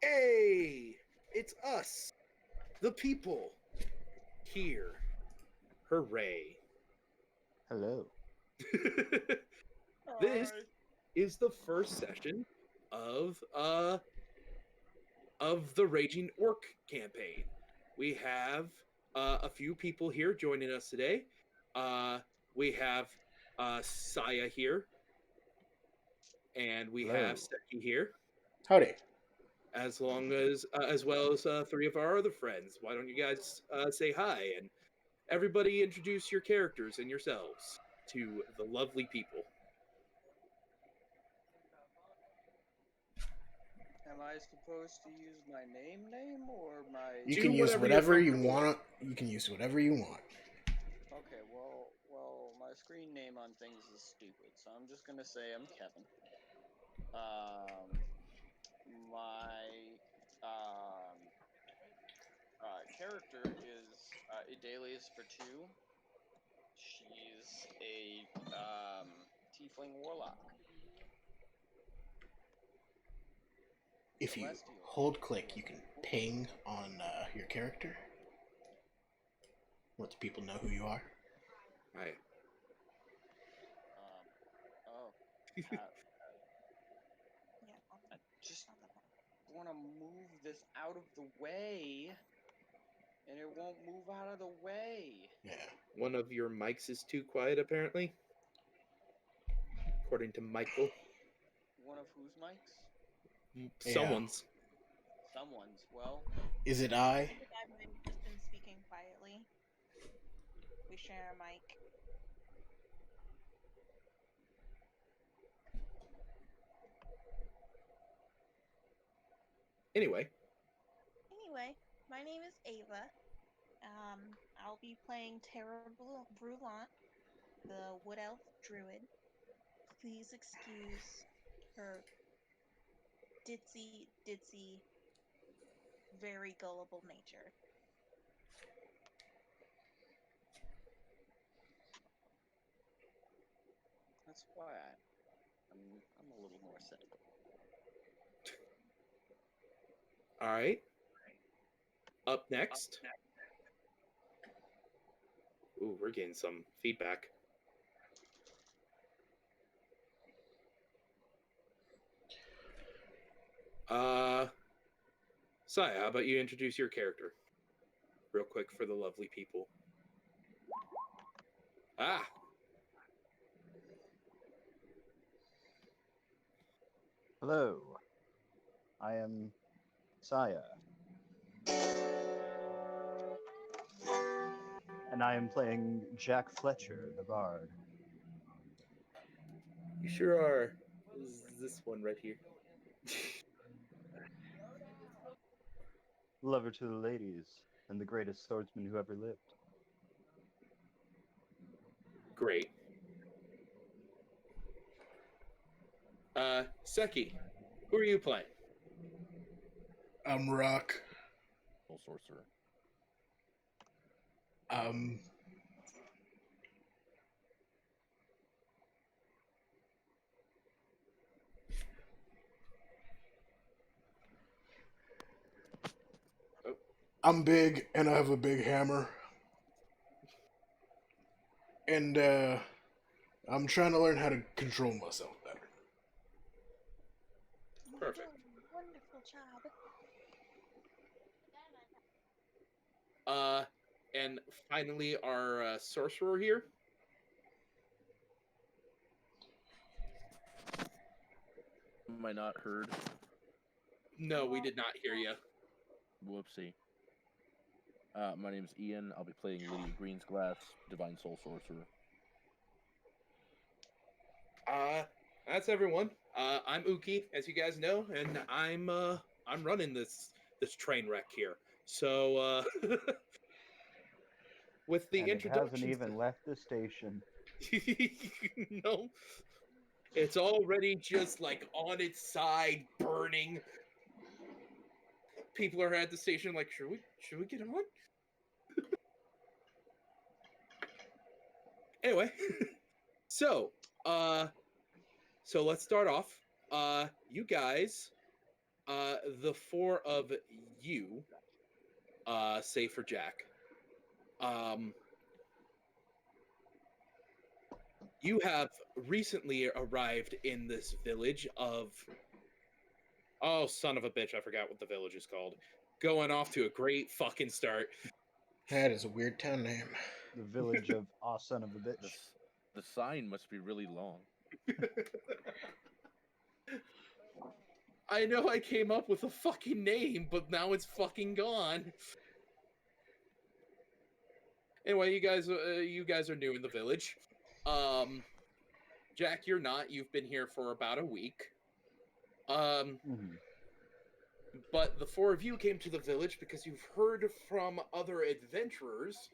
Hey, it's us, the people, here. Hooray. Hello. This Hi. is the first session of uh of the Raging Orc Campaign. We have a few people here joining us today. We have Saya here, and we have Hello. Seki here, Howdy. as well as three of our other friends. Why don't you guys say hi and everybody introduce your characters and yourselves to the lovely people. Am I supposed to use my name or my? You Do can use whatever you're whatever you comfortable with. want. You can use whatever you want. Okay, well, my screen name on things is stupid, so I'm just gonna say I'm Kevin. Um, my character is Idalia's for two. She's a tiefling warlock, If you celestial. hold click, you can ping on your character. Let the people know who you are. Hi. Oh, I just want to move this out of the way, and it won't move out of the way. Yeah. One of your mics is too quiet, apparently, according to Michael. One of whose mics? Someone's. Someone's. Well, Is it I I? think I might have just been speaking quietly. We share a mic. Anyway, Anyway, my name is Ava. I'll be playing Tara Brulant, the Wood Elf Druid. Please excuse her ditzy, very gullible nature. that's why I'm a little more cynical. all right. Up next. Ooh, we're getting some feedback. Saya, how about you introduce your character? Real quick for the lovely people. Ah, Hello. I am Saya. And I am playing Jack Fletcher, the Bard. you sure are. This one right here. Lover to the ladies, and the greatest swordsman who ever lived. Great. Seki, who are you playing? I'm Rock. Soul sorcerer. Um. I'm big and I have a big hammer. And I'm trying to learn how to control myself better. You Perfect. do a wonderful job. And finally, our sorcerer here. Am I not heard? No, we did not hear you. Whoopsie. My name's Ian. I'll be playing Lydia Greensglass, Divine Soul Sorcerer. That's everyone. I'm Uki, as you guys know, and I'm running this train wreck here. So with the And it hasn't introductions, even left the station. no, it's already just like on its side, burning. People are at the station like, should we get on? Anyway, so so let's start off. You guys the four of you, save for Jack, you have recently arrived in this village of... Oh, son of a bitch, I forgot what the village is called. Going off to a great fucking start. That is a weird town name. The village of Aw Son of a Bitch. The sign must be really long. I know I came up with a fucking name, but now it's fucking gone. Anyway, you guys are new in the village. Jack, you're not. You've been here for about a week. But the four of you came to the village because you've heard from other adventurers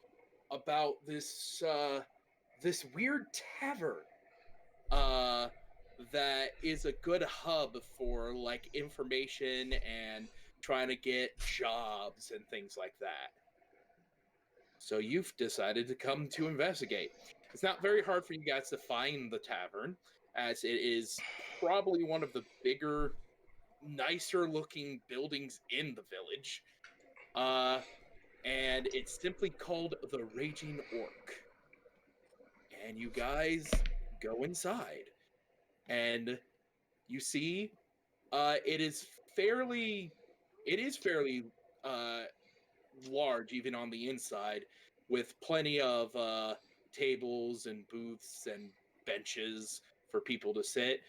about this this weird tavern that is a good hub for like information and trying to get jobs and things like that. So you've decided to come to investigate. It's not very hard for you guys to find the tavern, as it is probably one of the bigger, nicer looking buildings in the village. And it's simply called the Raging Orc. And you guys go inside, and you see it is fairly large even on the inside, with plenty of tables and booths and benches for people to sit.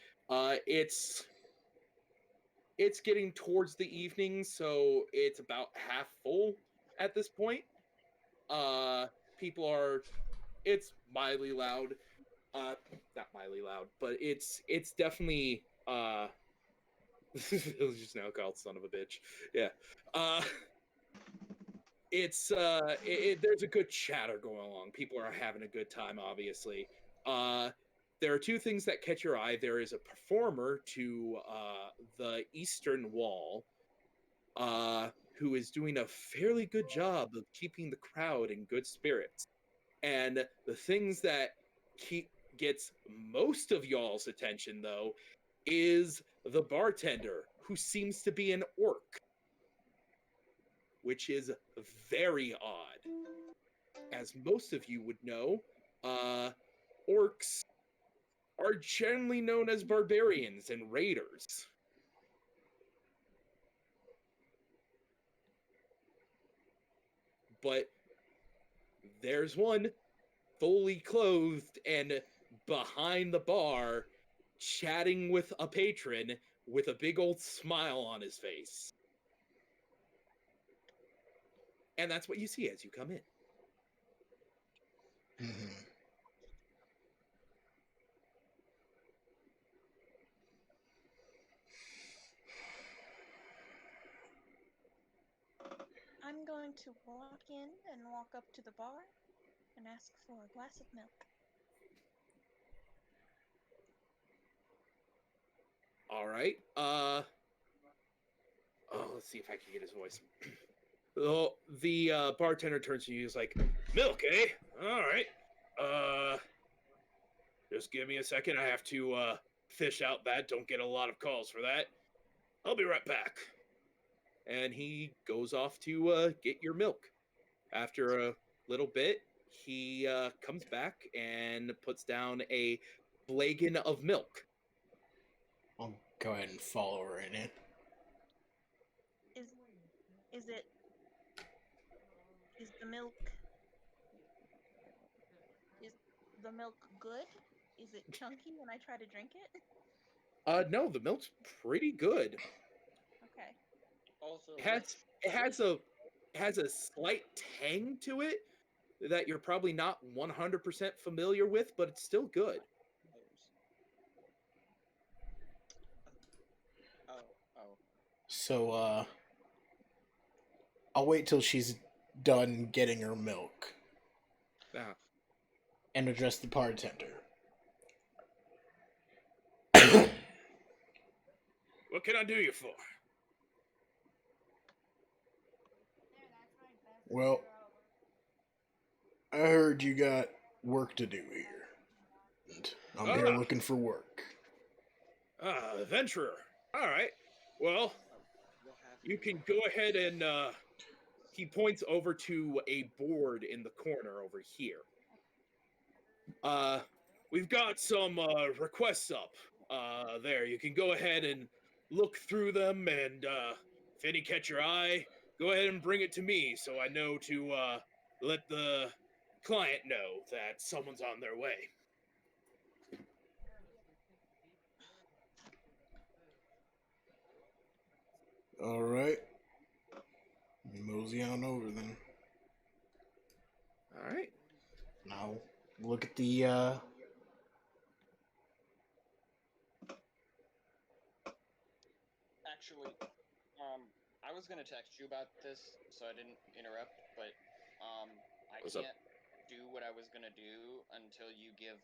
It's getting towards the evening, so it's about half full at this point. People are... It's mildly loud. Not mildly loud, but it's definitely it was just now called son of a bitch. Yeah. There's a good chatter going along. People are having a good time, obviously. There are two things that catch your eye. There is a performer to the eastern wall who is doing a fairly good job of keeping the crowd in good spirits. And the things that gets most of y'all's attention, though, is the bartender, who seems to be an orc, which is very odd. As most of you would know, orcs are generally known as barbarians and raiders. But there's one fully clothed and behind the bar, chatting with a patron with a big old smile on his face. And that's what you see as you come in. I'm going to walk in and walk up to the bar and ask for a glass of milk. All right. Let's see if I can get his voice. The bartender turns to you. He's like, "Milk, eh? All right. Just give me a second. I have to fish out that. Don't get a lot of calls for that. I'll be right back." And he goes off to get your milk. After a little bit, he comes back and puts down a flagon of milk. I'll go ahead and follow right in. Is the milk good? Is it chunky when I try to drink it? No, the milk's pretty good. Okay. Also, It has a slight tang to it that you're probably not 100% familiar with, but it's still good. So, I'll wait till she's done getting her milk. And address the bartender. What can I do you for? Well, I heard you got work to do here. And I'm here looking for work. Adventurer. All right. Well, you can go ahead and he points over to a board in the corner over here. We've got some requests up there. You can go ahead and look through them, and if any catch your eye, go ahead and bring it to me so I know to let the client know that someone's on their way. All right. Mosey on over then. All right. Now look at the. Actually, I was gonna text you about this, so I didn't interrupt. But I What's up? can't do what I was gonna do until you give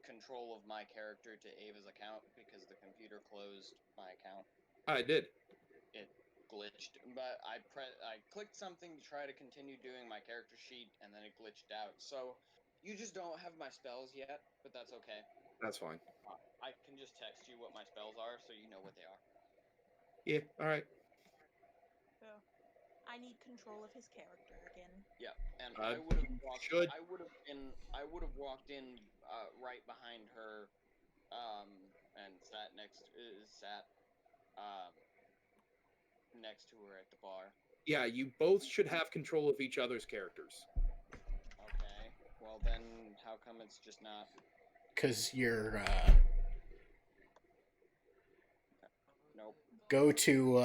control of my character to Ava's account because the computer closed my account. I did. It glitched, but I clicked something to try to continue doing my character sheet, and then it glitched out. So you just don't have my spells yet, but that's okay. That's fine. I can just text you what my spells are, so you know what they are. Yeah. All right. So, I need control of his character again. Yeah, and I would have walked. should. I would have walked in right behind her, and sat next next to her at the bar. Yeah, you both should have control of each other's characters. Okay. Well then, how come it's just not? Because you're. Nope. Go to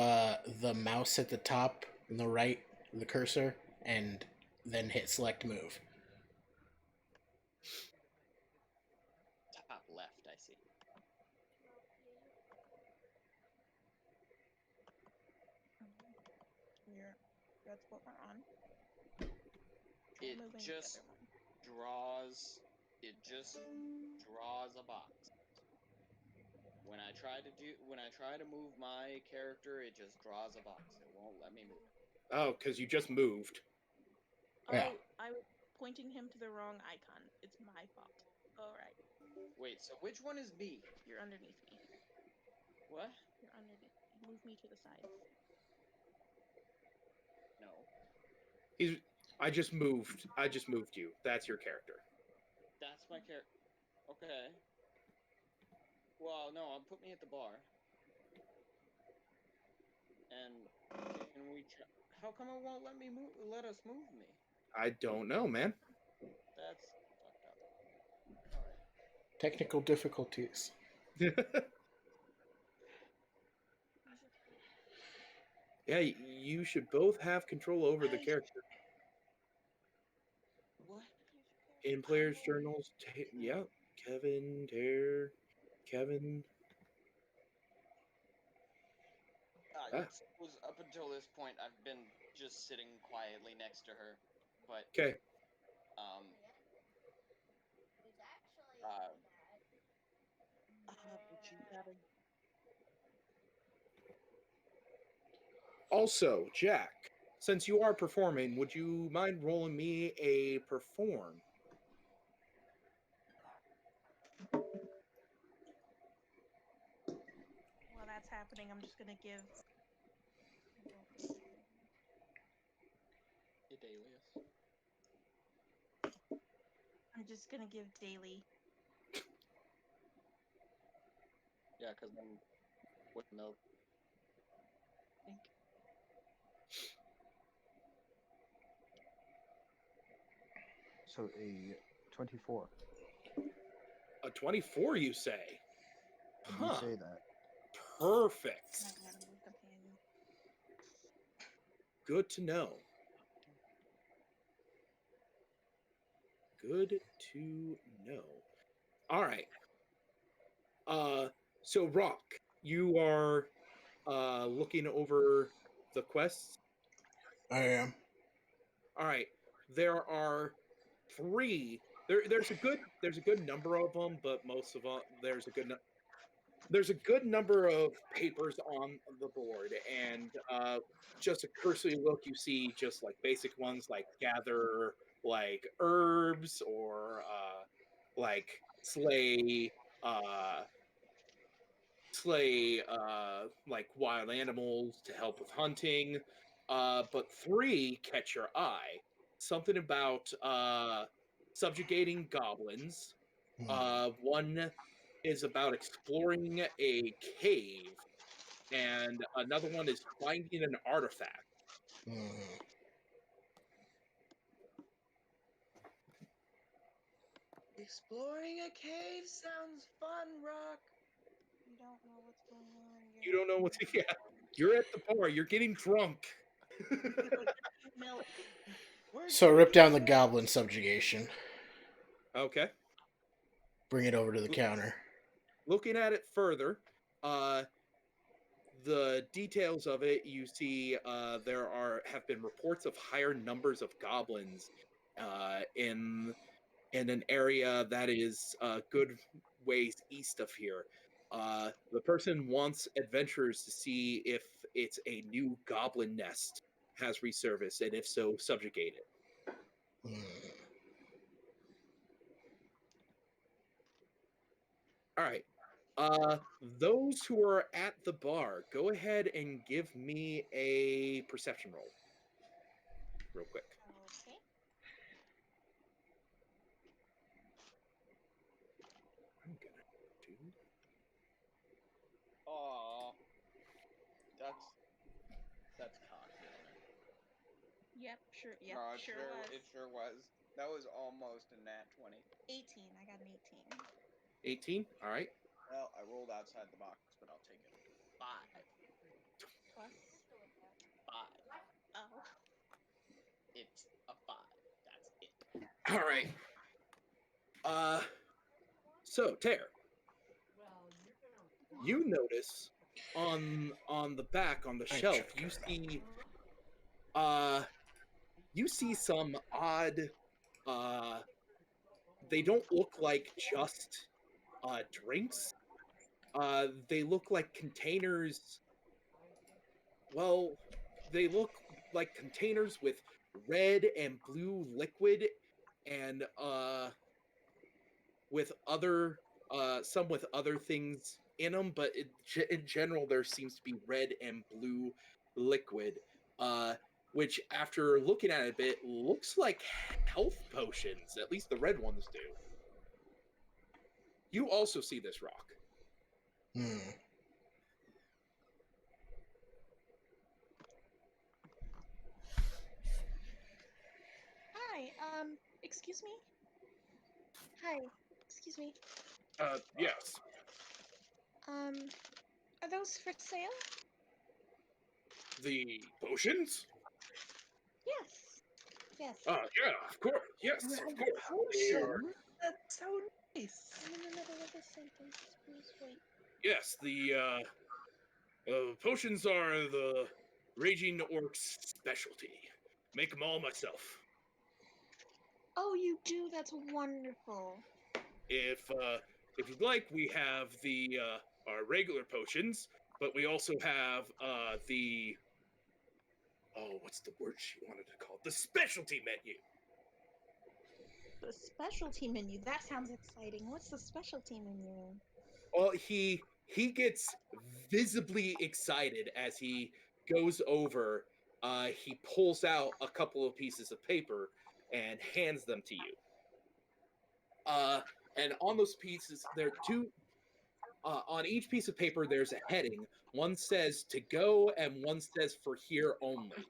the mouse at the top on the right, the cursor, and then hit select move. Top left, I see. That's what we're on. It Moving the just other one. draws. It just draws a box. When I try to move my character, it just draws a box. It won't let me move. Oh, because you just moved. Yeah. Oh, I was pointing him to the wrong icon. It's my fault. All right, Wait, so which one is me? you're underneath me. What? You're underneath me. Move me to the side. No. I just moved you. That's your character. That's my character. Okay. Well, no, put me at the bar. And can we try? How come it won't let me move? Let us move me. I don't know, man. That's fucked up. All right. Technical difficulties. Yeah, you should both have control over the character. What? In players' journals, yeah, Kevin, Kevin. Up until this point, I've been just sitting quietly next to her, but Okay. Also, Jack, since you are performing, would you mind rolling me a perform? While that's happening, I'm just gonna give. Idalius. I'm just gonna give Daily. Yeah, because then wouldn't know. So a 24. A 24, you say? I do say that. Perfect. Animal companion. Good to know. Good to know. All right. So Rock, you are looking over the quests. I am. All right. There are 3. There's a good number of them, but most of them there's a good number of papers on the board, and just a cursory look, you see just like basic ones like gather like herbs or like slay slay like wild animals to help with hunting, but 3 catch your eye. Something about subjugating goblins. 1 is about exploring a cave, and another one is finding an artifact. Exploring a cave sounds fun, Rock. You don't know what's going on. You don't know what's yeah. You're at the bar. You're getting drunk. Milk. We're So rip down the drinking milk. goblin subjugation. Okay. Bring it over to the counter. Looking at it further, the details of it, you see there have been reports of higher numbers of goblins in an area that is a good ways east of here. The person wants adventurers to see if it's a new goblin nest has resurfaced, and if so, subjugate it. All right. Those who are at the bar, go ahead and give me a perception roll, real quick. Okay. I'm gonna do. Aw. That's cocky, isn't it? Yep, sure. Yep, No, sure was. it sure was. That was almost a nat 20. 18. I got an 18. 18. All right. Well, I rolled outside the box, but I'll take it. 5. Plus. 5. Oh. It's a 5. That's it. All right. So Tare, you notice on the back on the shelf, you see some odd. They don't look like just drinks. They look like containers. Well, they look like containers with red and blue liquid, and with other some with other things in them, but in general there seems to be red and blue liquid, which after looking at it a bit looks like health potions. At least the red ones do. You also see this rock. Hi. Excuse me. Hi. Excuse me. Yes. Are those for sale? The potions? Yes. Yes. Yeah, of course. Yes, of course. They are, That's so nice. I'm in the middle of a sentence. Please wait. yes, the potions are the Raging Orc's specialty. Make them all myself. Oh, you do? That's wonderful. If you'd like, we have the our regular potions, but we also have the what's the word she wanted to call it? The specialty menu. The specialty menu. That sounds exciting. What's the specialty menu? Well, he gets visibly excited as he goes over. He pulls out a couple of pieces of paper and hands them to you. And on those pieces, there are two. On each piece of paper, there's a heading. One says "to go" and one says "for here only."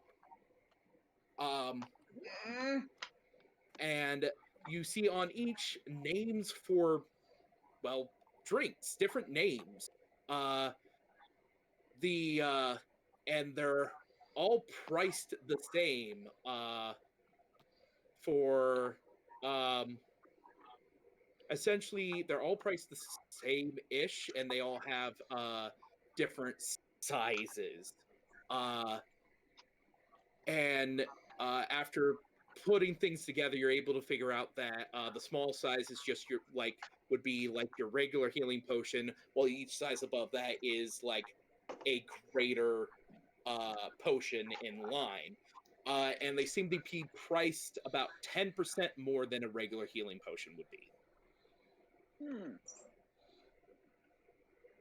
And you see on each names for, well, drinks, different names. And they're all priced the same. For essentially, they're all priced the same-ish, and they all have different sizes. And after putting things together, you're able to figure out that the small size is just your would be like your regular healing potion, while each size above that is like a greater potion in line. And they seem to be priced about 10% more than a regular healing potion would be.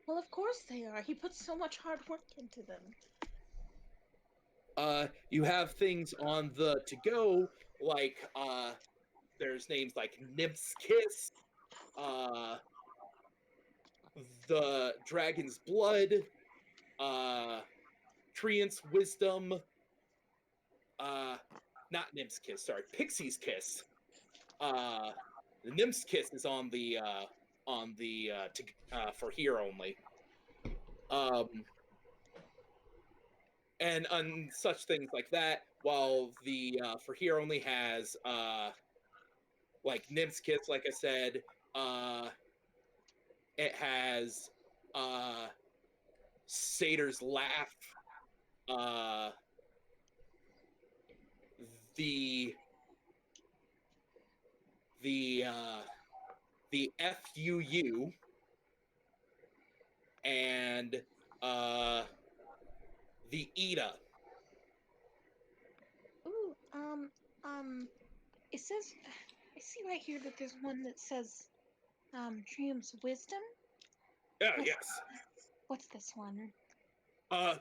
Well, of course they are. He put so much hard work into them. You have things on the to go, like there's names like Nymph's Kiss, the Dragon's Blood, Treant's Wisdom, not Nymph's Kiss, sorry, Pixie's Kiss. The Nymph's Kiss is on the for here only. And on such things like that, while the for here only has like Nymph's Kiss, like I said, it has Satyr's Laugh, the the FUU, and the Ida. Ooh, it says, I see right here that there's one that says, Triumph's Wisdom. Yeah, What's, yes. What's this one? Well,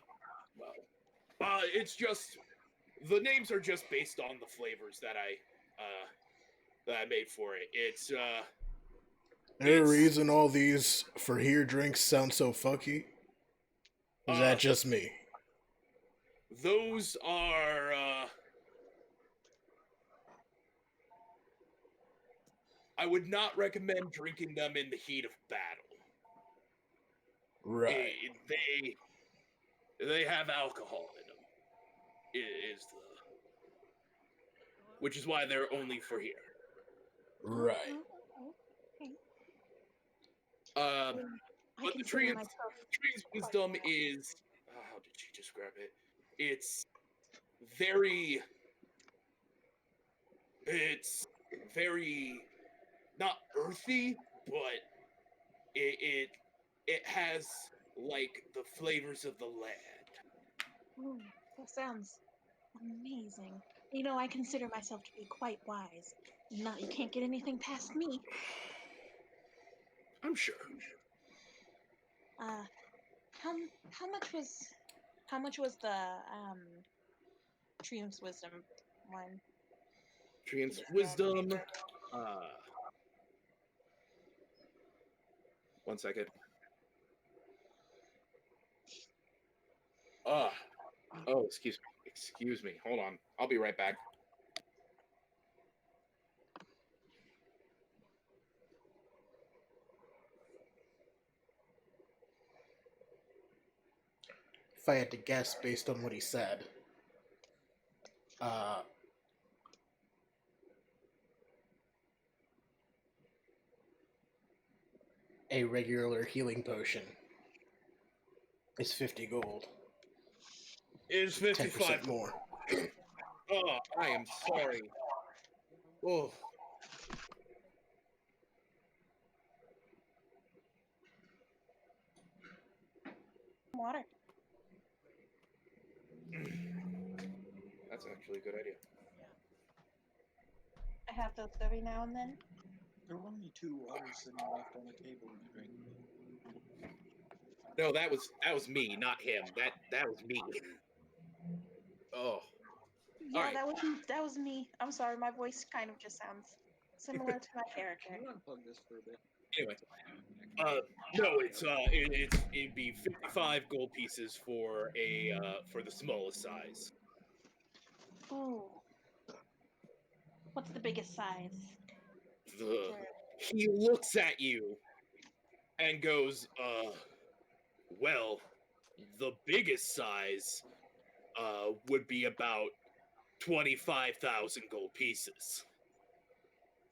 it's just the names are just based on the flavors that I made for it. It's Any It's- reason all these for here drinks sound so fucky? Is that just me? those are I would not recommend drinking them in the heat of battle. Right. They have alcohol in them. Is the which is why they're only for here. Right. Oh, okay. Um, I but the consider tree's myself wisdom is how did she describe it? It's very not earthy, but it has like the flavors of the land. Ooh, that sounds amazing. You know, I consider myself to be quite wise. No, you can't get anything past me. I'm sure. Uh, how much was the Triumph's Wisdom one? Tree's Did it say? wisdom. One second. Oh, excuse me. Hold on. I'll be right back. If I had to guess based on what he said, a regular healing potion is 50 gold. It is 55 10% more. Oh, I am sorry. Oh. Water. That's actually a good idea. I have those every now and then. There were only 2 waters sitting left on the table when you drank them. No, that was me, not him. That was me. Oh. Yeah, Alright. that was me. I'm sorry, my voice kind of just sounds similar to my character. Can you unplug this for a bit? Anyway. No, it'd be 55 gold pieces for for the smallest size. Ooh. What's the biggest size? He looks at you and goes, well, the biggest size would be about 25,000 gold pieces.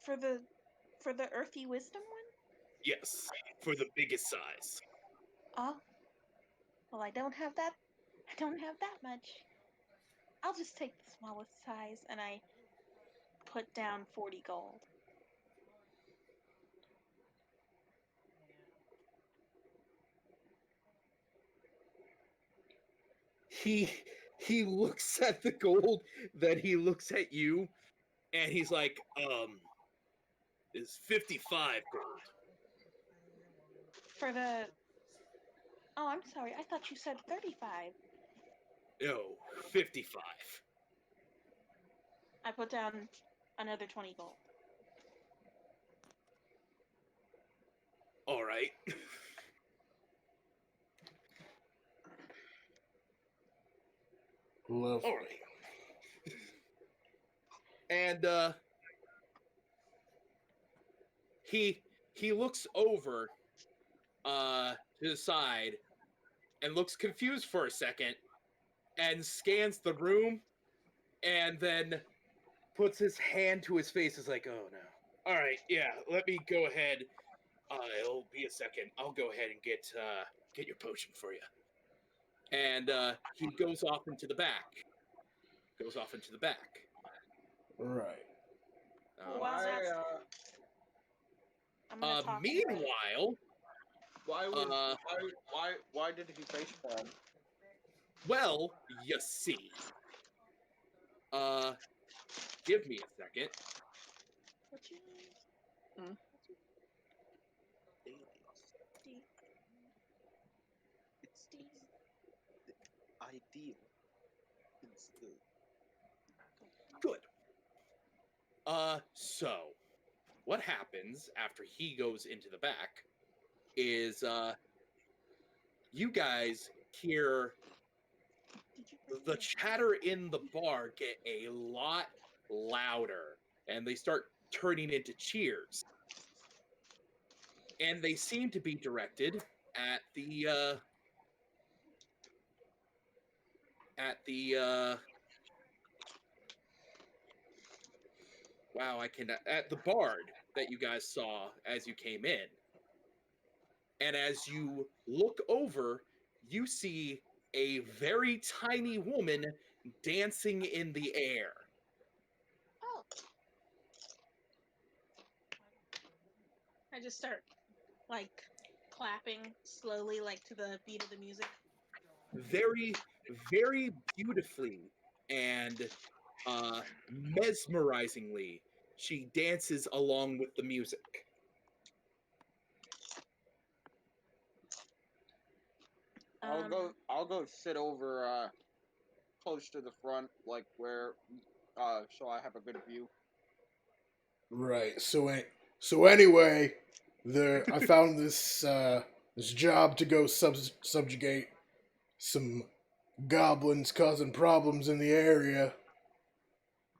For the Earthy Wisdom one? Yes, for the biggest size. Oh. Well, I don't have that much. I'll just take the smallest size and I put down 40 gold. He looks at the gold, then he looks at you, and he's like, is 55 gold. For the Oh, I'm sorry. I thought you said 35. No, 55. I put down another 20 gold. All right. Lovely. All right. And he looks over to the side and looks confused for a second and scans the room and then puts his hand to his face. Is like, oh no. All right, yeah. Let me go ahead. It'll be a second. I'll go ahead and get your potion for you. And he goes off into the back. Goes off into the back. Right. Well, that's... I'm gonna talk. Meanwhile, why did he face palm? well, you see. Give me a second. What you need? Hmm? Steve. It's ideal. It's good. Good. So what happens after he goes into the back is you guys hear the chatter in the bar get a lot louder and they start turning into cheers. And they seem to be directed at the at the bard that you guys saw as you came in. And as you look over, you see a very tiny woman dancing in the air. Oh. I just start like clapping slowly, like to the beat of the music. Very, very beautifully and mesmerizingly, she dances along with the music. I'll go sit over close to the front, like where so I have a good view. Right. So anyway, I found this this job to go subjugate some goblins causing problems in the area.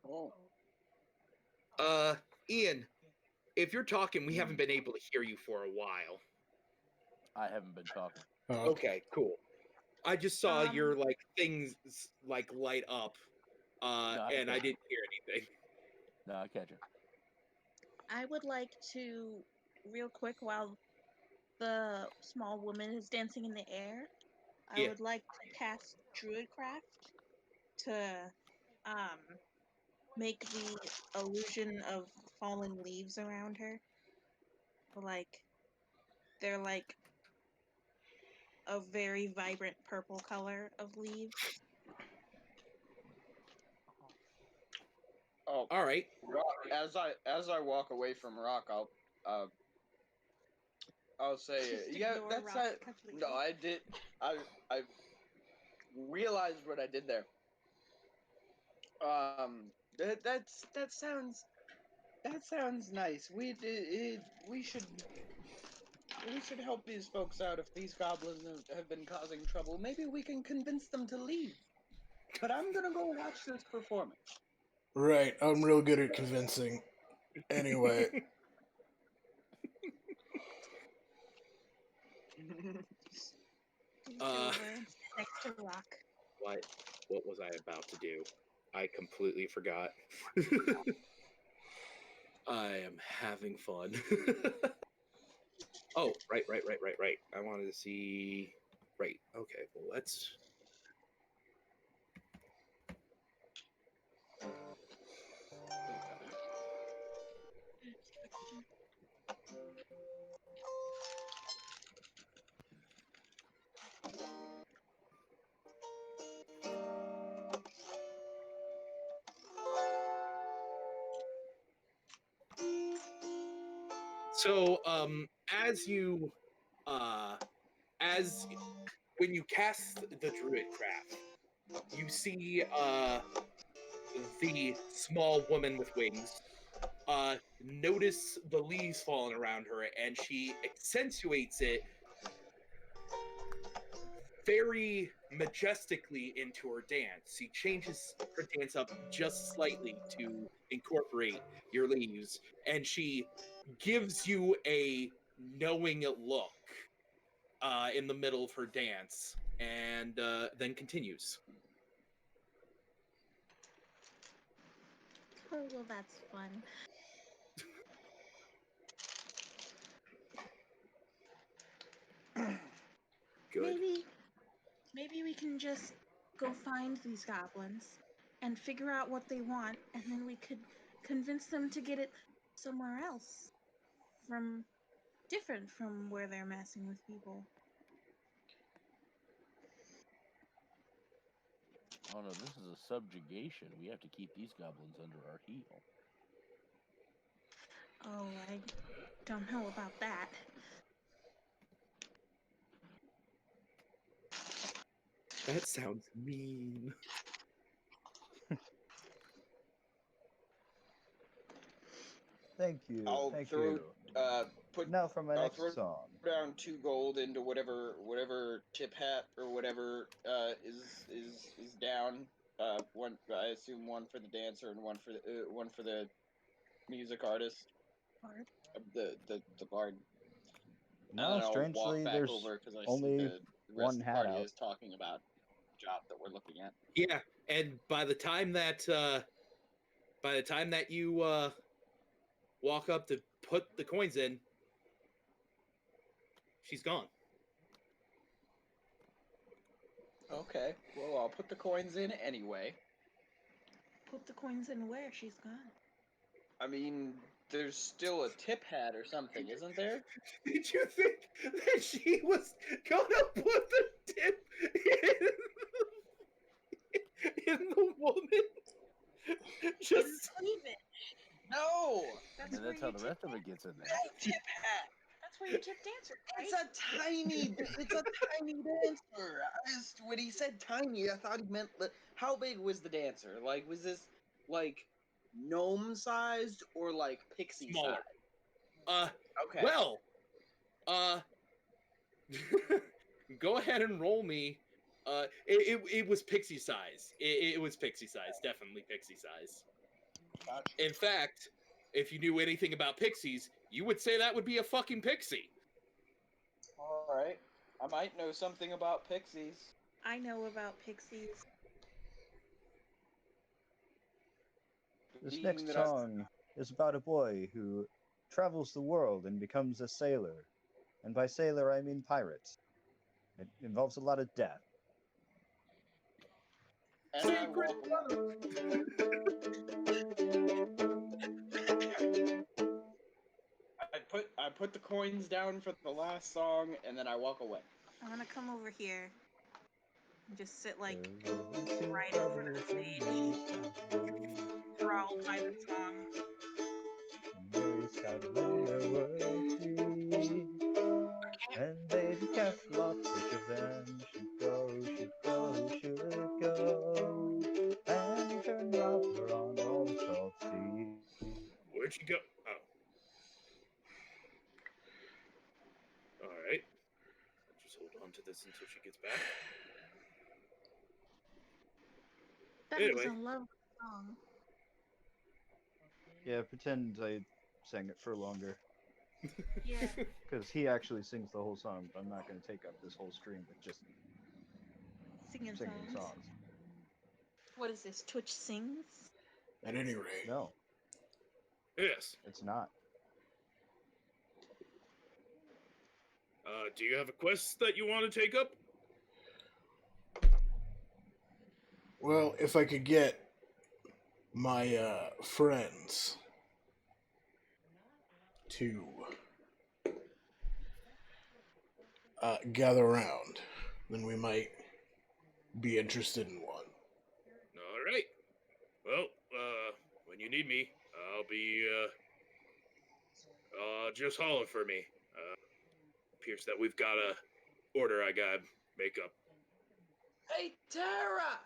Oh. Ian, if you're talking, we haven't been able to hear you for a while. I haven't been talking. Okay, cool. I just saw your like things like light up, and I didn't hear anything. No, I catch you. I would like to, real quick, while the small woman is dancing in the air, I would like to cast Druidcraft to make the illusion of fallen leaves around her. Like, they're like a very vibrant purple color of leaves. Oh, all right. As I walk away from Rock, I'll say, yeah, that's it. No, I did. I realized what I did there. That sounds nice. We should help these folks out if these goblins have been causing trouble. Maybe we can convince them to leave. But I'm gonna go watch this performance. Right. I'm real good at convincing. Anyway. Next to Rock. What was I about to do? I completely forgot. I am having fun. Oh, right. I wanted to see. Right. Okay. Well, let's. So, as you, as when you cast the druid craft, you see the small woman with wings notice the leaves falling around her, and she accentuates it very majestically into her dance. She changes her dance up just slightly to incorporate your leaves, and she gives you a knowing look in the middle of her dance, and then continues. Oh, well, that's fun. Good. Maybe we can just go find these goblins and figure out what they want, and then we could convince them to get it somewhere else, different from where they're messing with people. Oh no, this is a subjugation. We have to keep these goblins under our heel. Oh, I don't know about that. That sounds mean. Thank you. I'll Thank throw you. Now for my I'll next throw song. down 2 gold into whatever tip hat or whatever is down. One, I assume one for the dancer and one for the music artist, Bard? the bard. And No, then I'll walk strangely, back there's over because I see only the rest one of the hat party out. is talking about the job that we're looking at. Yeah, and by the time that you walk up to put the coins in, she's gone. Okay, well I'll put the coins in anyway. Put the coins in where? She's gone. I mean, there's still a tip hat or something, isn't there? Did you think that she was gonna put the tip in the woman? Just Leave it. No, That's And where that's how you the tip rest of it gets in there. no tip hat. That's where you tip dancer, right? It's a tiny dancer. When he said tiny, I thought he meant how big was the dancer? Like, was this like gnome sized or like pixie smaller. sized? Okay. Well, go ahead and roll me. It was pixie size. It was pixie size, definitely pixie size. Gotcha. In fact, if you knew anything about pixies, you would say that would be a fucking pixie. All right. I might know something about pixies. I know about pixies. This Being next that song is about a boy who travels the world and becomes a sailor. And by sailor, I mean pirate. It involves a lot of death. Secret I put the coins down for the last song, and then I walk away. I'm gonna come over here and just sit like There were two right over the brothers stage, who lived enthralled by the song. very sad when they were free. And they did castle off, which of them should go, should go. And turn robber on all the salt sea. Where'd she go? Oh. Alright. Just hold on to this until she gets back. That Anyway. was a lovely song. Yeah, pretend I sang it for longer. Yeah. Because he actually sings the whole song, but I'm not going to take up this whole stream with just Singing singing songs. songs. What is this? Twitch sings? At any rate, No, Yes. it's not. Do you have a quest that you want to take up? well, if I could get my friends to gather around, then we might be interested in one. Alright. Well, when you need me, I'll be, just holler for me. Appears that we've got a order I gotta makeup. Hey, Tara!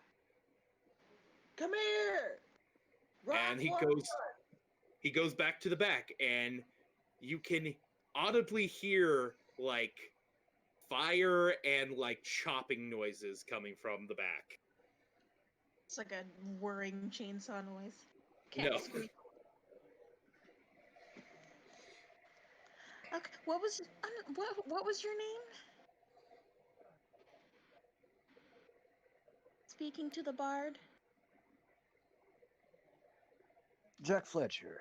Come here! And he goes back to the back, and you can audibly hear like fire and like chopping noises coming from the back. It's like a whirring chainsaw noise. No. Cat squeak. Okay, what was your name? Speaking to the bard. Jack Fletcher.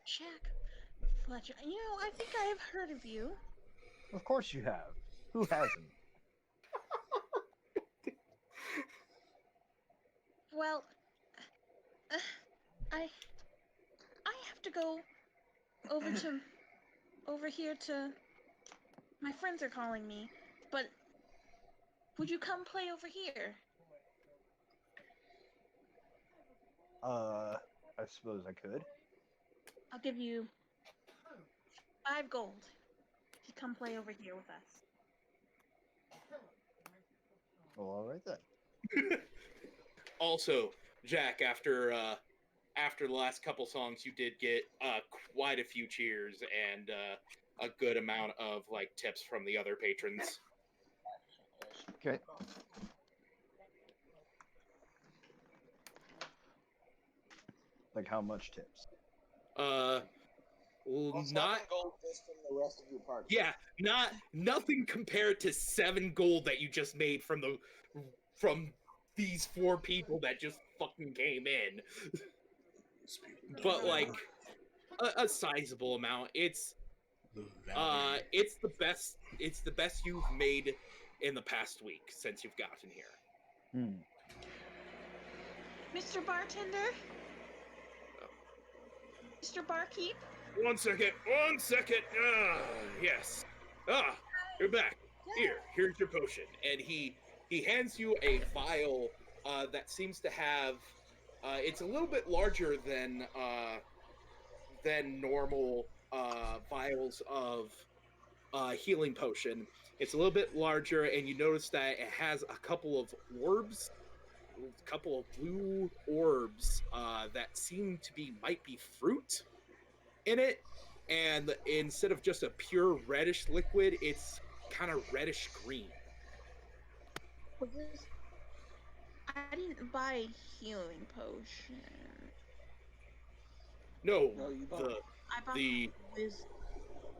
Jack Fletcher. You know, I think I have heard of you. Of course you have. Who hasn't? Well, uh, I have to go over here to. My friends are calling me, but would you come play over here? I suppose I could. I'll give you 5 gold if you come play over here with us. Well, all right then. Also, Jack, after the last couple songs, you did get quite a few cheers and a good amount of like tips from the other patrons. Okay. Like how much tips? Well, not gold just from the rest of your party. yeah, nothing compared to 7 gold that you just made from these 4 people that just fucking came in. But like a sizable amount. It's the best you've made in the past week since you've gotten here. Mr. Bartender? Mr. Barkeep? One second. Yes. You're back. Here's your potion. And he hands you a vial that seems to have it's a little bit larger than normal vials of healing potion. It's a little bit larger, and you notice that it has a couple of orbs, a couple of blue orbs that might be fruit in it, and instead of just a pure reddish liquid, it's kind of reddish green. I didn't buy healing potion. No, you bought. I bought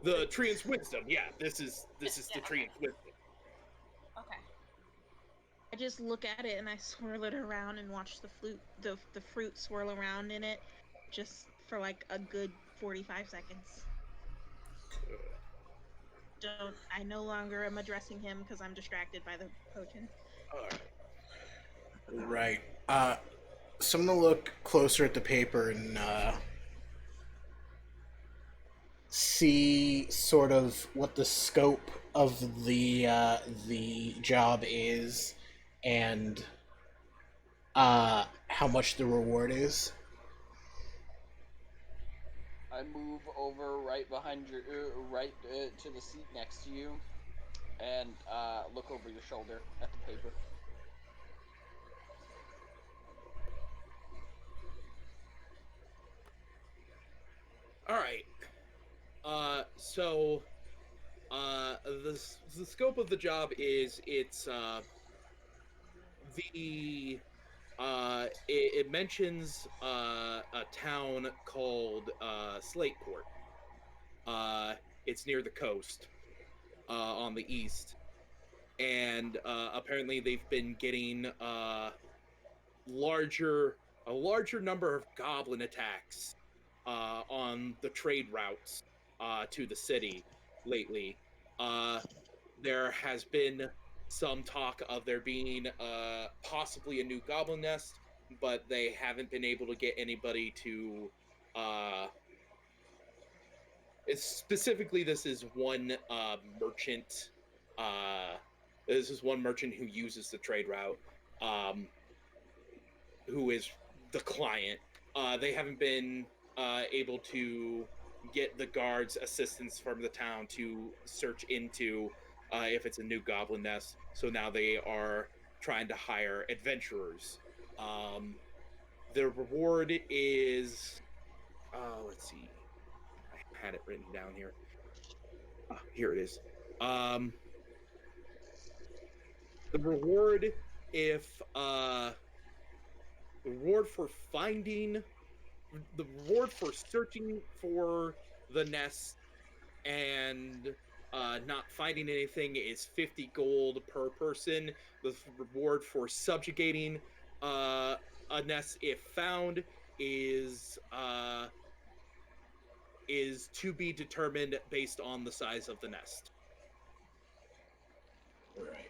the Treant's Wisdom. Yeah, this is the Treant's Wisdom. Okay. I just look at it and I swirl it around and watch the fruit swirl around in it, just for like a good 45 seconds. I no longer am addressing him because I'm distracted by the potion. All right. So I'm gonna look closer at the paper and see sort of what the scope of the job is and how much the reward is. I move over right behind your, to the seat next to you, and look over your shoulder at the paper. All right. So the scope of the job is it mentions a town called Slateport. It's near the coast on the east, and apparently they've been getting a larger number of goblin attacks on the trade routes to the city lately. There has been some talk of there being possibly a new goblin nest, but they haven't been able to get anybody to. Specifically, this is one merchant. This is one merchant who uses the trade route, who is the client. They haven't been able to get the guards assistance from the town to search into if it's a new goblin nest. So now they are trying to hire adventurers. The reward is, let's see, I had it written down here. Here it is. The reward, if the reward for finding, the reward for searching for the nest and not finding anything is 50 gold per person. The reward for subjugating uh, a nest, if found, is to be determined based on the size of the nest. Right.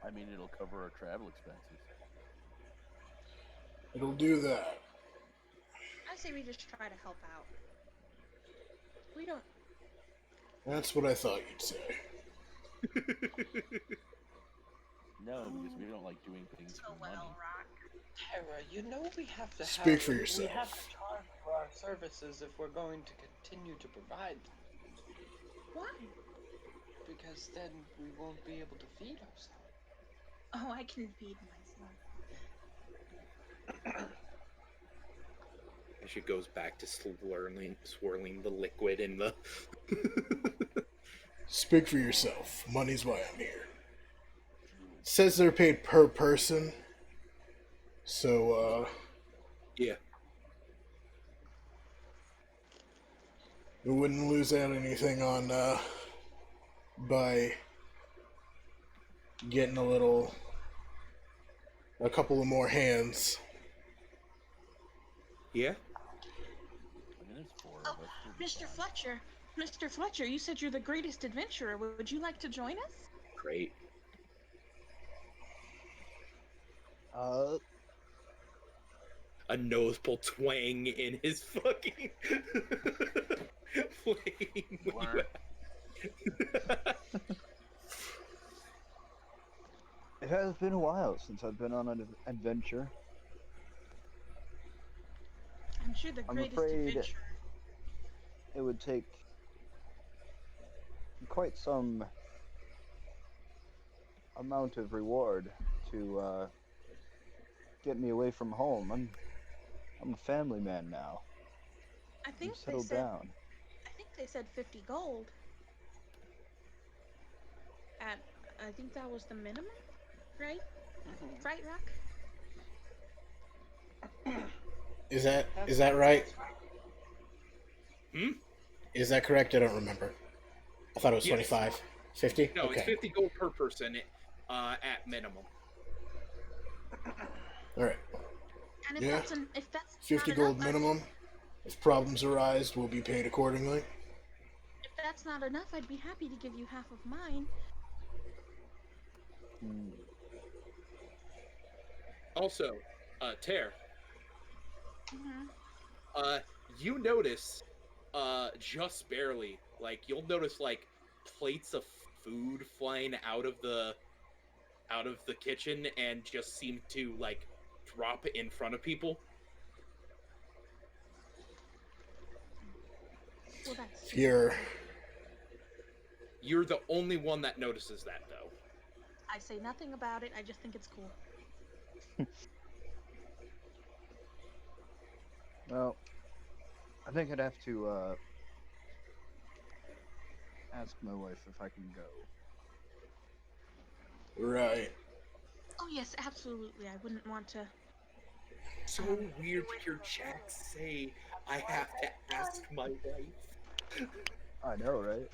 I mean, it'll cover our travel expenses. It'll do that. I say we just try to help out. We don't. That's what I thought you'd say. No, because we don't like doing things for money. Rock. Tara, you know we have to Speak for we yourself. have to charge for our services if we're going to continue to provide them. Why? Because then we won't be able to feed ourselves. Oh, I can feed myself. And she goes back to swirling the liquid in the. Speak for yourself. Money's why I'm here. It says they're paid per person. So, Yeah. we wouldn't lose out anything on, by getting a couple of more hands. Yeah. I mean, there's 4 of us. Mr. Fletcher, you said you're the greatest adventurer. Would you like to join us? Great. A nose pull twang in his fucking flame. It has been a while since I've been on an adventure. I'm sure the I'm greatest afraid adventurer. it would take quite some amount of reward to get me away from home. I'm a family man now. I think I'm settled down. I think they said 50 gold. I think that was the minimum, right? Mm-hmm. Right, Rock? Is that right? Hmm? Is that correct? I don't remember. I thought it was Yes. 25. 50? No, Okay. it's 50 gold per person at minimum. Alright. And Yeah. if that's 50 not gold enough, minimum. If problems arise, we'll be paid accordingly. If that's not enough, I'd be happy to give you half of mine. Also, Tear, Mm-hmm. you notice, just barely, like, you'll notice, like, plates of food flying out of the kitchen and just seem to, like, drop in front of people. Well, that's You're the only one that notices that, though. I say nothing about it. I just think it's cool. Well, I think I'd have to ask my wife if I can go. Right. Oh yes, absolutely. I wouldn't want to. So weird to hear Jack say, I have to ask my wife. I know, right?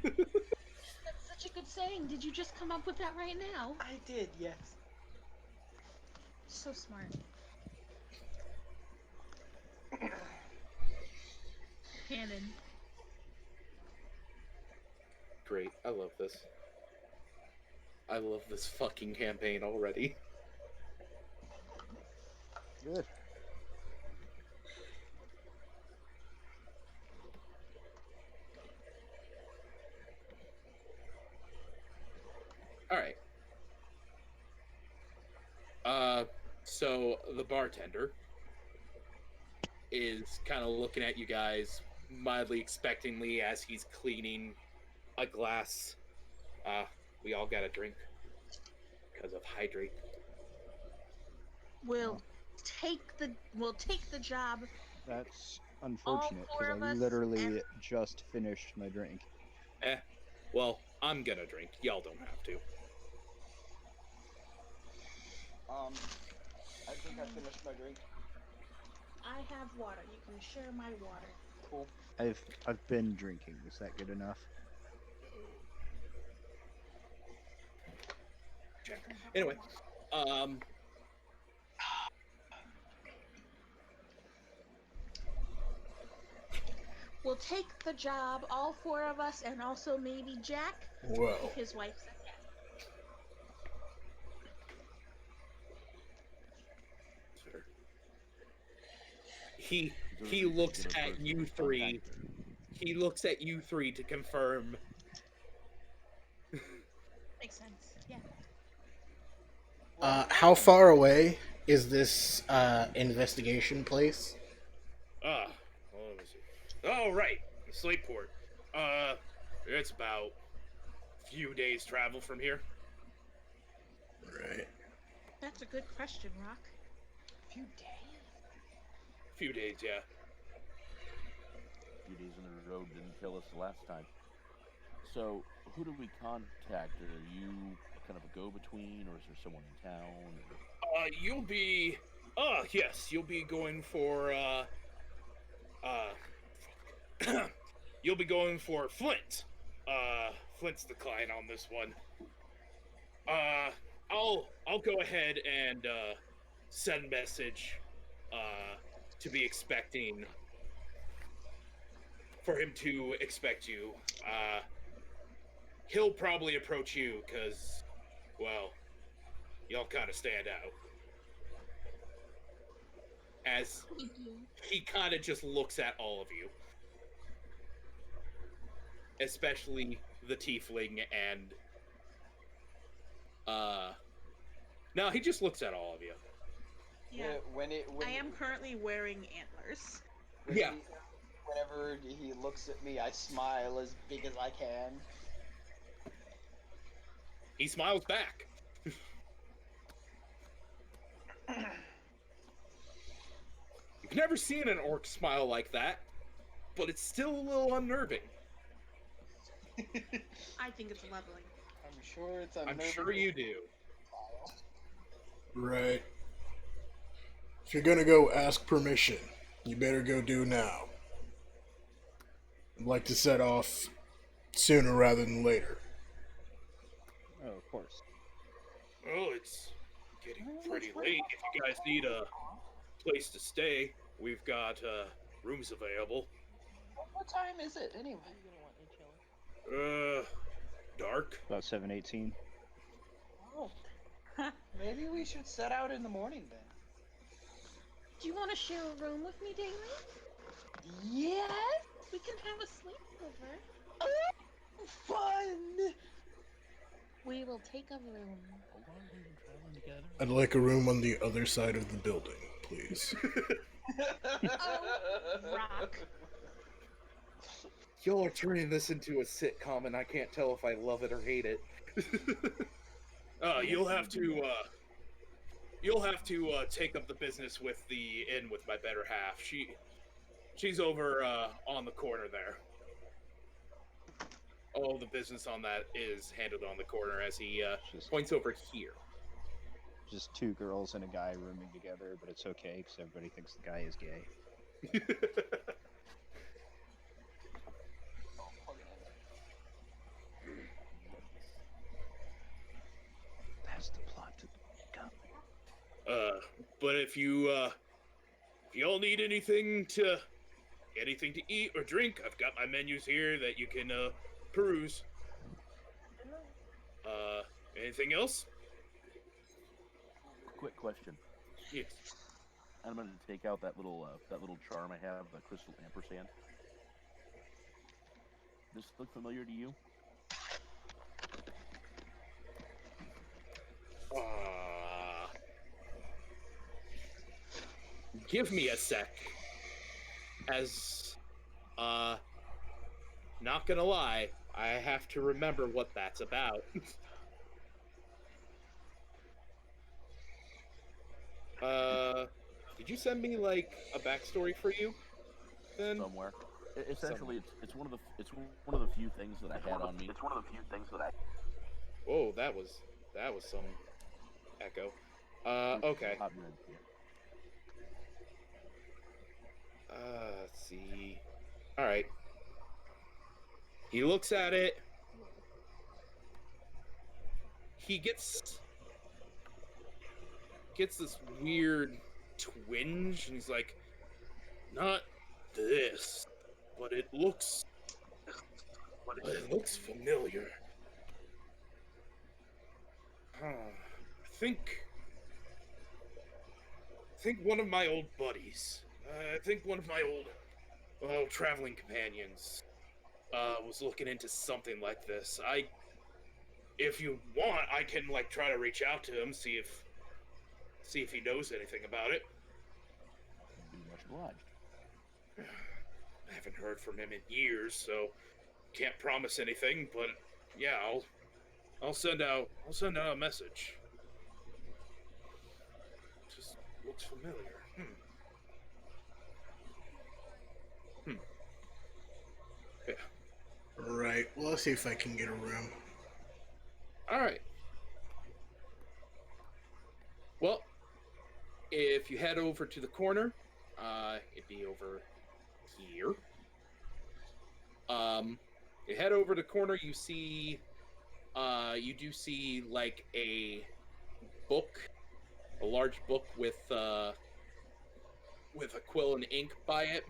That's such a good saying. Did you just come up with that right now? I did, yes. So smart. Canon. Great, I love this. I love this fucking campaign already. Good. Alright. So the bartender, is kind of looking at you guys mildly expectantly as he's cleaning a glass. We all got a drink because of hydrate. We'll take the job. That's All unfortunate four because I of us. literally just finished my drink. Well, I'm gonna drink. Y'all don't have to. I think I finished my drink. I have water. You can share my water. Cool. I've been drinking. Is that good enough? Check. Anyway, We'll take the job, all four of us, and also maybe Jack, Well, if his wife said yes. sure. He looks at you three. He looks at you three to confirm. Makes sense. Yeah. how far away is this investigation place? Well, let me see. Oh, right, Slateport. It's about a few days travel from here. Right. That's a good question, Rock. A few days. Few days, yeah. A few days on the road didn't kill us the last time. So, who do we contact? Are you kind of a go-between, or is there someone in town? You'll be. Yes, you'll be going for. You'll be going for Flint. Flint's the client on this one. I'll go ahead and send message to be expecting for him to expect you. He'll probably approach you because, well, y'all kind of stand out. As he kind of just looks at all of you, especially the tiefling and no, he just looks at all of you. Yeah. I am currently wearing antlers. Yeah. Whenever he looks at me, I smile as big as I can. He smiles back. You've never seen an orc smile like that, but it's still a little unnerving. I think it's lovely. I'm sure it's unnerving. I'm sure you do. Right. If you're gonna go ask permission, you better go do now. I'd like to set off sooner rather than later. Oh, of course. Well, it's getting pretty late. If you guys need a place to stay, we've got rooms available. What time is it anyway? Dark. About 7:18. Oh. Maybe we should set out in the morning then. Do you want to share a room with me, Daily? Yes! We can have a sleepover. Oh, fun! We will take a room. I'd like a room on the other side of the building, please. Oh, Rock. Y'all are turning this into a sitcom, and I can't tell if I love it or hate it. You'll have to take up the business with the inn with my better half. She's over on the corner there. All the business on that is handled on the corner as he points over here. Just two girls and a guy rooming together, but it's okay because everybody thinks the guy is gay. That's the plot to come. But if you all need anything to eat or drink, I've got my menus here that you can peruse. Anything else? Quick question. Yes. I'm going to take out that little charm I have, the crystal ampersand. Does this look familiar to you? Give me a sec. as not gonna lie, I have to remember what that's about. uh, did you send me like a backstory for you? Then somewhere. Essentially, somewhere. it's one of the few things that I had on me. Whoa, that was some echo. Okay. Pop your head, yeah. Let's see. All right. He looks at it. He gets this weird twinge, and he's like, "Not this, but it looks familiar. I think one of my old buddies. I think one of my old traveling companions was looking into something like this. If you want, I can like try to reach out to him, see if he knows anything about it. Be much obliged. I haven't heard from him in years, so can't promise anything. But yeah, I'll send out a message. Just looks familiar. Yeah. Right. Well, let's see if I can get a room. All right. Well, if you head over to the corner, it'd be over here. You head over to the corner. You see, you do see like a book, a large book with a quill and ink by it,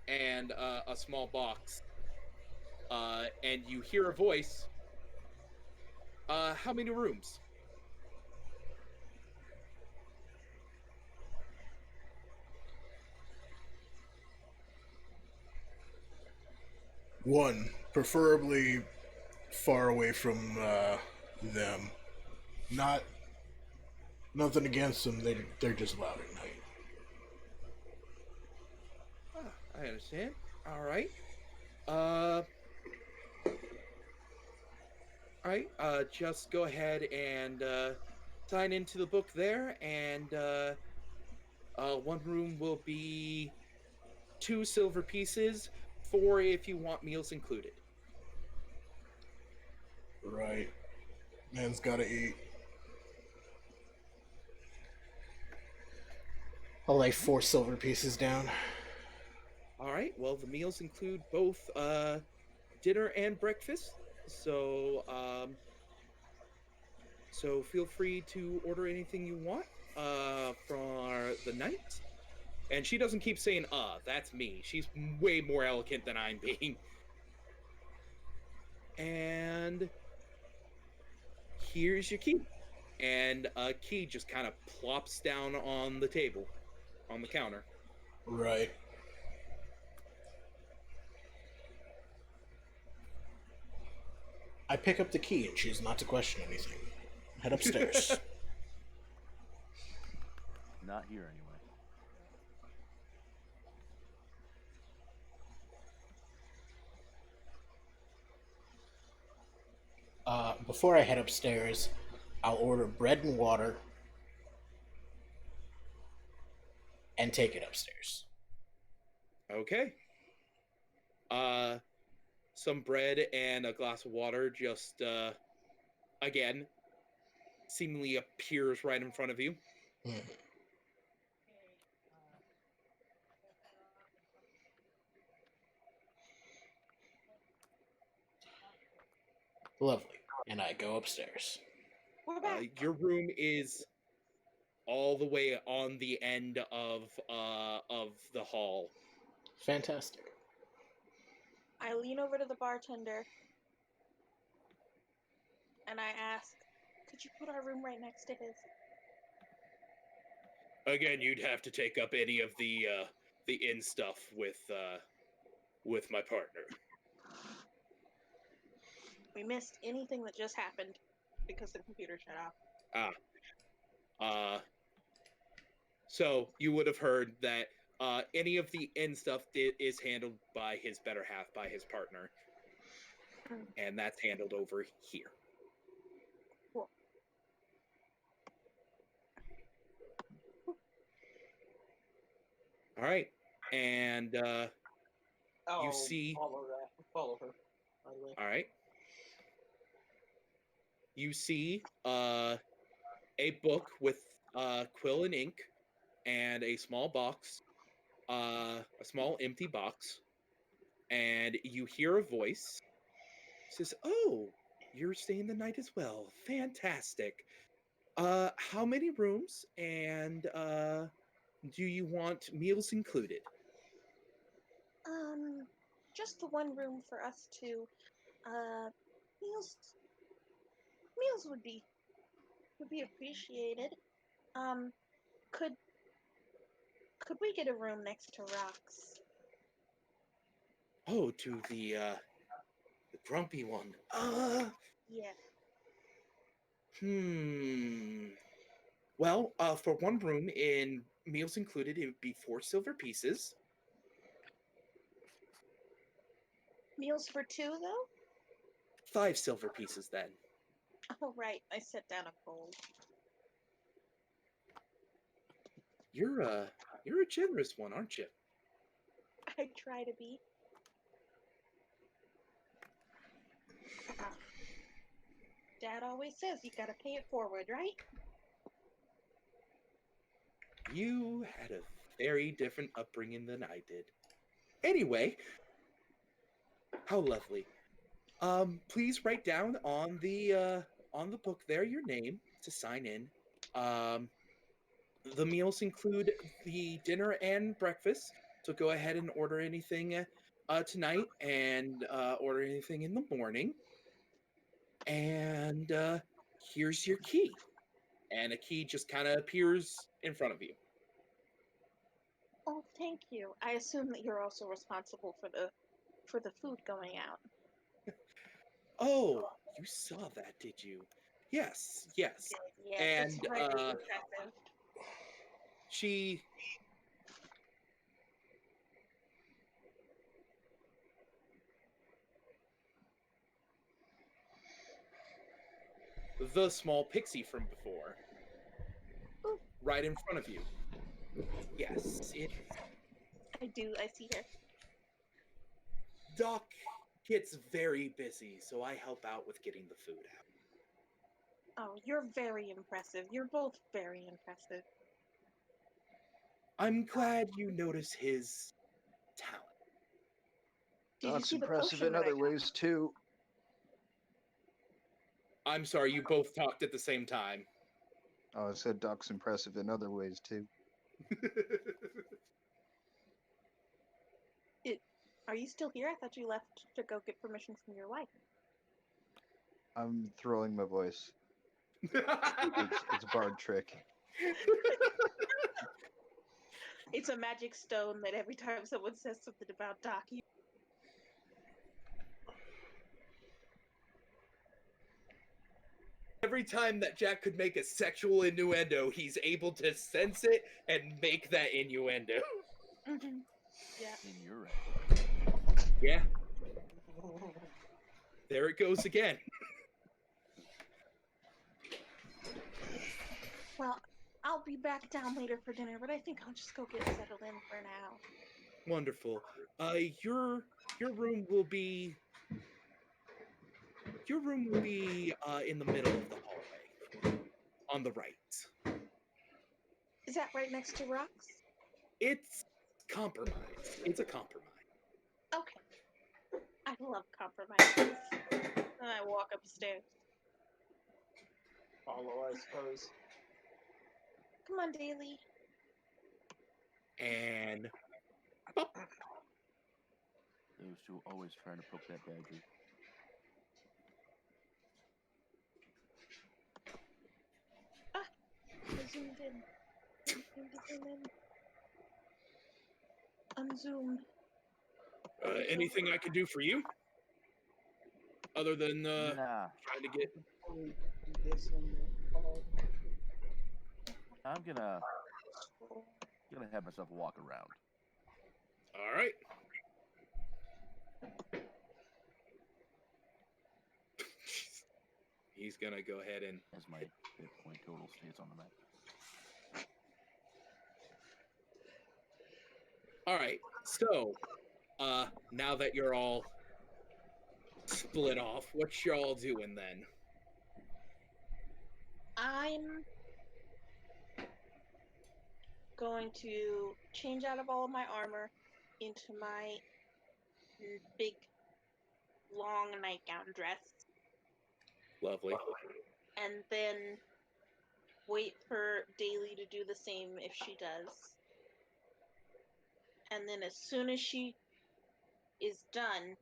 and a small box. And you hear a voice. How many rooms? One, preferably far away from them. Not nothing against them. They're just loud at night. I understand. All right. Uh, all right. Just go ahead and sign into the book there, and one room will be 2 silver pieces, 4 if you want meals included. Right. Man's gotta eat. I'll lay 4 silver pieces down. All right. Well, the meals include both dinner and breakfast. So feel free to order anything you want for the night. And she doesn't keep saying that's me. She's way more elegant than I'm being. And here's your key. And a key just kind of plops down on the table, on the counter. Right. I pick up the key and choose not to question anything. Head upstairs. Not here anyway. Before I head upstairs, I'll order bread and water and take it upstairs. Okay. Some bread and a glass of water just again seemingly appears right in front of you. Lovely. And I go upstairs. We're back. Your room is all the way on the end of the hall. Fantastic. I lean over to the bartender and I ask, could you put our room right next to his? Again, you'd have to take up any of the inn stuff with my partner. We missed anything that just happened because the computer shut off. So you would have heard that Any of the end stuff is handled by his better half, by his partner, and that's handled over here. Cool. All right, and I'll see- follow her. By the way. all right, you see a book with quill and ink and a small box, a small empty box, and you hear a voice. It says, "Oh, you're staying the night as well. Fantastic. How many rooms, and do you want meals included?" Just the one room for us two. Meals would be appreciated. Could we get a room next to Rocks? Oh, to the grumpy one. Yeah. Well, for one room in meals included, it would be 4 silver pieces. Meals for two, though? 5 silver pieces, then. Oh, right. I set down a gold. You're a generous one, aren't you? I try to be. Dad always says you gotta pay it forward, right? You had a very different upbringing than I did. Anyway, how lovely. Please write down on the book there your name to sign in. The meals include the dinner and breakfast, so go ahead and order anything tonight and order anything in the morning. And here's your key. And a key just kind of appears in front of you. Oh, thank you. I assume that you're also responsible for the food going out. Oh, you saw that, did you? Yes. Yeah, it's And very impressive. she the small pixie from before. Ooh. Right in front of you. Yes, it is. I see her. Doc gets very busy, so I help out with getting the food out. Oh, you're very impressive. You're both very impressive. I'm glad you notice his talent. Did you Doc's see the impressive potion in that I other got? ways too. I'm sorry, you both talked at the same time. Oh, I said Doc's impressive in other ways too. Are you still here? I thought you left to go get permission from your wife. I'm throwing my voice. It's a bard trick. It's a magic stone that every time someone says something about Doc, you... Every time that Jack could make a sexual innuendo, he's able to sense it and make that innuendo. Mm-hmm. Yeah. In your Yeah. There it goes again. Well, I'll be back down later for dinner, but I think I'll just go get settled in for now. Wonderful. Your room will be in the middle of the hallway, on the right. Is that right next to Rocks? It's compromise. It's a compromise. Okay. I love compromises. And I walk upstairs. Follow, I suppose. Come on, Daly. And those two always trying to poke that badger. I zoomed in. Zoom in. Unzoomed. anything I can do for you? Other than Nah. trying to get... I'm gonna have myself a walk around. All right. He's gonna go ahead and As my hit point total stays on the map. all right. So, now that you're all split off, what y'all doing then? I'm going to change out of all of my armor into my big, long nightgown dress, Lovely. and then wait for Daly to do the same if she does. And then as soon as she is done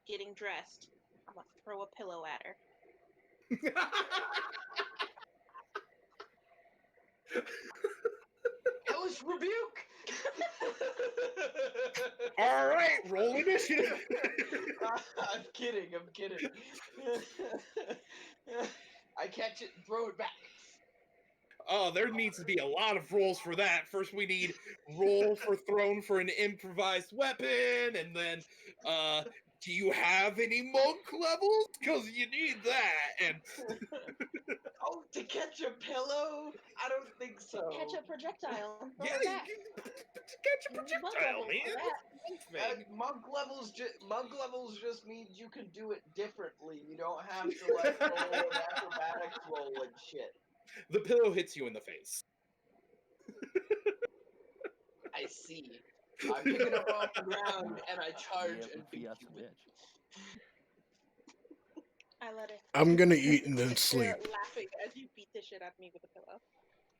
getting dressed, I'm gonna throw a pillow at her. Hellish rebuke! All right, roll initiative. I'm kidding. I catch it and throw it back. Oh, there needs to be a lot of rolls for that. First, we need roll for thrown for an improvised weapon, and then, do you have any monk levels? Because you need that. And Oh, to catch a pillow? I don't think so. Catch a projectile and throw yeah, it back. you catch a You need monk projectile, levels for man. that. That's the thing. Monk levels just means you can do it differently. You don't have to like roll an acrobatics roll and shit. The pillow hits you in the face. I see. I pick it up off the ground and I charge Yeah, and beat fiat you the with it. bitch. I let her. I'm gonna eat and then sleep. You're laughing as you beat the shit out of me with a pillow.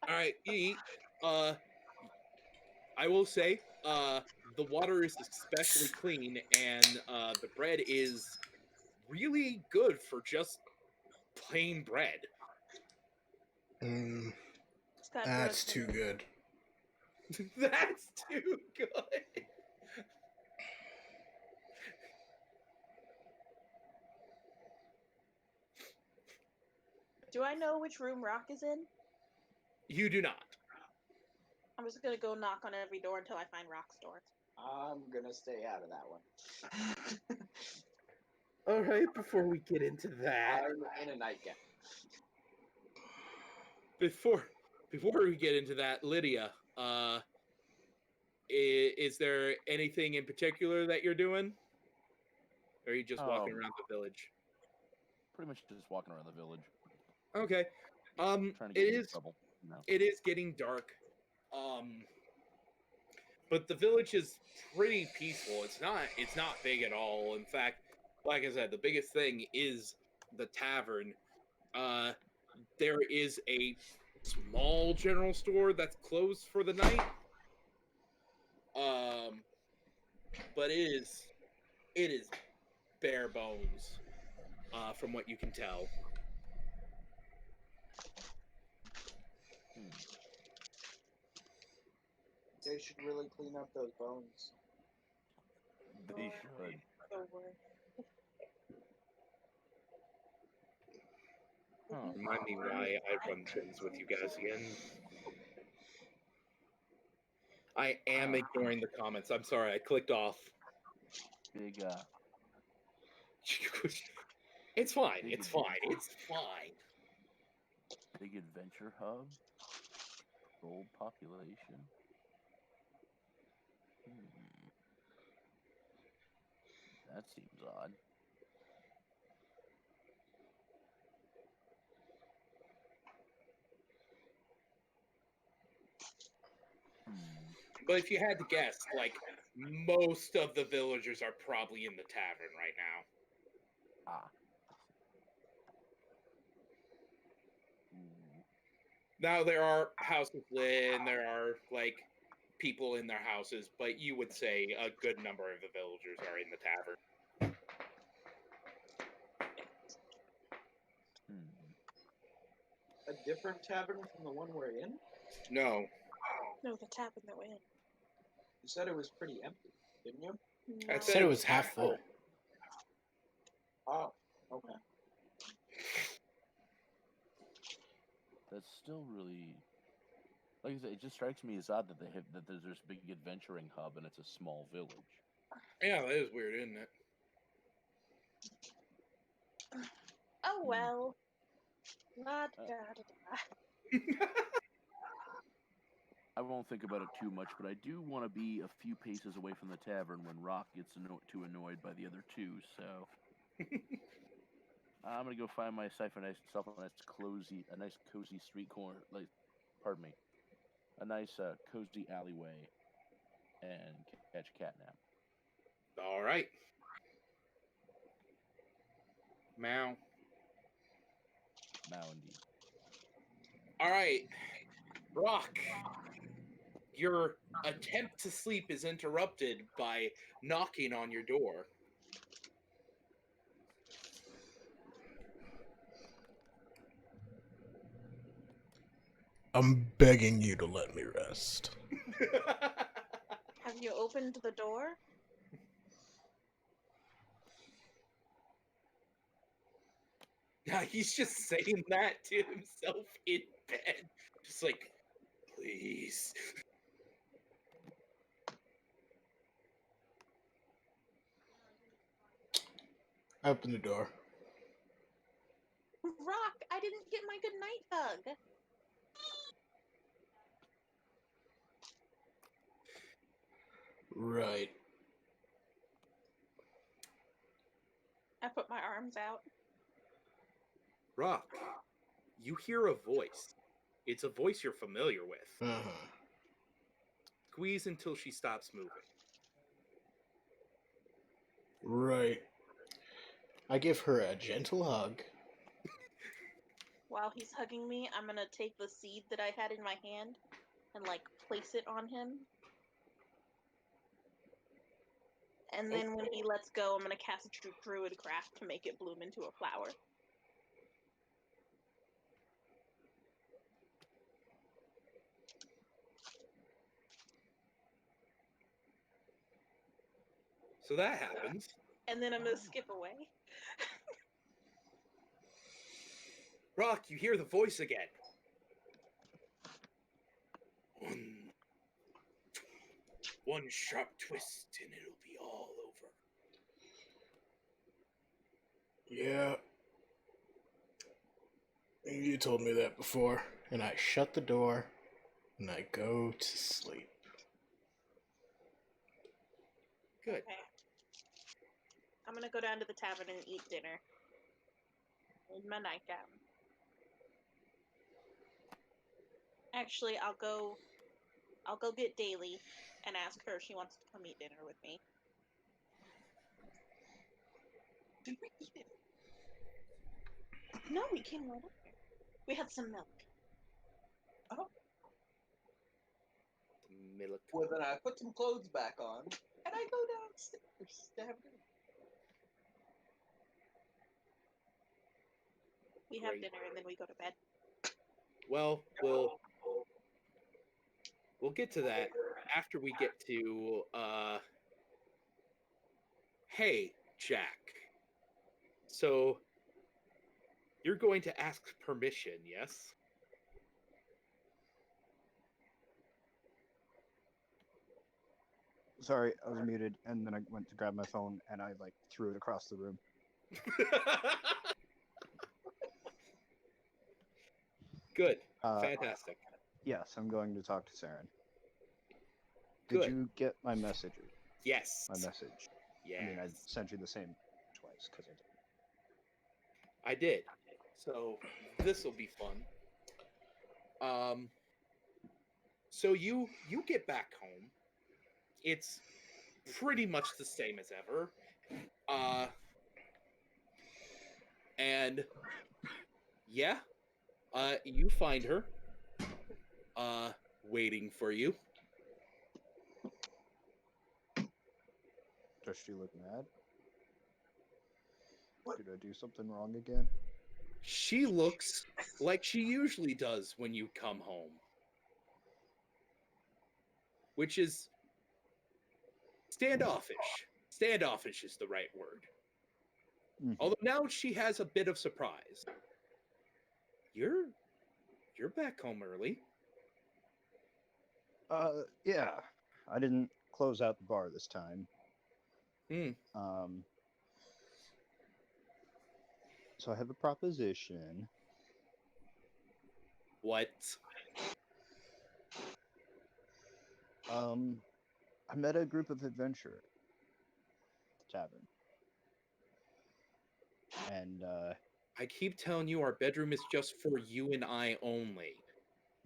All right, you eat. I will say, the water is especially clean, and the bread is really good for just plain bread. Mm, It's got that's drugs in too it. good. That's too good. Do I know which room Rock is in? You do not. I'm just gonna go knock on every door until I find Rock's door. I'm gonna stay out of that one. All right, before we get into that, I'm in a nightgown. before we get into that, Lydia, is there anything in particular that you're doing? Or are you just walking around the village? Pretty much just walking around the village. Okay. Trying to get into trouble. No. It is getting dark. But the village is pretty peaceful. It's not big at all. In fact, like I said, the biggest thing is the tavern. There is a small general store that's closed for the night. But it is bare bones, from what you can tell. They should really clean up those bones. They should. Huh. Remind me why I run things with you guys again. I am ignoring the comments. I'm sorry, I clicked off. Big, It's fine. Big It's fine. adventure. It's fine. Big adventure hub. Gold population. That seems odd. But if you had to guess, like, most of the villagers are probably in the tavern right now. Now, there are houses lit, and there are, like, people in their houses, but you would say a good number of the villagers are in the tavern. A different tavern from the one we're in? No. No, the tavern that we're in. You said it was pretty empty, didn't you? No. I said it was half full. Oh, okay. That's still really Like I said, it just strikes me as odd that there's this big adventuring hub and it's a small village. Yeah, that is weird, isn't it? Oh well. La da da da. I won't think about it too much, but I do want to be a few paces away from the tavern when Rock gets too annoyed by the other two. So I'm gonna go find myself a nice cozy street corner, like, pardon me, a nice cozy alleyway, and catch a cat nap. All right. Meow. Now, indeed. All right. Rock, your attempt to sleep is interrupted by knocking on your door. I'm begging you to let me rest. Have you opened the door? Yeah, he's just saying that to himself in bed. Just like, please. Open the door. Rock, I didn't get my good night hug. Right. I put my arms out. Rock, you hear a voice. It's a voice you're familiar with. Uh-huh. Squeeze until she stops moving. Right. I give her a gentle hug. While he's hugging me, I'm gonna take the seed that I had in my hand and like place it on him. And then when he lets go, I'm gonna cast a druid craft to make it bloom into a flower. So that happens. And then I'm gonna skip away. Rock, you hear the voice again. One sharp twist and it'll be all over. Yeah. You told me that before. And I shut the door and I go to sleep. Good. Okay. I'm gonna go down to the tavern and eat dinner. In my nightgown. Actually, I'll go get Daly and ask her if she wants to come eat dinner with me. Did we eat it? No, we came right up here. We had some milk. Oh, Milk. well then I put some clothes back on and I go downstairs to have dinner. We have Great. dinner and then we go to bed. Well, we'll get to that after we get to hey, Jack. So you're going to ask permission, yes? Sorry, I was muted, and then I went to grab my phone and I like threw it across the room. Good. Fantastic. Yes, I'm going to talk to Saren. Good. Did you get my message? Yes. My message. Yes. I mean, I sent you the same twice because I did. So this will be fun. So you get back home. It's pretty much the same as ever. And yeah, you find her waiting for you. Does she look mad? Did I do something wrong again? She looks like she usually does when you come home, which is standoffish. Standoffish is the right word. Mhm. Although now she has a bit of surprise. You're back home early. Yeah. I didn't close out the bar this time. Hmm. So I have a proposition. What? I met a group of adventurers at the tavern. And I keep telling you our bedroom is just for you and I only.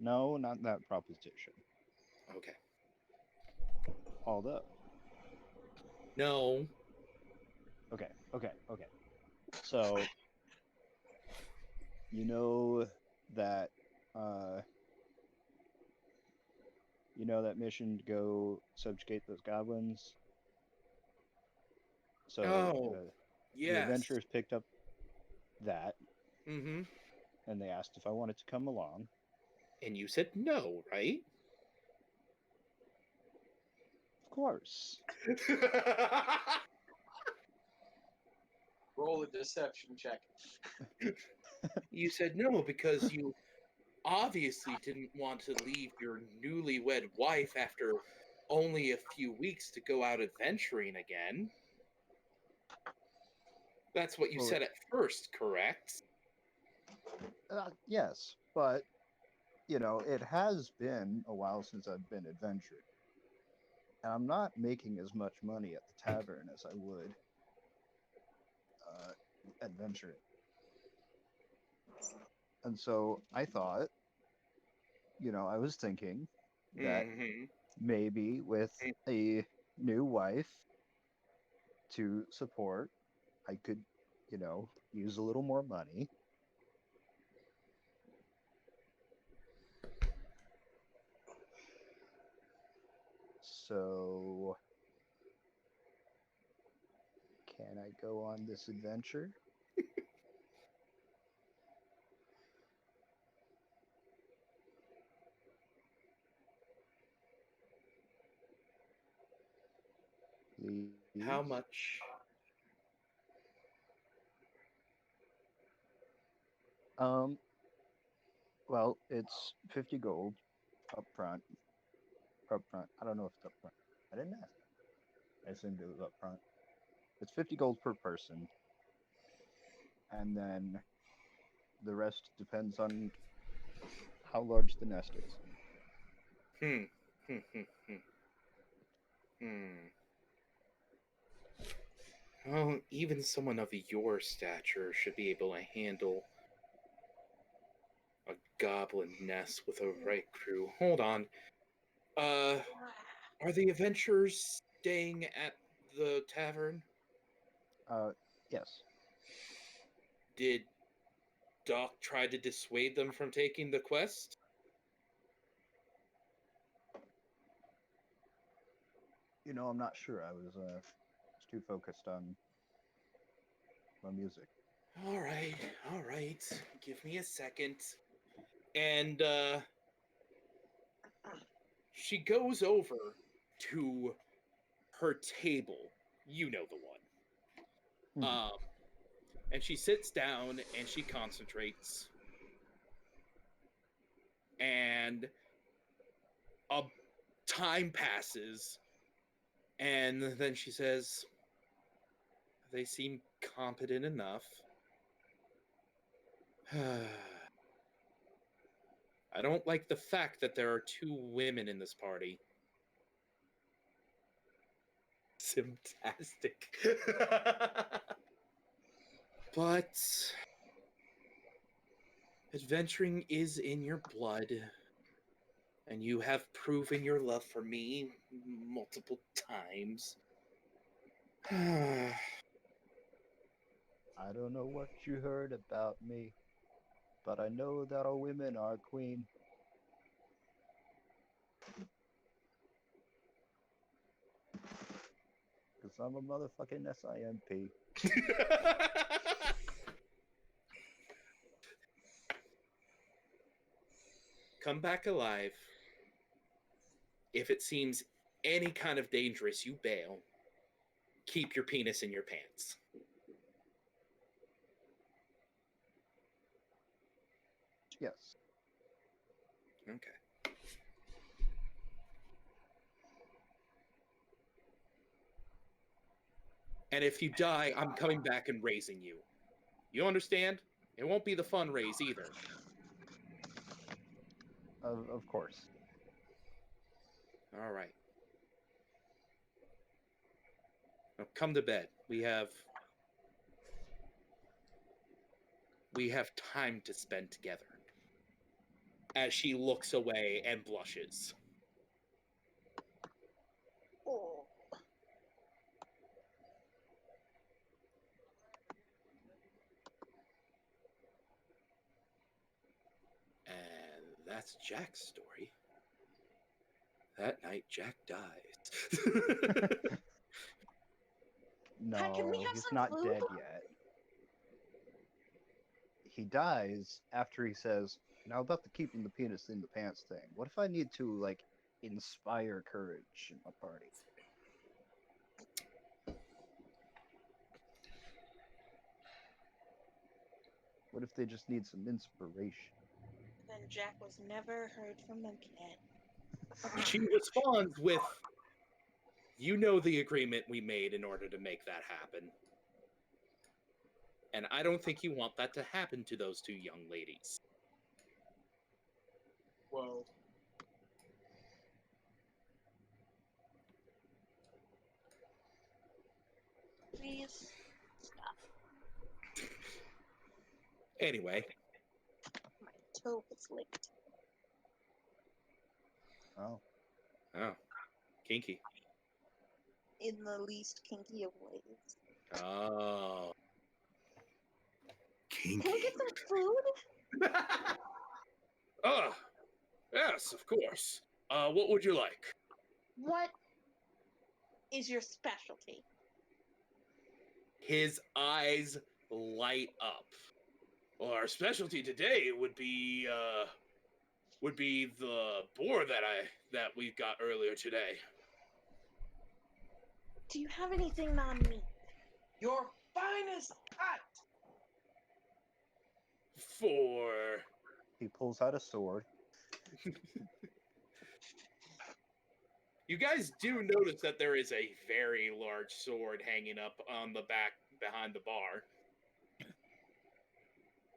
no, not that proposition. Okay. Although, No. okay. So, you know that uh that mission to go subjugate those goblins? So Oh, the yes. adventurers picked up that Mm-hmm. and they asked if I wanted to come along. And you said no, right? Of course. Roll a deception check. You said no because you obviously didn't want to leave your newlywed wife after only a few weeks to go out adventuring again. That's what you Well, said at first, correct? yes, but it has been a while since I've been adventuring. And I'm not making as much money at the tavern as I would adventuring. And so I thought, I was thinking that Mm-hmm. maybe with a new wife to support, I could, use a little more money. So, can I go on this adventure? How Please? much? Um, well, it's 50 gold up front. Up front. I don't know if it's up front. I didn't ask. I assumed it was up front. It's 50 gold per person. And then the rest depends on how large the nest is. Hmm. Hmm. Hmm. Hmm. Hmm. Well, even someone of your stature should be able to handle a goblin nest with a right crew. Hold on. Are the adventurers staying at the tavern? Uh, yes. Did Doc try to dissuade them from taking the quest? I'm not sure. I was too focused on my music. All right, all right. Give me a second. And she goes over to her table. You know the one. Mhm. And she sits down and she concentrates. And a time passes. And then she says, they seem competent enough. I don't like the fact that there are two women in this party. Fantastic. But adventuring is in your blood, and you have proven your love for me multiple times. I don't know what you heard about me, but I know that all women are queen. Because I'm a motherfucking SIMP. Come back alive. If it seems any kind of dangerous, you bail. Keep your penis in your pants. Yes. Okay. And if you die, I'm coming back and raising you. You understand? It won't be the fun raise either. Of course. All right. Now come to bed. We have time to spend together. As she looks away and blushes. Oh. And that's Jack's story. That night, Jack dies. Hi, can we No, have he's some not food? dead yet. He dies after he says, "Now about the keeping the penis in the pants thing. What if I need to like inspire courage in my party?" What if they just need some inspiration? Then Jack was never heard from again. She responds with, "You know the agreement we made in order to make that happen. And I don't think you want that to happen to those two young ladies." Whoa. Please stop. Anyway, My toe was licked. Oh, oh, kinky. In the least kinky of ways. Oh, Can we kinky. get some food? Oh, yes, of course. What would you like? What is your specialty? His eyes light up. Well, our specialty today would be the boar that we got earlier today. Do you have anything non-meat? Your finest cut! For he pulls out a sword. you guys do notice that there is a very large sword hanging up on the back behind the bar.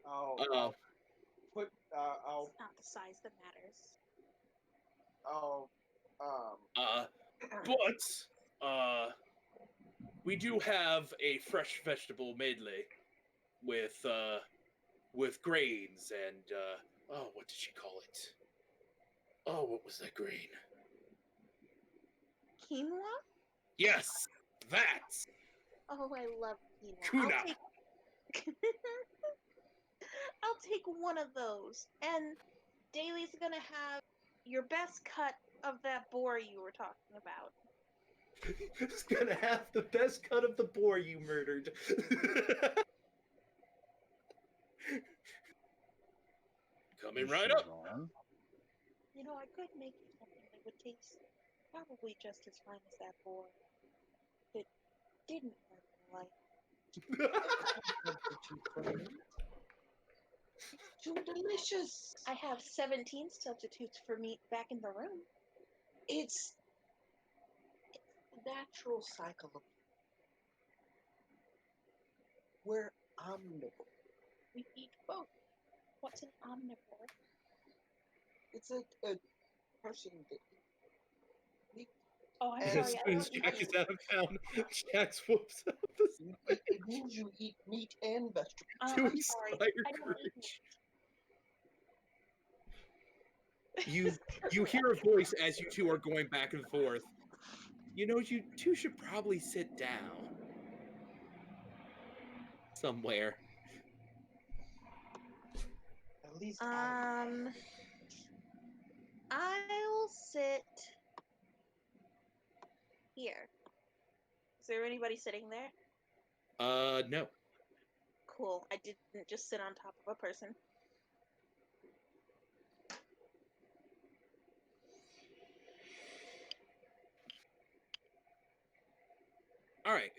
I'll put, I'll, It's not the size that matters. But we do have a fresh vegetable medley with grains and oh, what did she call it? Oh, what was that grain? Quinoa? Yes, that. Oh, I love quinoa. Tuna. I'll take one of those. And Daly's gonna have your best cut of that boar you were talking about. It's gonna have the best cut of the boar you murdered. Coming Is right she up. wrong? You know, I could make you something that would taste probably just as fine as that boar. It didn't hurt my life. too delicious. I have 17 substitutes for meat back in the room. It's the natural cycle of we're omnivore. We eat both. What's an omnivore? It's a person that eats. Oh, I'm As sorry. I soon as don't eat Jack meat. is out of town, Jack whoops out the It means you eat meat and vegetables. to I'm sorry. inspire I don't eat meat. courage. You hear a voice as you two are going back and forth. You know, you two should probably sit down somewhere. At least I'll sit here. Is there anybody sitting there? No. Cool. I didn't just sit on top of a person. All right.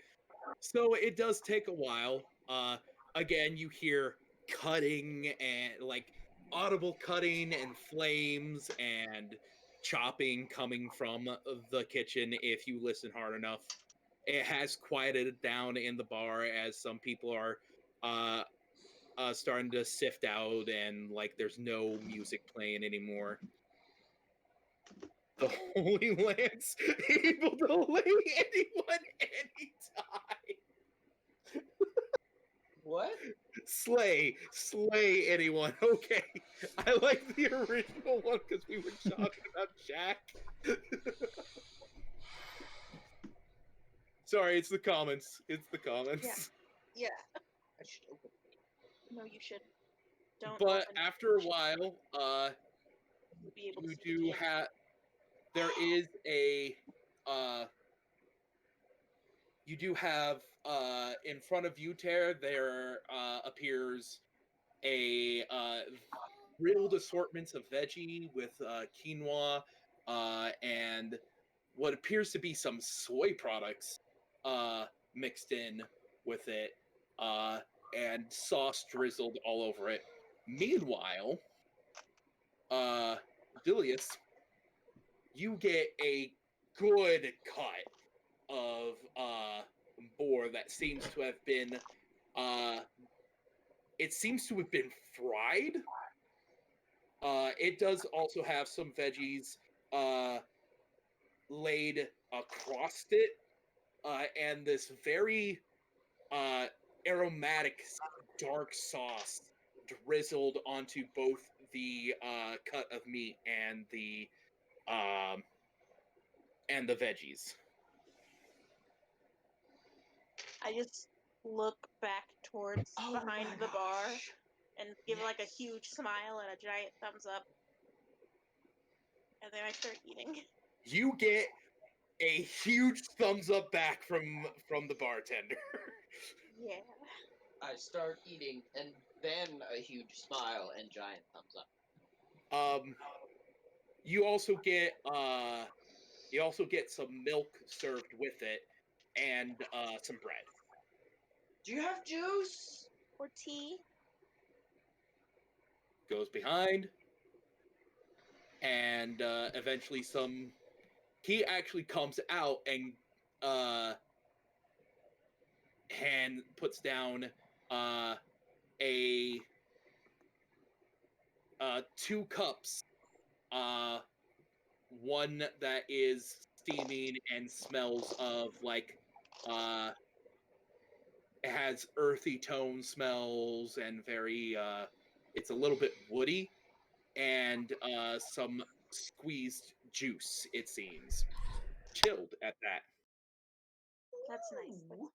So it does take a while. Again, you hear cutting and like audible cutting and flames and chopping coming from the kitchen if you listen hard enough. it has quieted down in the bar as some people are starting to sift out, and like there's no music playing anymore. The Holy Lance able to lay anyone anytime. What? Slay anyone. Okay, I like the original one because we were talking about Jack. Sorry, it's the comments. It's the comments. Yeah. I should open No, you should. Don't. But open it. after a while, You'll be able to you see the do DM. have. There is a. You do have in front of you, Ter, there appears a grilled assortments of veggie with quinoa and what appears to be some soy products mixed in with it and sauce drizzled all over it. Meanwhile, Dilius, you get a good cut of boar that seems to have been it seems to have been fried. It does also have some veggies laid across it, and this very aromatic dark sauce drizzled onto both the cut of meat and the veggies. I just look back towards Oh behind my the bar gosh. and give like a huge smile and a giant thumbs up, and then I start eating. You get a huge thumbs up back from the bartender. Yeah. I start eating, and then a huge smile and giant thumbs up. You also get some milk served with it and some bread. Do you have juice? Or tea. Goes behind, and eventually he actually comes out uh and puts down a 2 cups, one that is steaming and smells of like uh it has earthy tone smells and very it's a little bit woody, and some squeezed juice, it seems. Chilled at that. That's nice. Ooh,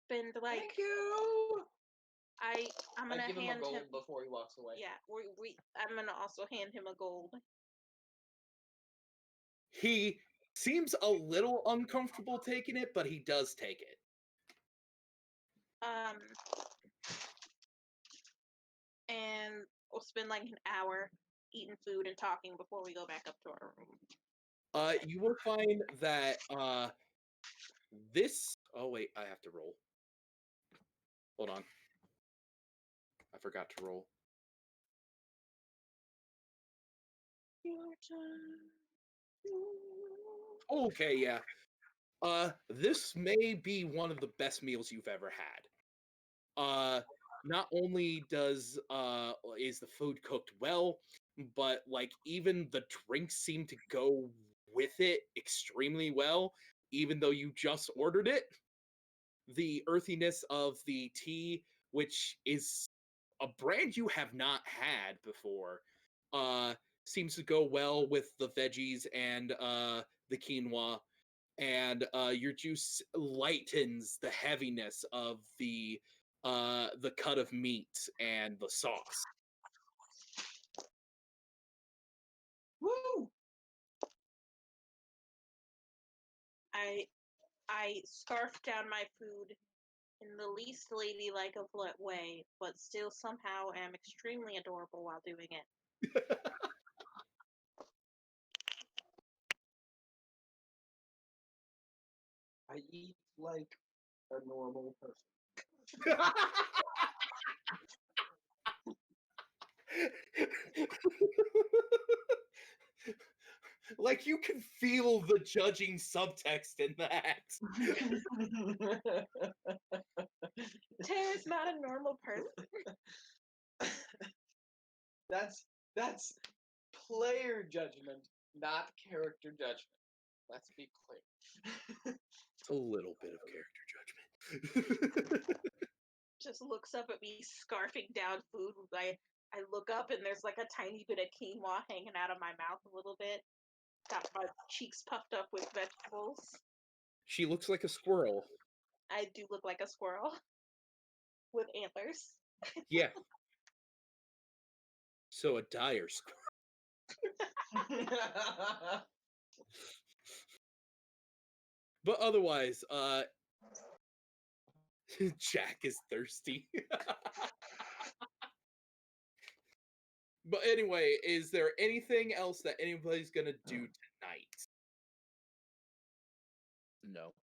Spend like thank you. I'm I gonna give him a hand gold him. before he walks away. Yeah, I'm gonna also hand him a gold. He seems a little uncomfortable taking it, but he does take it. Um, and we'll spend like an hour eating food and talking before we go back up to our room. You will find that this. Oh wait, I have to roll. Hold on. I forgot to roll. Your turn. Okay, yeah. This may be one of the best meals you've ever had. Not only is the food cooked well, but like even the drinks seem to go with it extremely well, even though you just ordered it. The earthiness of the tea, which is a brand you have not had before, uh, seems to go well with the veggies and the quinoa, and your juice lightens the heaviness of the cut of meat and the sauce. Woo! I scarf down my food in the least ladylike of way, but still somehow am extremely adorable while doing it. I eat like a normal person. Like you can feel the judging subtext in that. Tara's not a normal person. That's player judgment, not character judgment. Let's be clear. It's a little bit of character judgment. Just looks up at me, scarfing down food. I look up and there's like a tiny bit of quinoa hanging out of my mouth a little bit. Got my cheeks puffed up with vegetables. She looks like a squirrel. I do look like a squirrel with antlers. Yeah. So a dire squirrel. But otherwise, Jack is thirsty. But anyway, is there anything else that anybody's gonna do tonight? No.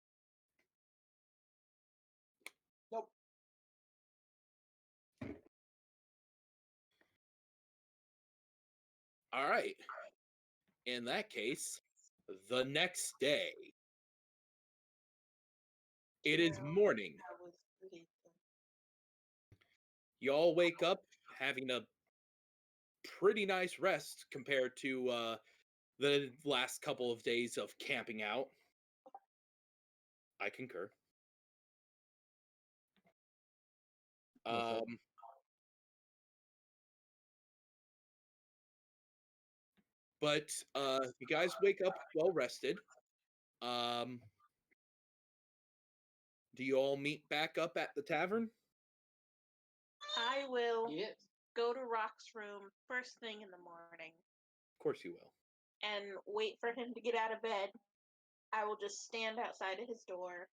Nope. All right. In that case, the next day. It is morning. That was pretty good. Y'all wake up having a pretty nice rest compared to the last couple of days of camping out. I concur. What's up? But you guys wake up well rested. Do you all meet back up at the tavern? I will Yes. go to Rock's room first thing in the morning Of course you will. and wait for him to get out of bed. I will just stand outside of his door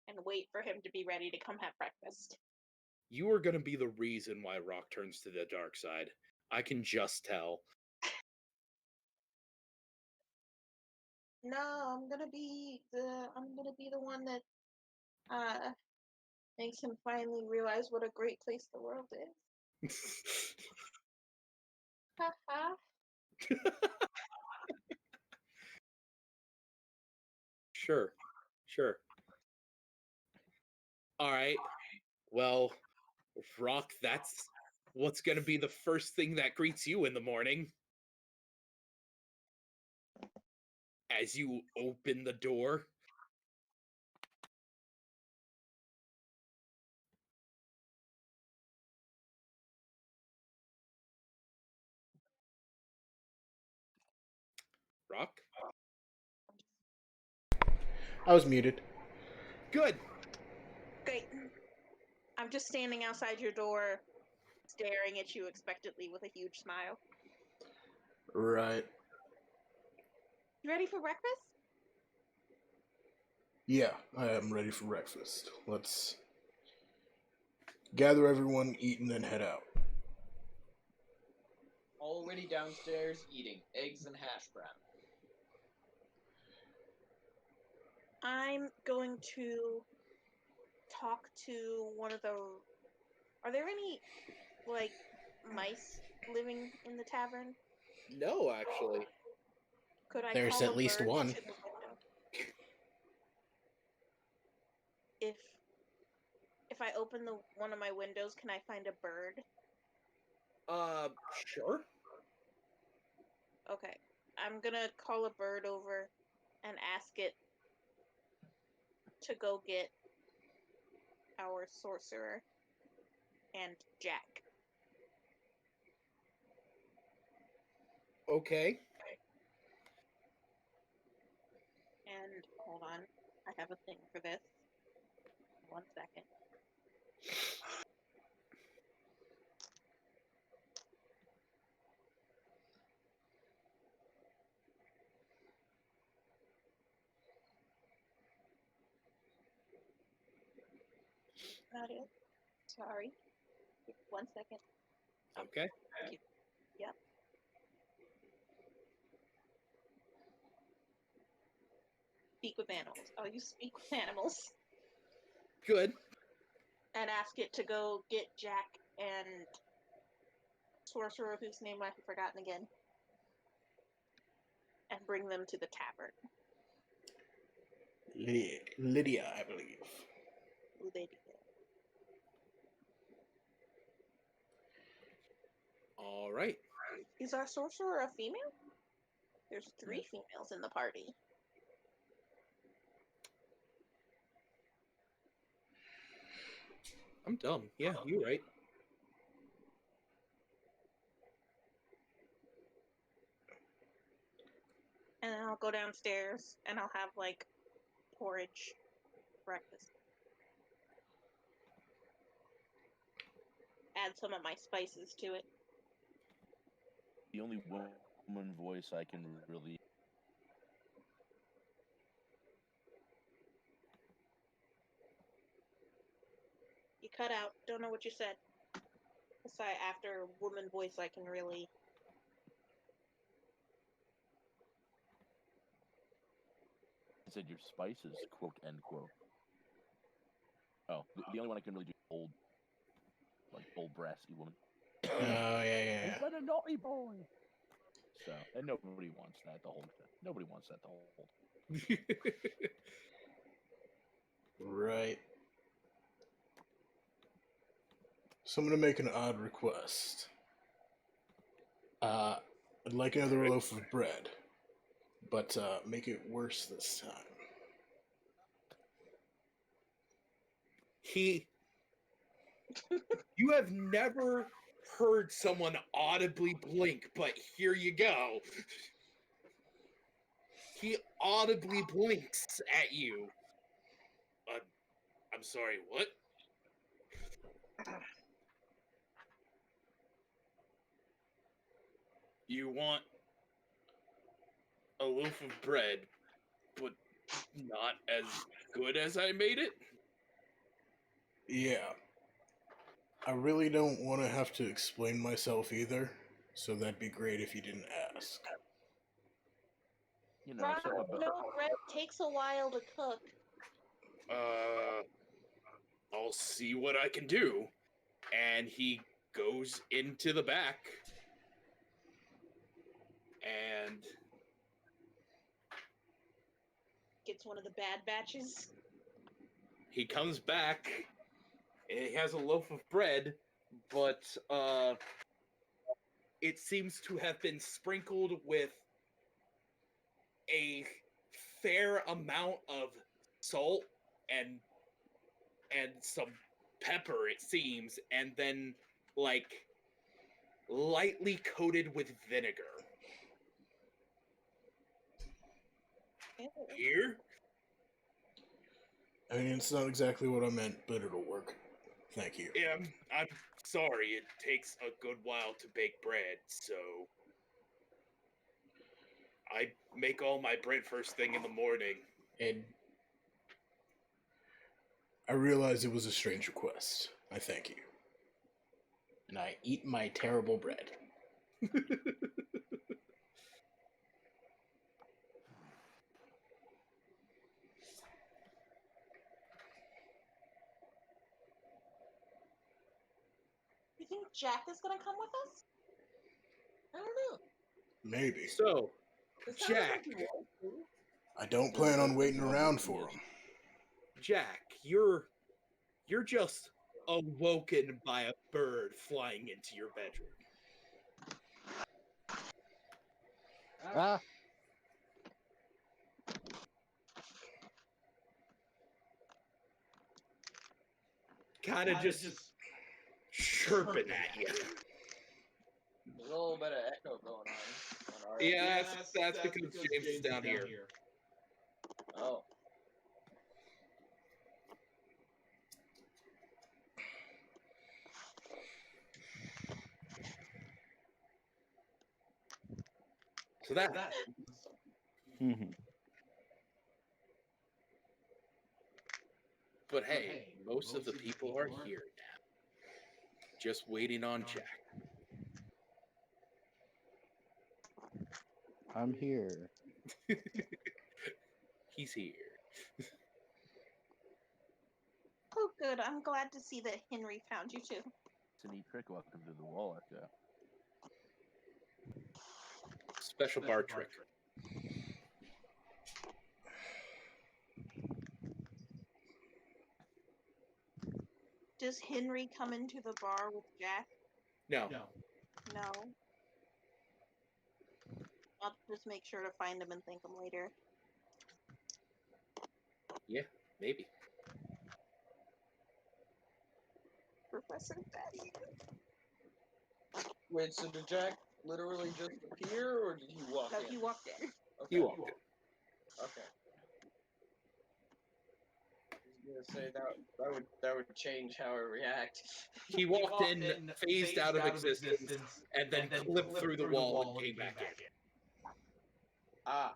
and wait for him to be ready to come have breakfast. You are going to be the reason why Rock turns to the dark side. I can just tell. No, I'm gonna be the one that makes him finally realize what a great place the world is. Haha. Sure. All right. Well, Rock, that's what's going to be the first thing that greets you in the morning. As you open the door. Rock? I was muted. Good. Great. I'm just standing outside your door, staring at you expectantly with a huge smile. Right. You ready for breakfast? Yeah, I am ready for breakfast. Let's gather everyone, eat, and then head out. Already downstairs eating eggs and hash brown. I'm going to talk to one of the. Are there any, like, mice living in the tavern? No, actually. Could I There's call at a least bird one. into the window? If I open one of my windows, can I find a bird? Sure. Okay. I'm gonna call a bird over and ask it to go get our sorcerer and Jack. Okay. And hold on, I have a thing for this. 1 second. Not it. Sorry. 1 second. Okay. Thank you. Yep. Speak with animals. Oh, you speak with animals. Good. And ask it to go get Jack and sorcerer whose name I've forgotten again. and bring them to the tavern. Lydia, I believe. Lydia. All right. Is our sorcerer a female? There's 3 females in the party. I'm dumb. Yeah, you're right. And then I'll go downstairs and I'll have like porridge breakfast. Add some of my spices to it. The only woman voice I can really. You cut out. Don't know what you said. Aside after woman voice, I can really. I said your spices, quote end quote. Oh, the only one I can really do old brassy woman. Oh, yeah. He's been a naughty boy. So, and nobody wants that to hold. Nobody wants that to hold. Right. So I'm going to make an odd request. I'd like another loaf of bread, but make it worse this time. You have never heard someone audibly blink, but here you go. He audibly blinks at you. I'm sorry, what? You want a loaf of bread, but not as good as I made it? Yeah. I really don't want to have to explain myself either, so that'd be great if you didn't ask. You know, something about bread takes a while to cook. I'll see what I can do. And he goes into the back and Gets one of the bad batches. he comes back and he has a loaf of bread, but it seems to have been sprinkled with a fair amount of salt and some pepper, it seems, and then like lightly coated with vinegar. Here? I mean, it's not exactly what I meant, but it'll work. Thank you. Yeah, I'm sorry. It takes a good while to bake bread, so I make all my bread first thing in the morning. And I realize it was a strange request. I thank you. And I eat my terrible bread. You think Jack is gonna come with us? I don't know. Maybe. So, It sounds Jack, like he wants to. I don't plan on waiting around for him. Jack, you're just awoken by a bird flying into your bedroom. Ah, Kind of just chirping at you. There's a little bit of echo going on our Yeah, that's because James is down here. Oh. So that. But hey, most of the people are here now. Just waiting on Jack. I'm here. He's here. Oh, good. I'm glad to see that Henry found you too. it's a neat trick. Welcome to the wall, Echo. Special bar trick. Does Henry come into the bar with Jack? No. No. I'll just make sure to find him and thank him later. Yeah, maybe. Professor Daddy. Wait, so did Jack literally just appear, or did he walk No, in? he walked in. Okay. He walked in. Okay. I was gonna say that would change how I react. He walked in, phased out of existence, and then clipped through the wall and came back in. Ah,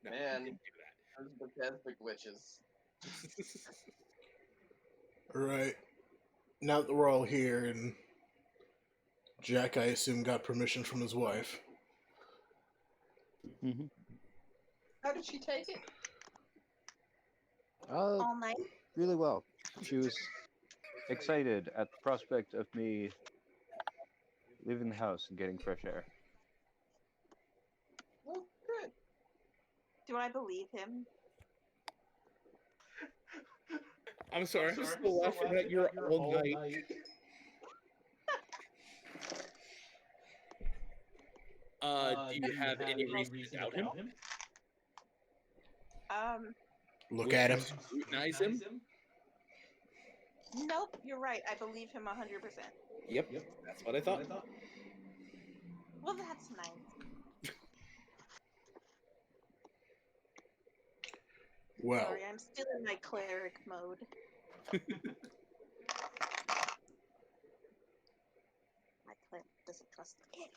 No, man, he didn't do those Bethesda glitches. Right. Now that we're all here, and Jack, I assume, got permission from his wife. Mm-hmm. How did she take it? All night? Really well. She was excited at the prospect of me leaving the house and getting fresh air. Well, good. Do I believe him? I'm sorry, I'm still laughing at your all night. Do you have any reason to doubt him? Look Would at you him. scrutinize him? Nope, you're right. I believe him 100%. Yep, that's what I thought. Well, that's nice. Well, Sorry, I'm still in my cleric mode. My cleric doesn't trust anybody.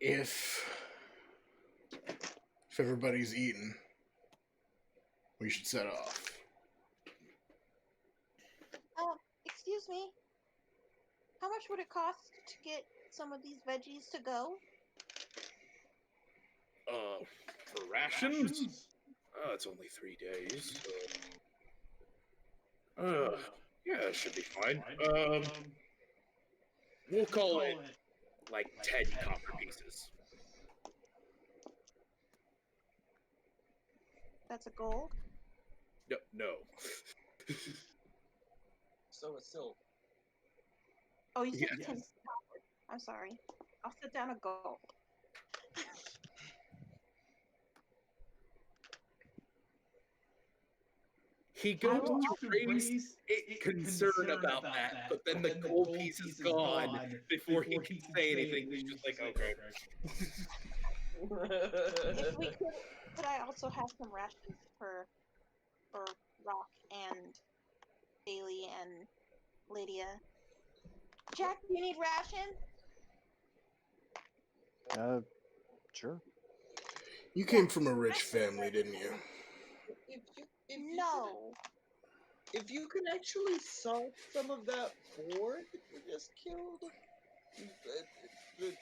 if everybody's eaten, we should set off. Excuse me. How much would it cost to get some of these veggies to go? For rations? It's only 3 days. Yeah, it should be fine. We'll call it like 10 copper pieces. That's a gold? No. So it's silver. Oh, you said Yes. 10 copper. I'm sorry. I'll set down a gold. He goes to raise concern about that, but then the gold piece is gone before he can say anything. He's just like, okay. If we could I also have some rations for Rock and Bailey and Lydia? Jack, do you need rations? Sure. You came from a rich family, didn't you? No. If you can actually salt some of that boar that we just killed,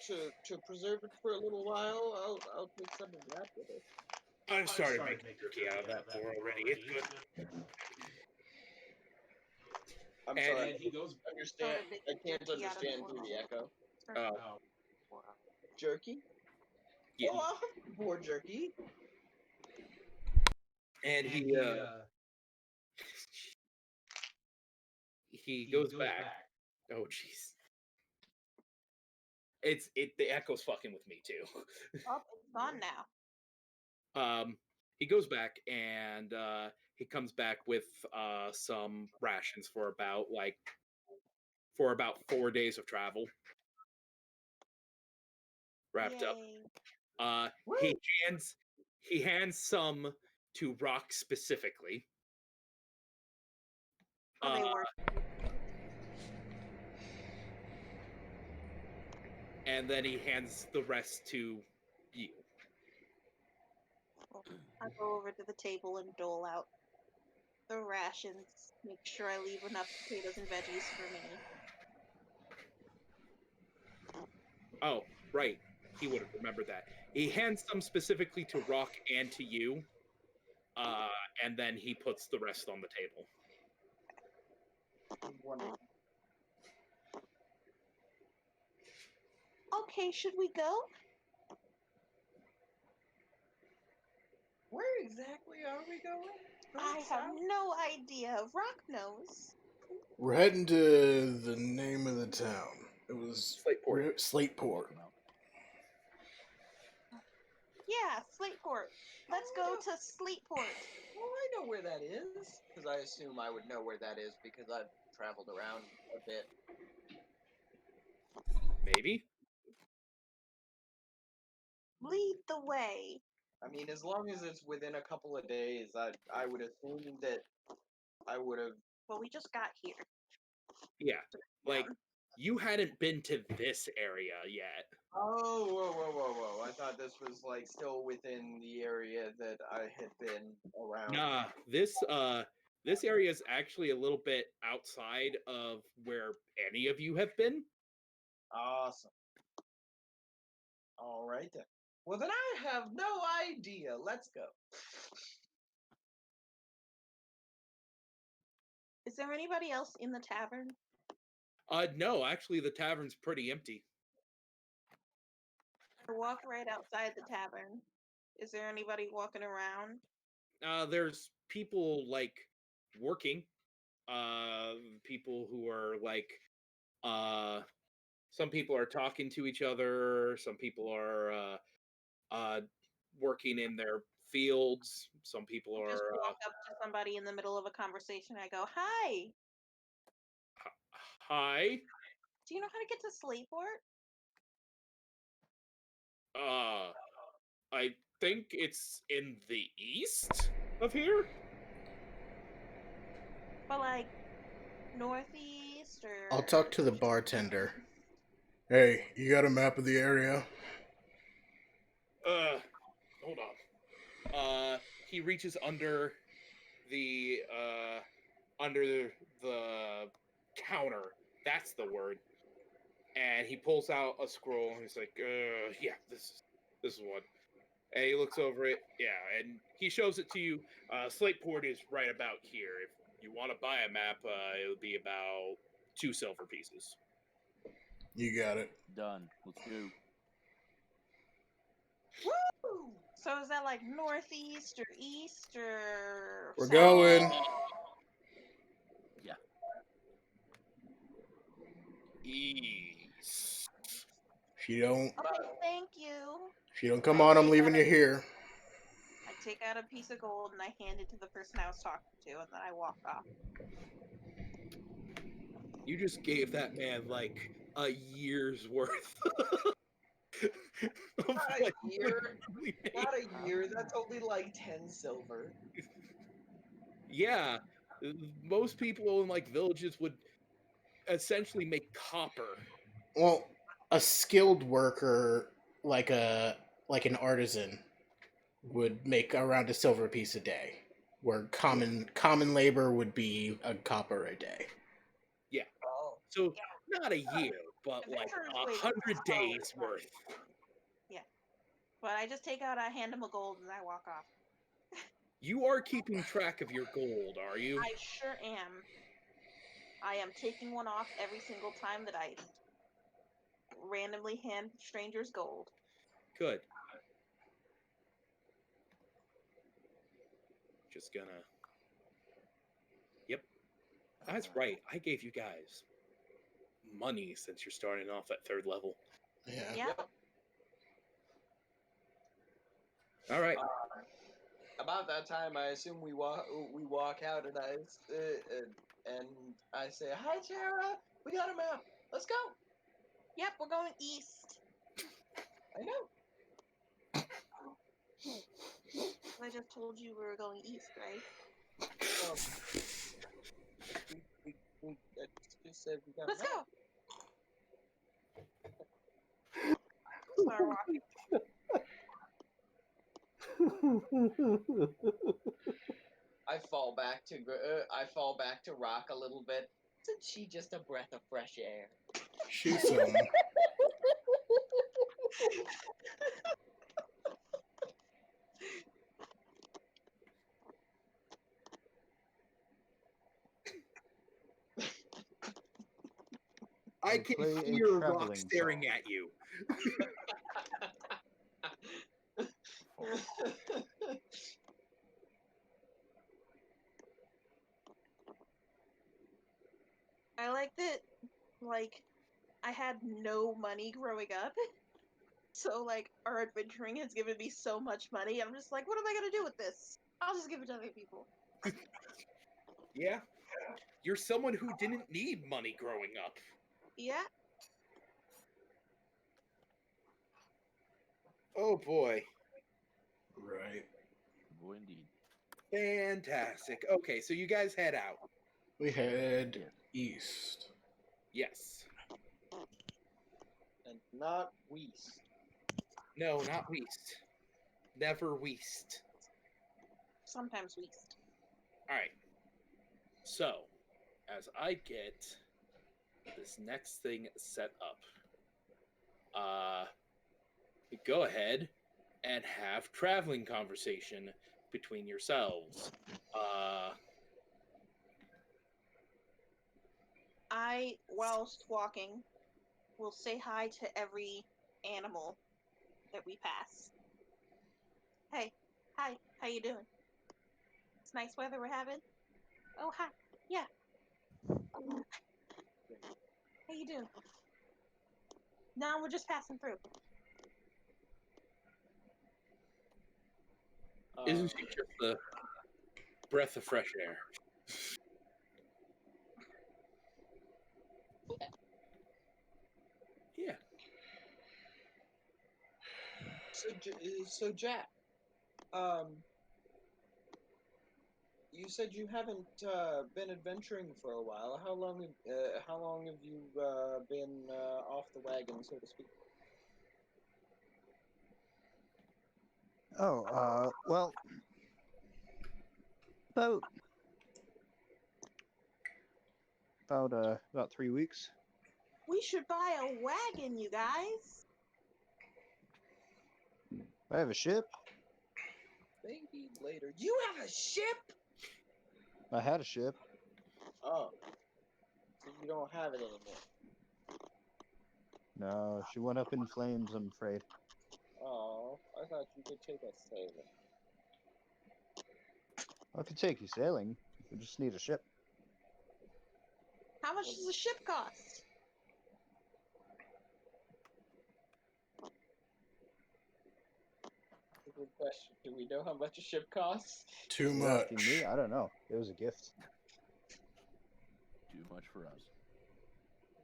to preserve it for a little while, I'll take some of that with us. I've started making jerky out of that boar already. It's good. I'm And sorry. he goes. I can't understand through the echo. Oh, Jerky? yeah. Oh, I'll have boar jerky. And he goes back. Oh, jeez. The echo's fucking with me too. Oh, it's gone now. He goes back and he comes back with some rations for about 4 days of travel. Wrapped up. Yay. He hands some to Rock specifically. Oh, they were. And then he hands the rest to you. I'll go over to the table and dole out the rations. Make sure I leave enough potatoes and veggies for me. Oh, right. He would have remembered that. He hands some specifically to Rock and to you. And then he puts the rest on the table. Okay, should we go? Where exactly are we going? I North, have south? no idea. Rock knows. We're heading to the name of the town. It was Slateport. Slateport. Smoky Mountain. Yeah, Slateport. Let's go to Slateport. Oh, I know where that is. Because I assume I would know where that is because I've traveled around a bit. Maybe. Lead the way. I mean, as long as it's within a couple of days, I would assume that I would have. Well, we just got here. Yeah. Like Down. you hadn't been to this area yet. Oh, whoa! I thought this was like still within the area that I had been around. Nah, this area is actually a little bit outside of where any of you have been. Awesome. All right then. Well, then I have no idea. Let's go. Is there anybody else in the tavern? No, actually the tavern's pretty empty. I walk right outside the tavern. Is there anybody walking around? There's people like working. People who are like some people are talking to each other, some people are working in their fields, some people I just are walk up to somebody in the middle of a conversation. I go, "Hi, hi. do you know how to get to Slateport?" Uh I think it's in the east of here. But like northeast or I'll talk to the bartender. Hey, you got a map of the area? Hold on. He reaches the under the counter. That's the word. And he pulls out a scroll and he's like, yeah, this is one. And he looks over it, yeah, and he shows it to you. Slateport is right about here. If you want to buy a map, it would be about 2 silver pieces. You got it. Done. Let's go. woo! So is that like northeast or east or We're south? going. Yeah. East. If you don't, Okay, thank you. come on, I'm leaving you here. I take out a piece of gold and I hand it to the person I was talking to, and then I walk off. You just gave that man like a year's worth. Of, Not like, a year. literally made. Not a year. That's only like 10 silver. Yeah, most people in like villages would essentially make copper. Well, a skilled worker like an artisan would make around a silver piece a day, where common labor would be a copper a day. Yeah, Oh. so not a year, but like Adventurers 100 days worth. Yeah. But I just hand him a gold and I walk off. You are keeping track of your gold, are you? I sure am. I am taking one off every single time that I randomly hand strangers gold. Good. Just gonna. Yep, that's right. I gave you guys money since you're starting off at 3rd level. Yeah. Yep. All right. About that time, I assume we walk out, and I say, "Hi, Tara. We got a map. Let's go." Yep, we're going east. I know. I just told you we were going east, right? We just said we got Let's a map. go. Start walking. I fall back to rock a little bit. Isn't she just a breath of fresh air? She's some. I I'll can play a hear Rock traveling staring song. at you. I like that, like, I had no money growing up. So, like, our adventuring has given me so much money. I'm just like, what am I gonna do with this? I'll just give it to other people. Yeah. You're someone who didn't need money growing up. Yeah. Oh boy. Right. Boy, indeed. Fantastic. Okay, so you guys head out. We head Yes. east. Yes. And not Weast. No, not Weast. Never Weast. Sometimes we. Alright. So, as I get this next thing set up, go ahead and have traveling conversation between yourselves. I, whilst walking, will say hi to every animal that we pass. Hey, hi, how you doing? It's nice weather we're having. Oh, hi, yeah. How you doing? No, we're just passing through. Isn't she just a breath of fresh air? Yeah. So Jack, you said you haven't been adventuring for a while. How long have you been off the wagon, so to speak? Oh, well, about about 3 weeks. We should buy a wagon, you guys. I have a ship. Maybe later. You have a ship? I had a ship. Oh, so you don't have it anymore. No, she went up in flames, I'm afraid. Oh, I thought you could take us sailing. I could take you sailing. We just need a ship. How much does a ship cost? That's a good question. Do we know how much a ship costs? Too You're much. asking me? I don't know. It was a gift. Too much for us.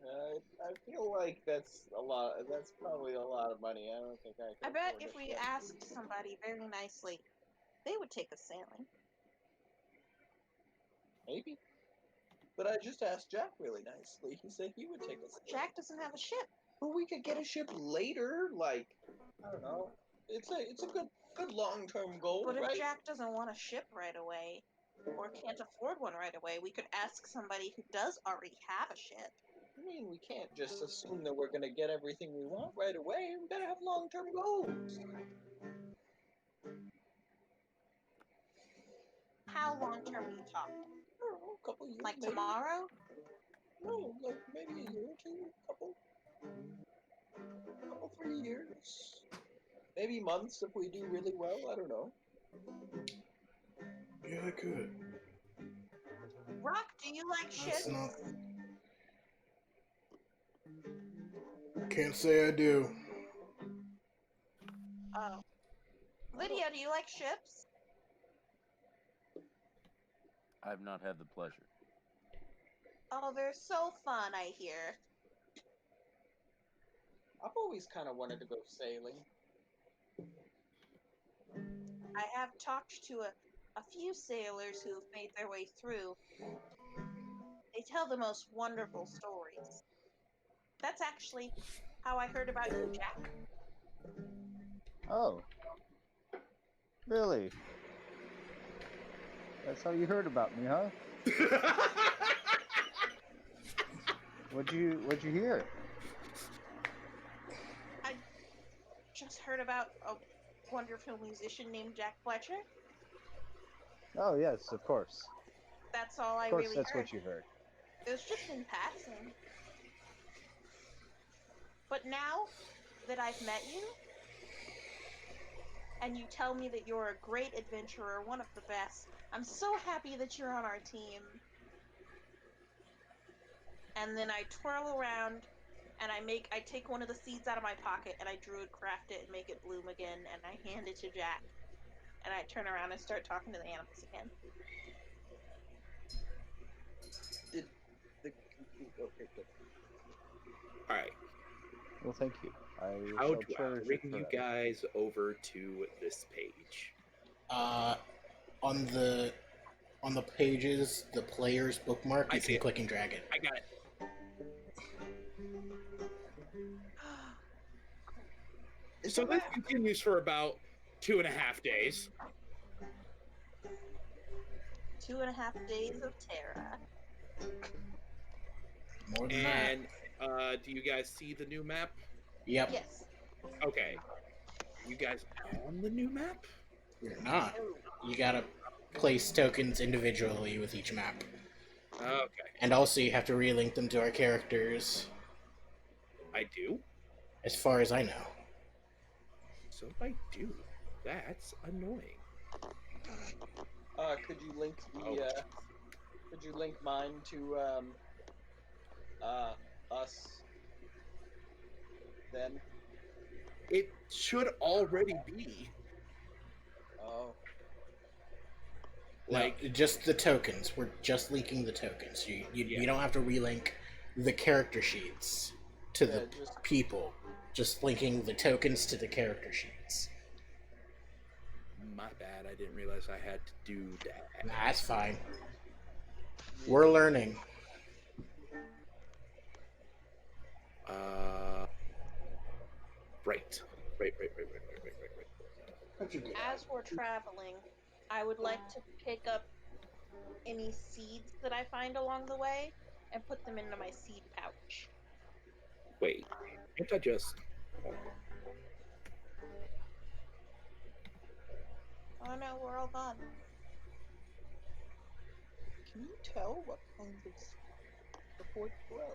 I feel like that's a lot. That's probably a lot of money. I don't think I I can bet afford if a we ship. asked somebody very nicely, they would take us sailing. Maybe. But I just asked Jack really nicely. He said he would take us sailing. Jack doesn't have a ship. But we could get a ship later. Like, I don't know. It's a good long term goal, But if right? Jack doesn't want a ship right away, or can't afford one right away, we could ask somebody who does already have a ship. I mean, we can't just assume that we're gonna get everything we want right away. We gotta have long term goals. How long term are you talking? I don't know, a couple years. Like maybe. tomorrow? No, like maybe a year or two, couple 3 years. Maybe months if we do really well. I don't know. Yeah, I could. Rock, do you like That's ships? not. Can't say I do. Oh. Lydia, do you like ships? I've not had the pleasure. Oh, they're so fun, I hear. I've always kind of wanted to go sailing. I have talked to a few sailors who have made their way through. They tell the most wonderful stories. That's actually how I heard about you, Jack. Oh, really? That's how you heard about me, huh? What'd you hear? I just heard about a wonderful musician named Jack Fletcher. Oh, yes, of course. That's all I Of course, really that's heard. what you heard. It was just in passing. But now that I've met you, and you tell me that you're a great adventurer, one of the best, I'm so happy that you're on our team. And then I twirl around, and I take one of the seeds out of my pocket, and I druid craft it and make it bloom again, and I hand it to Jack. And I turn around and start talking to the animals again. Did the okay, good. All right. Well, thank you. I How shall do I cherish bring it you forever. guys over to this page? On the pages, the player's bookmark, I you see can it. click and drag it. I got it. It's So a this map. continues for about 2.5 days. 2.5 days of terror. More than that. And do you guys see the new map? Yep. Yes. Okay. You guys on the new map? You're not. Oh. You gotta place tokens individually with each map. Okay. And also you have to relink them to our characters, I do? as far as I know. So I do. That's annoying. Could you link the Oh. could you link mine to us then? It should already be. Oh. Like, No, just the tokens. We're just leaking the tokens. Yeah. You don't have to relink the character sheets to the just people. Just linking the tokens to the character sheets. my bad. I didn't realize I had to do that. Nah, that's fine. We're learning. Right. Right. As we're traveling, I would like to pick up any seeds that I find along the way and put them into my seed pouch. Wait. Can't I just... Oh no, we're all gone. Can you tell what kinds of before you grow?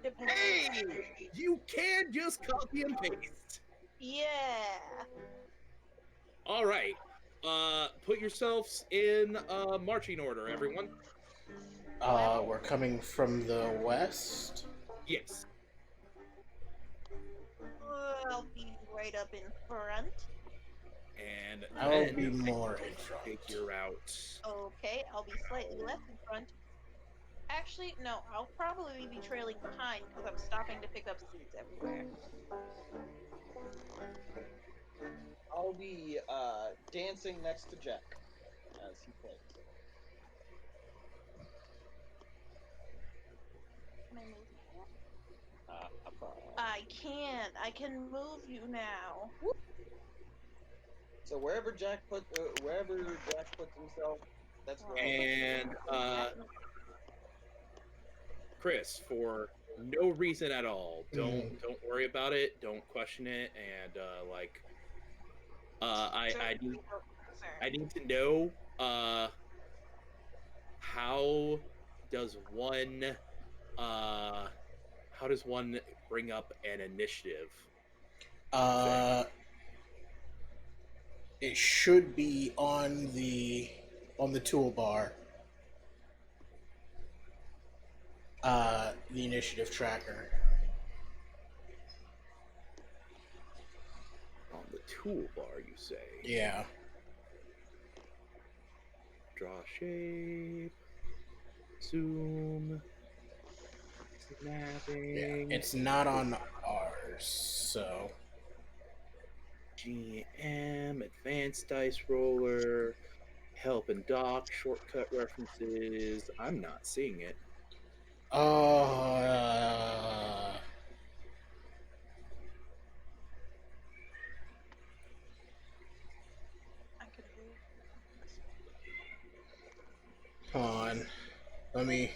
Depends. Hey! You can just copy and paste. Yeah. All right. Put yourselves in marching order, everyone. We're coming from the west. Yes. I'll be right up in front. And I'll then be more in front. figure out... Okay, I'll be slightly less in front. Actually, no, I'll probably be trailing behind because I'm stopping to pick up seeds everywhere. I'll be dancing next to Jack as he plays. Can I move you? Fine. I can. I can move you now. So wherever Jack puts himself, that's where And Chris, for no reason at all, don't worry about it. Don't question it. And I need to know how does one bring up an initiative? It should be on the toolbar. The initiative tracker. On the toolbar, you say? Yeah. Draw shape. Zoom. Snapping. Yeah. It's not on ours, so. GM, advanced dice roller, help and dock, shortcut references. I'm not seeing it. I could move. Hold on. Let me.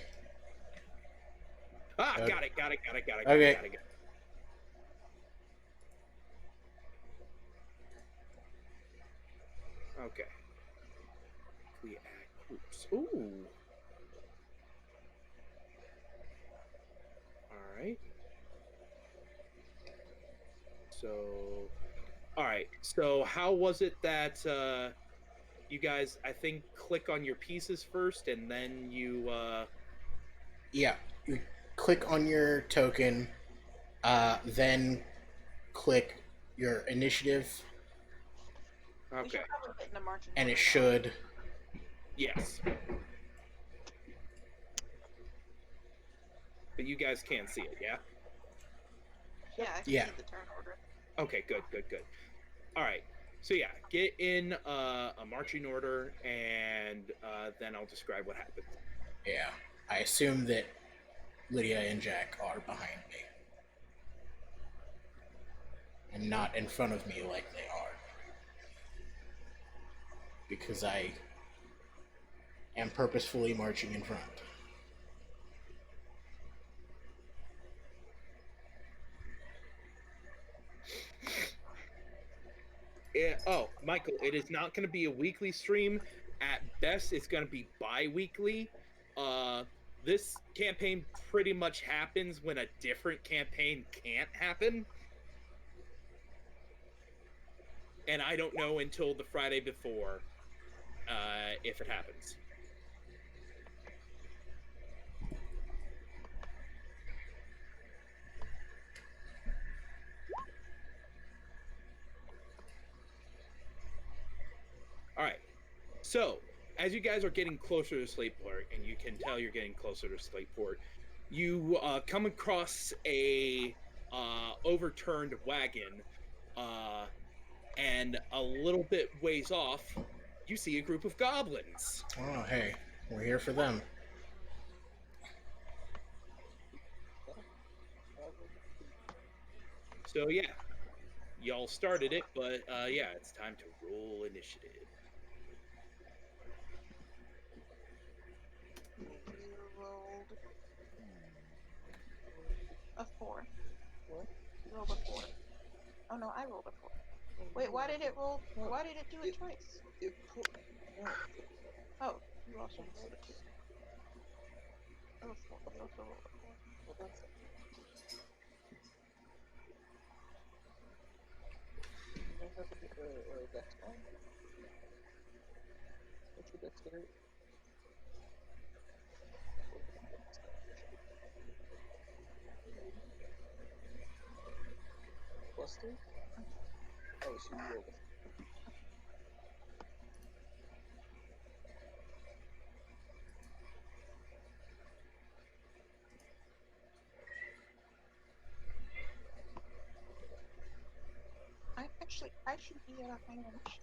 Got it. Okay. Got it. Okay. We add groups. Ooh. All right. So, all right. So, how was it that you guys? I think click on your pieces first, and then you. Yeah, you click on your token, then click your initiative, We Okay. should probably get in the marching and order it now. should. Yes. But you guys can see it, yeah. Yeah, I can Yeah. see the turn order. Okay. Good. Good. Good. All right. So yeah, get in a marching order, and then I'll describe what happened. Yeah, I assume that Lydia and Jack are behind me, and not in front of me like they are, because I am purposefully marching in front. Michael, it is not going to be a weekly stream. At best, it's going to be bi-weekly. This campaign pretty much happens when a different campaign can't happen. And I don't know until the Friday before if it happens. All right. So, as you guys are getting closer to Slateport, and you can tell you're getting closer to Slateport, you come across a overturned wagon, and a little bit ways off, you see a group of goblins. Oh, hey, we're here for them. So yeah, y'all started it, but yeah, it's time to roll initiative. You rolled a 4. What? You rolled a 4. Oh no, I rolled a 4. Wait, why did it roll? Why did it do it twice? No. Oh, you also rolled a 2. Oh, 4. You also rolled a 4. Well, that's you don't have a dex on? What's your dexterity? Plus 3? Oh, so you rolled a I should be at a higher initiative.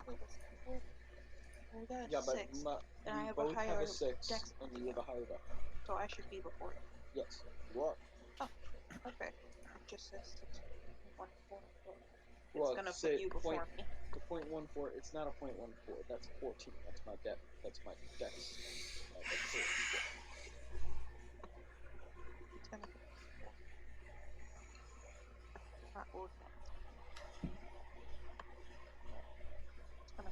We got a Yeah, but 6, and I we have both a higher have a 6, dex and than you you, have a higher dex. so I should be before you. Yes, you are. Oh, okay. It just says 6.14. So it's Well, gonna say put you before me. The 0.14, it's not a 0.14, that's 14. That's my dex. That's my dex. Dexterity. It's gonna put you before me. Not organized. It's gonna.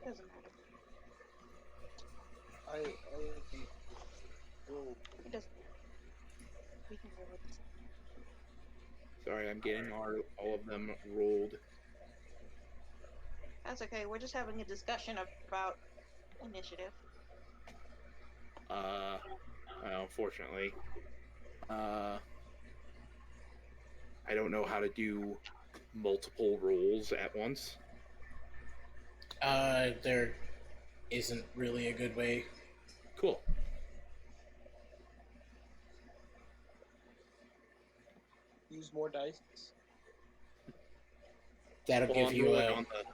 Doesn't matter. I can roll. It doesn't matter. We can roll it. Sorry, I'm getting all of them rolled. That's okay. We're just having a discussion about initiative. Unfortunately, I don't know how to do multiple rolls at once. There isn't really a good way. Cool. Use more dice. That'll Well, give I'm you rolling a on the.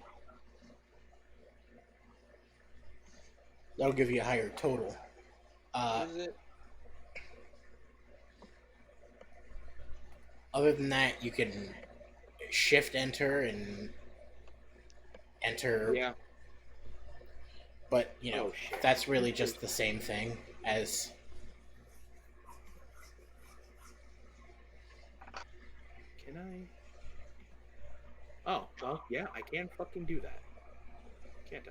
that'll give you a higher total. Is it? Other than that, you can shift enter and enter. Yeah. But you know, Oh, shit. that's really just the same thing as. Can I? Oh, Well, yeah, I can fucking do that, can't I?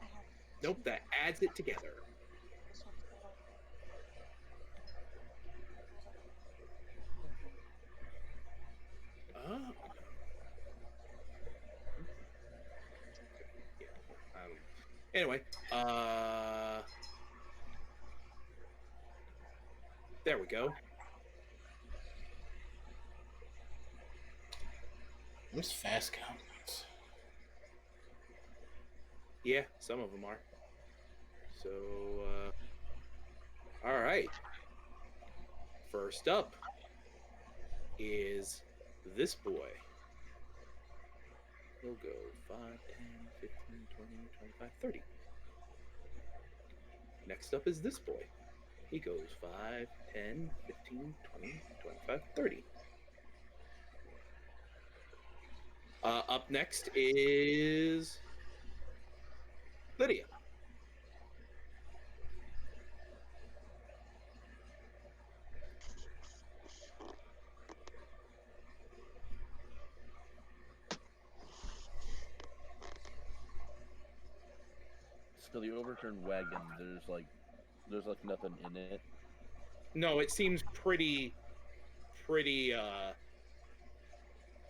I have Nope, two. that adds it together. This one's better. Oh. Yeah. Anyway, there we go. Those fast goblins. Yeah, some of them are. So, all right. First up is this boy. He'll go 5, 10, 15, 20, 25, 30. Next up is this boy. He goes 5, 10, 15, 20, 25, 30. Up next is Lydia. So the overturned wagon, there's like nothing in it. No, it seems pretty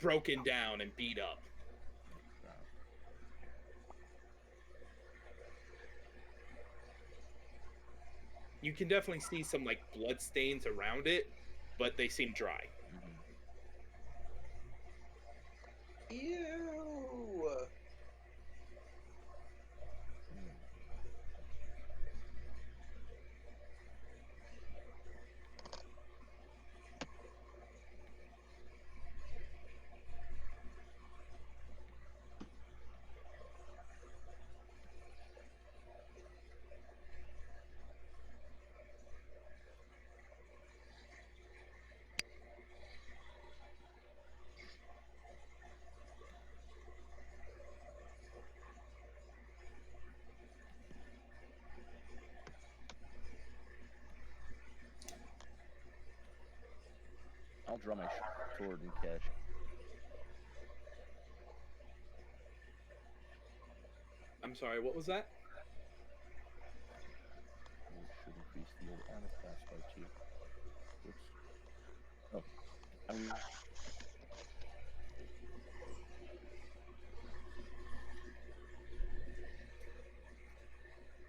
broken down and beat up. You can definitely see some like blood stains around it, but they seem dry. Ew. I'll draw my sword and cash. I'm sorry, what was that? Which should increase the old armor class by 2. Whoops. Oh, I'm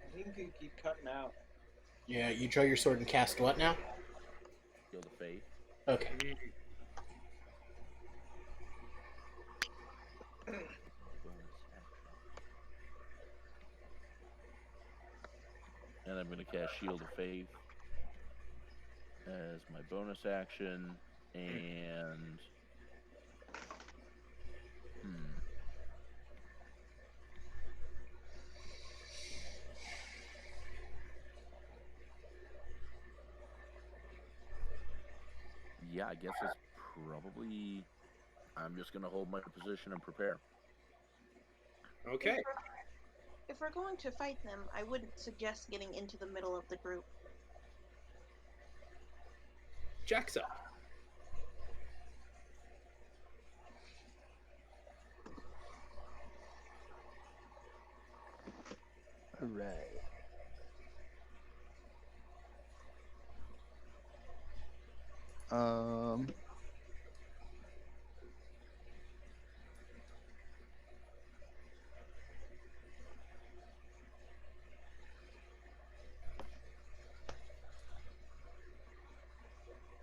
I think you keep cutting out. Yeah, you draw your sword and cast what now? Shield of Faith. Okay. Bonus action. And I'm going to cast Shield of Faith as my bonus action. And yeah, I guess it's probably. I'm just going to hold my position and prepare. Okay. If we're going to fight them, I wouldn't suggest getting into the middle of the group. Jack's up. All right.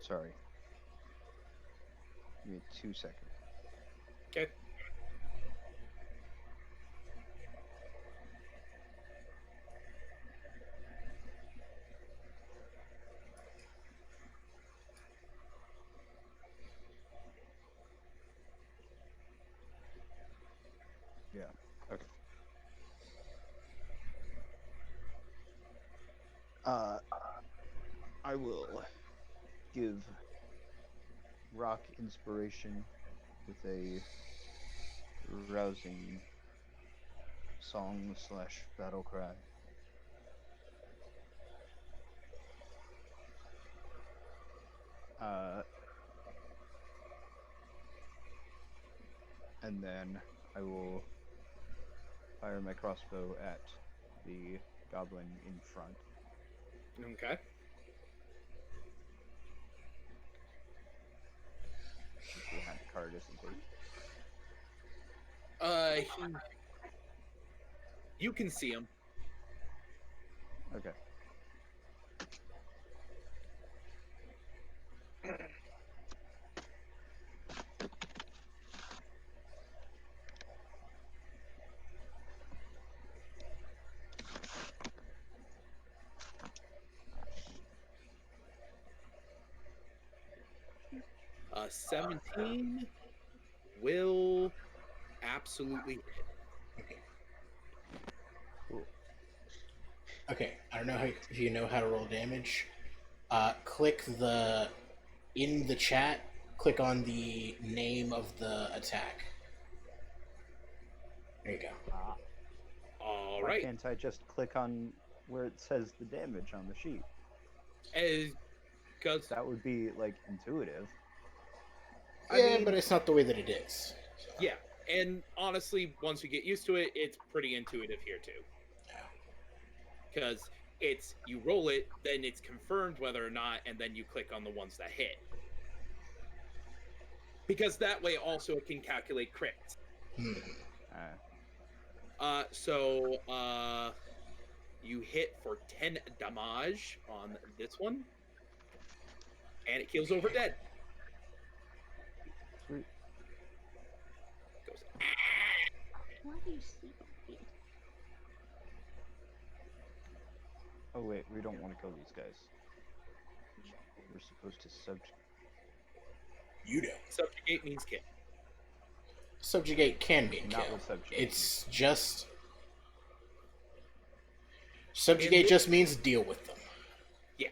Sorry. Give me 2 seconds. Okay. Yeah. Okay. I will give rock inspiration with a rousing song slash battle cry. Uh, And then I will fire my crossbow at the goblin in front. Okay. He's behind the cart, isn't he? You can see him. Okay. A 17 will absolutely hit. Cool. Okay, I don't know if you know how to roll damage. Click in the chat. Click on the name of the attack. There you go. All Why right. can't I just click on where it says the damage on the sheet? Because That would be like intuitive. Yeah, but it's not the way that it is. So. Yeah, and honestly, once you get used to it, it's pretty intuitive here too. Because it's you roll it, then it's confirmed whether or not, and then you click on the ones that hit. Because that way also it can calculate crits. So you hit for 10 damage on this one, and it kills over dead. Sweet. Goes. Why do you sleep on me? Oh wait, we don't want to kill these guys. We're supposed to subjugate. You do. Subjugate means kill. Subjugate can mean Not kill. what subjugate It's just subjugate just means deal with them. Yeah,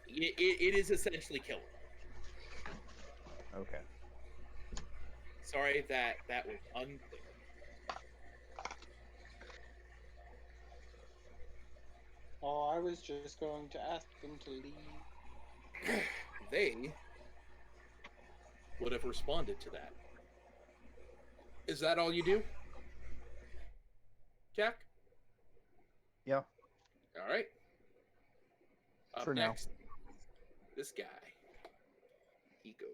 it is essentially kill. Okay. Sorry that was unclear. Oh, I was just going to ask them to leave. They would have responded to that. Is that all you do, Jack? Yeah. All right. Up For now. next, this guy. He goes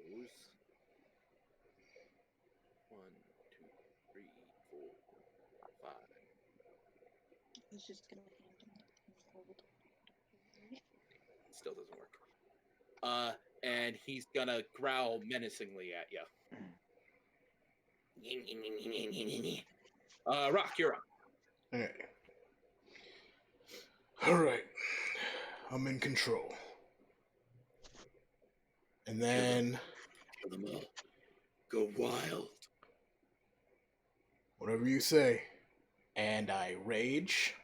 1, 2, 3, 4, 5. He's just gonna hand him the fold. Still doesn't work. And he's gonna growl menacingly at you. Rock, you're up. All right. I'm in control. And then Kill them all. Go wild. whatever you say. And I rage.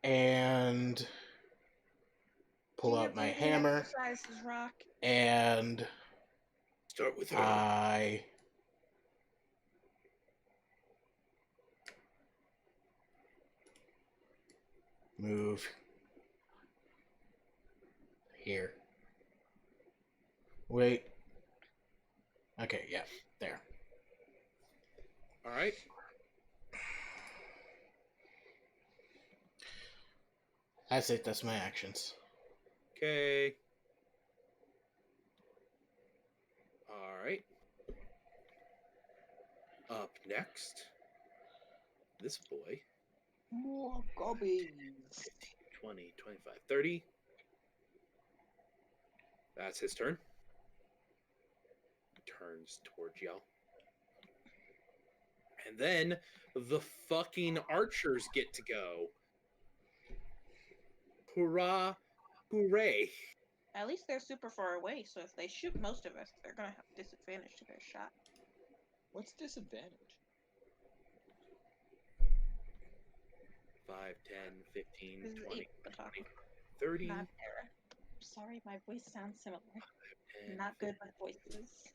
And pull out my hammer. Rock. And start with her. I move here. Wait. Okay, yeah, there. All right. That's it. That's my actions. Okay. All right. Up next, this boy. More goblins. 15, 20, 25, 30. That's his turn. Turns towards y'all. And then the fucking archers get to go. Hurrah! Hooray! At least they're super far away, so if they shoot most of us, they're gonna have disadvantage to their shot. What's disadvantage? 5, 10, 15, This is 20, eight, the top. 30. Not Tara. Sorry, my voice sounds similar. 10, Not good with voices. 25.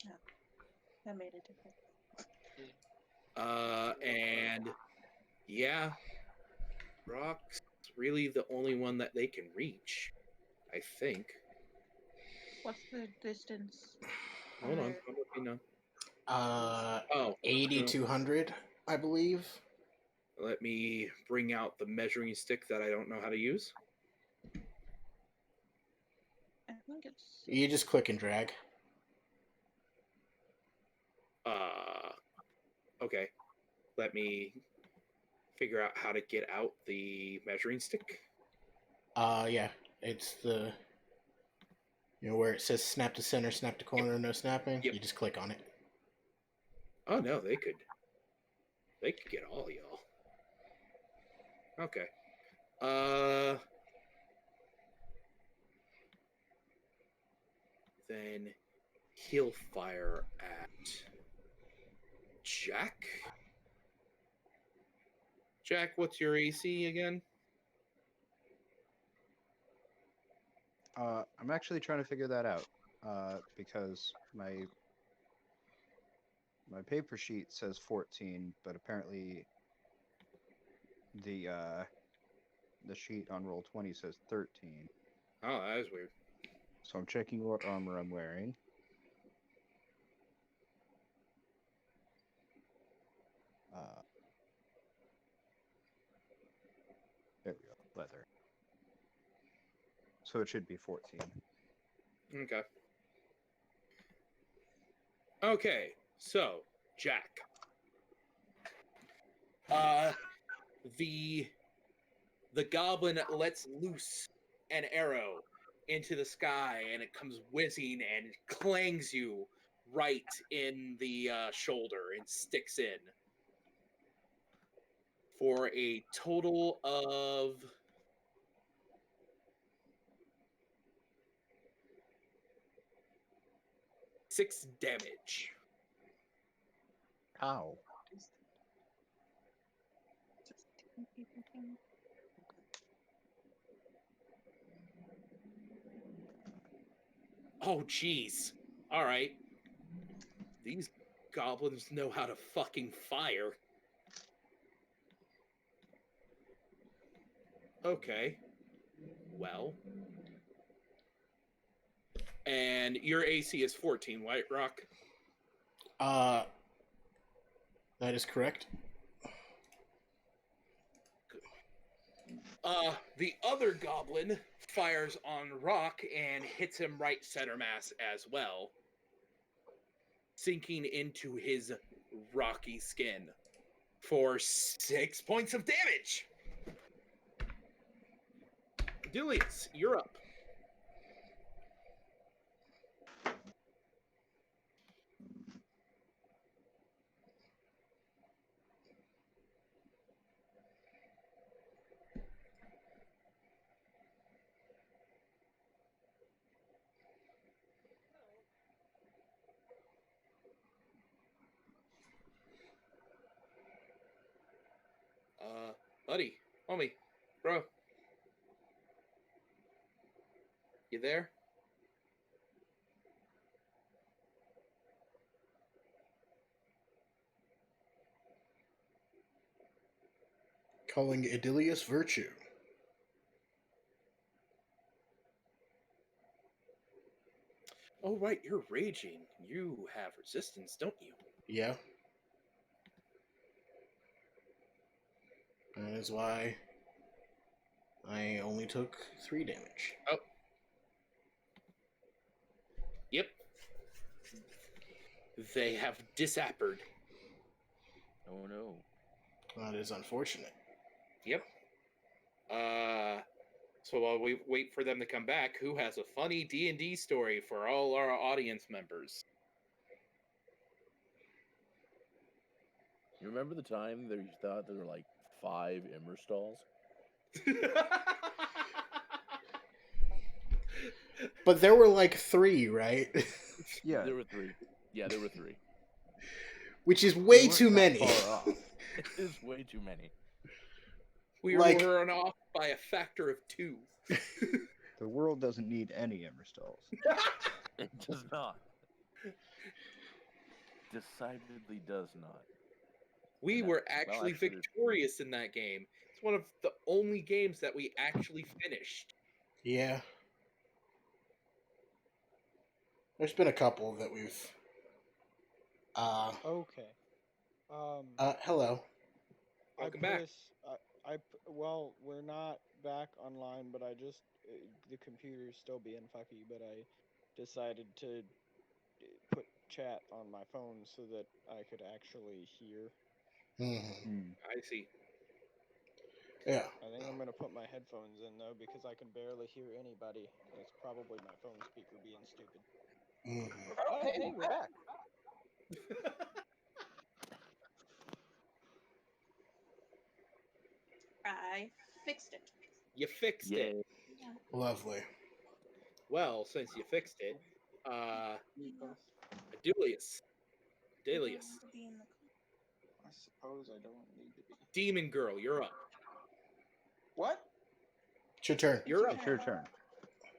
No, that made a difference. And yeah, Rock's really the only one that they can reach. I think. What's the distance? Hold on, their- I'm looking now. Uh, 80 no. to 100, I believe. Let me bring out the measuring stick that I don't know how to use. I think it's. You just click and drag. Okay. Let me figure out how to get out the measuring stick. Yeah, it's the where it says snap to center, snap to corner, no snapping. Yep. You just click on it. Oh no, they could get all y'all. Okay. Then he'll fire at Jack. Jack, what's your AC again? I'm actually trying to figure that out because my paper sheet says 14, but apparently the sheet on roll 20 says 13. Oh, that is weird. So I'm checking what armor I'm wearing. There we go, leather. So it should be 14. Okay. Okay, so Jack. The goblin lets loose an arrow into the sky, and it comes whizzing and clangs you right in the shoulder and sticks in for a total of 6 damage. Ow. Oh, jeez. All right. These goblins know how to fucking fire. Okay. Well. And your AC is 14, White Rock. That is correct. The other goblin fires on Rock and hits him right center mass as well, sinking into his rocky skin for 6 points of damage. Dilius, you're up. Buddy, homie, bro. You there? Calling Idilius virtue. Oh, right, you're raging. You have resistance, don't you? Yeah. That is why I only took 3 damage. Oh. Yep. They have disappeared. Oh no. That is unfortunate. Yep. So while we wait for them to come back, who has a funny D&D story for all our audience members? You remember the time that you thought there were like 5 Immer stalls? But there were like 3, right? Yeah. There were 3. Yeah, there were 3. Which is We way weren't too that many. far off. It is way too many. We Like- were off by a factor of 2. The world doesn't need any Emerstalls. It does not. Decidedly does not. We No. were Well, actually actually, victorious in that game. It's one of the only games that we actually finished. Yeah. There's been a couple that we've. Okay. Hello. Welcome back. Well, we're not back online, but I just the computer's still being fucky, but I decided to put chat on my phone so that I could actually hear. Mm-hmm. I see. Yeah. I think I'm gonna put my headphones in though because I can barely hear anybody. It's probably my phone speaker being stupid. Mm-hmm. Oh, hey, we're back. I fixed it. You fixed Yeah. it. Yeah. Lovely. Well, since you fixed it, Adulius. Delius. Be in the I suppose I don't need to be. Demon Girl, you're up. What? It's your turn. You're up. It's your turn.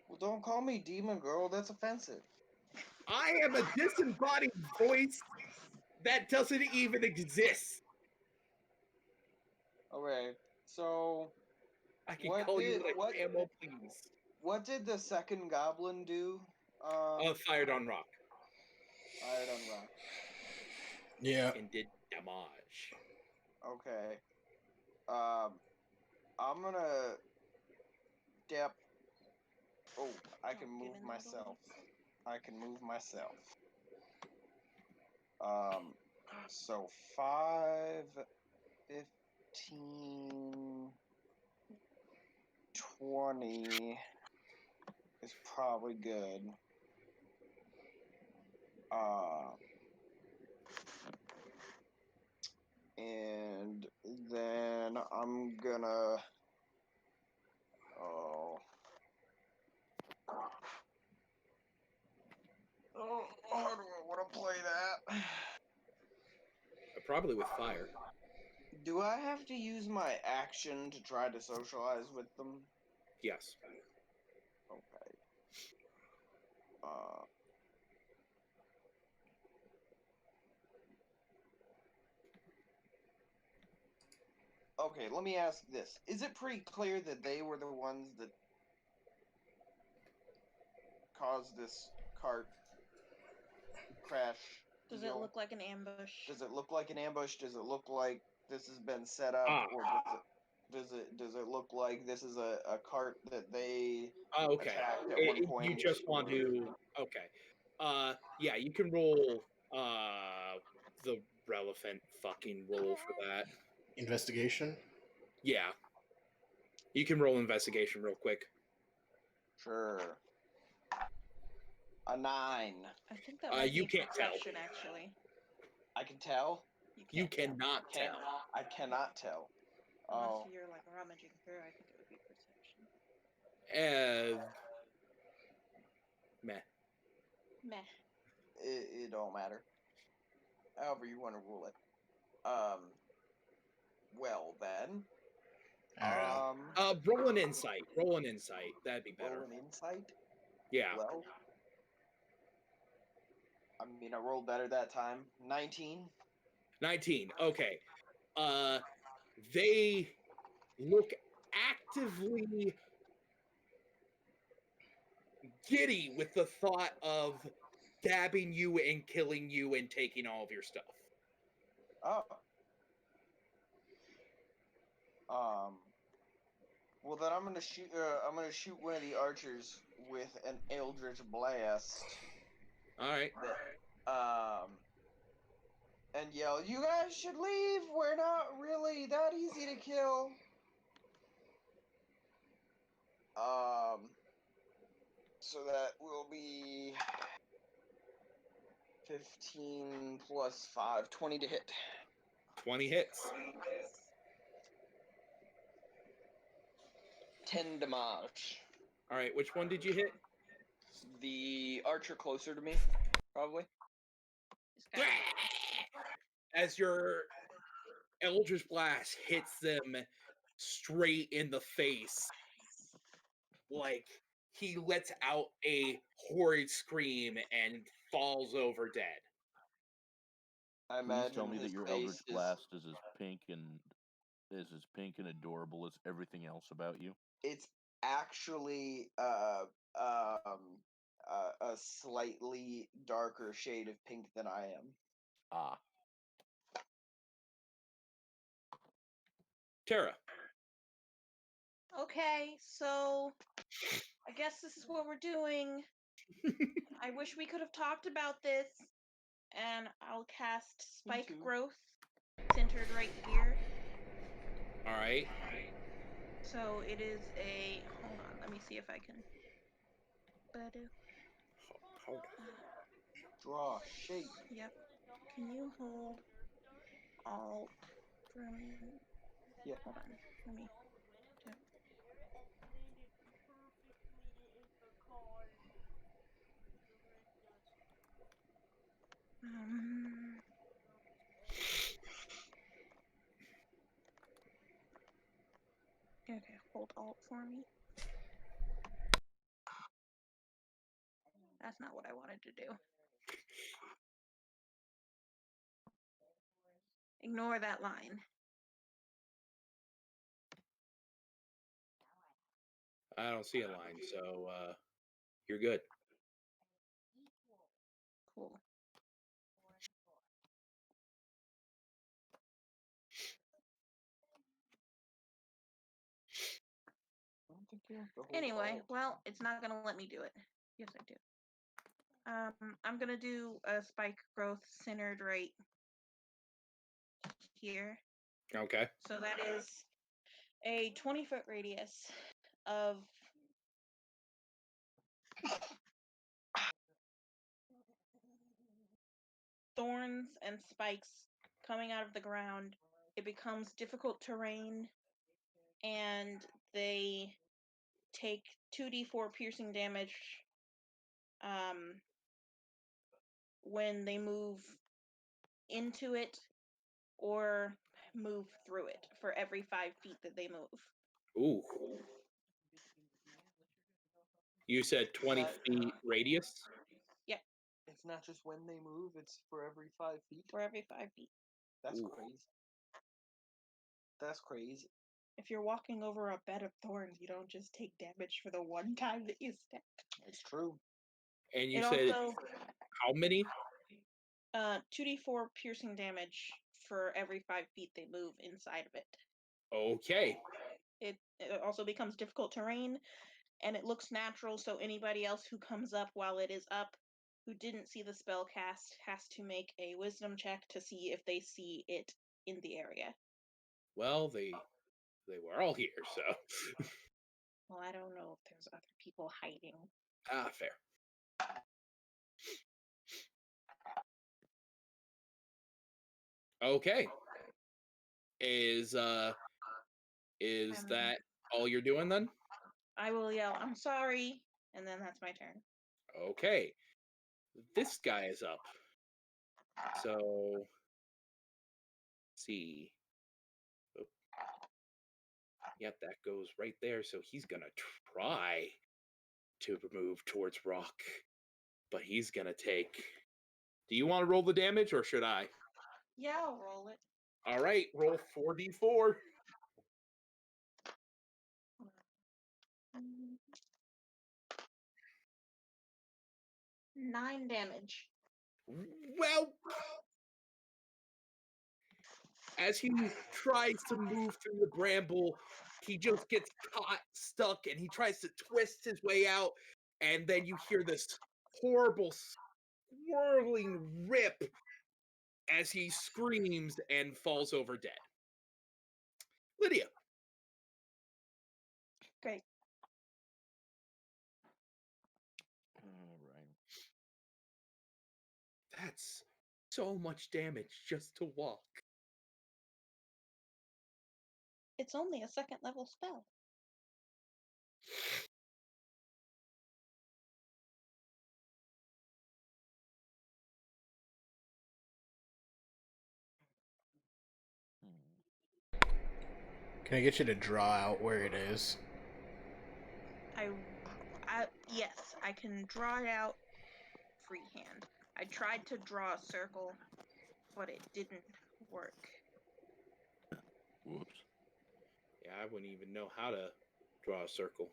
Well, don't call me demon girl. That's offensive. I am a disembodied voice that doesn't even exist. Okay, so I can What call you did- what what- I am, oh please. what did the second goblin do? Fired on rock Fired on rock. Yeah. and did damage. Okay. I'm gonna dip. Oh, I can move Given that myself. I can move myself. So 5, 15, 20 is probably good. And then I'm gonna. Oh. Oh, how do I want to play that? Probably with fire. Do I have to use my action to try to socialize with them? Yes. Okay. Okay, let me ask this. Is it pretty clear that they were the ones that caused this cart crash? Does deal? it look like an ambush? Does it look like an ambush? Does it look like this has been set up, or does it look like this is a cart that they Okay. attacked at one point? You just want to. Okay. Yeah, you can roll the relevant fucking roll for that. Investigation. Yeah. You can roll investigation real quick. Sure. A 9. I think that might You be can't tell. perception, actually. I can tell. You can't cannot tell. I cannot tell. Unless Oh. you're like rummaging through, I think it would be perception. Meh. Meh. It don't matter. However you want to rule it. Well then. Roll an insight. Roll an insight. That'd be better. Roll an insight? Yeah. Well. I mean, I rolled better that time. 19. 19. Okay. They look actively giddy with the thought of stabbing you and killing you and taking all of your stuff. Oh. Well then I'm gonna shoot. I'm gonna shoot one of the archers with an Eldritch Blast. All right. And yell, "You guys should leave. We're not really that easy to kill." So that will be 15 plus 5, 20 to hit. 20 hits. 10 damage. All right. Which one did you hit? The archer closer to me, probably. As your Eldritch Blast hits them straight in the face, like he lets out a horrid scream and falls over dead. I Please imagine tell me that his your face Eldritch Blast is as pink and adorable as everything else about you. It's actually a slightly darker shade of pink than I am. Ah. Tara. Okay, so I guess this is what we're doing. I wish we could have talked about this. And I'll cast Spike too. Growth, centered right here. All right. So it is a. Hold on, let me see if I can. Hold Draw shade. Yep. Can you hold all for me? Yeah. Hold on. Let me. Okay, hold alt for me. That's not what I wanted to do. Ignore that line. I don't see a line, so you're good. Cool. I don't think you have to hold Anyway, alt. well, it's not gonna let me do it. Yes, I do. I'm gonna do a Spike Growth centered right here. Okay. So that is a 20-foot radius of thorns and spikes coming out of the ground. It becomes difficult terrain, and they take 2d4 piercing damage when they move into it or move through it for every 5 feet that they move. Ooh. You said 20 feet radius? Yep. It's not just when they move, it's for every 5 feet. For every 5 feet. That's Ooh. crazy. That's crazy. If you're walking over a bed of thorns, you don't just take damage for the one time that you step. It's true. And you It said also how many? 2d4 piercing damage for every 5 feet they move inside of it. Okay. It also becomes difficult terrain, and it looks natural, so anybody else who comes up while it is up who didn't see the spell cast has to make a wisdom check to see if they see it in the area. Well, they were all here, so Well, I don't know if there's other people hiding. fair. Okay. Is that all you're doing then? I will yell, "I'm sorry," and then that's my turn. Okay. This guy is up. So let's see. Oh. Yep, that goes right there. So he's gonna try to move towards Rock, but he's gonna take. Do you want to roll the damage or should I? Yeah, I'll roll it. All right, roll 4d4. 9 damage. Well, as he tries to move through the bramble, he just gets caught, stuck, and he tries to twist his way out. And then you hear this horrible swirling rip as he screams and falls over dead. Lydia. Great. All right. That's so much damage just to walk. It's only a 2nd level spell. Can I get you to draw out where it is? Yes, I can draw it out freehand. I tried to draw a circle, but it didn't work. Whoops. Yeah, I wouldn't even know how to draw a circle.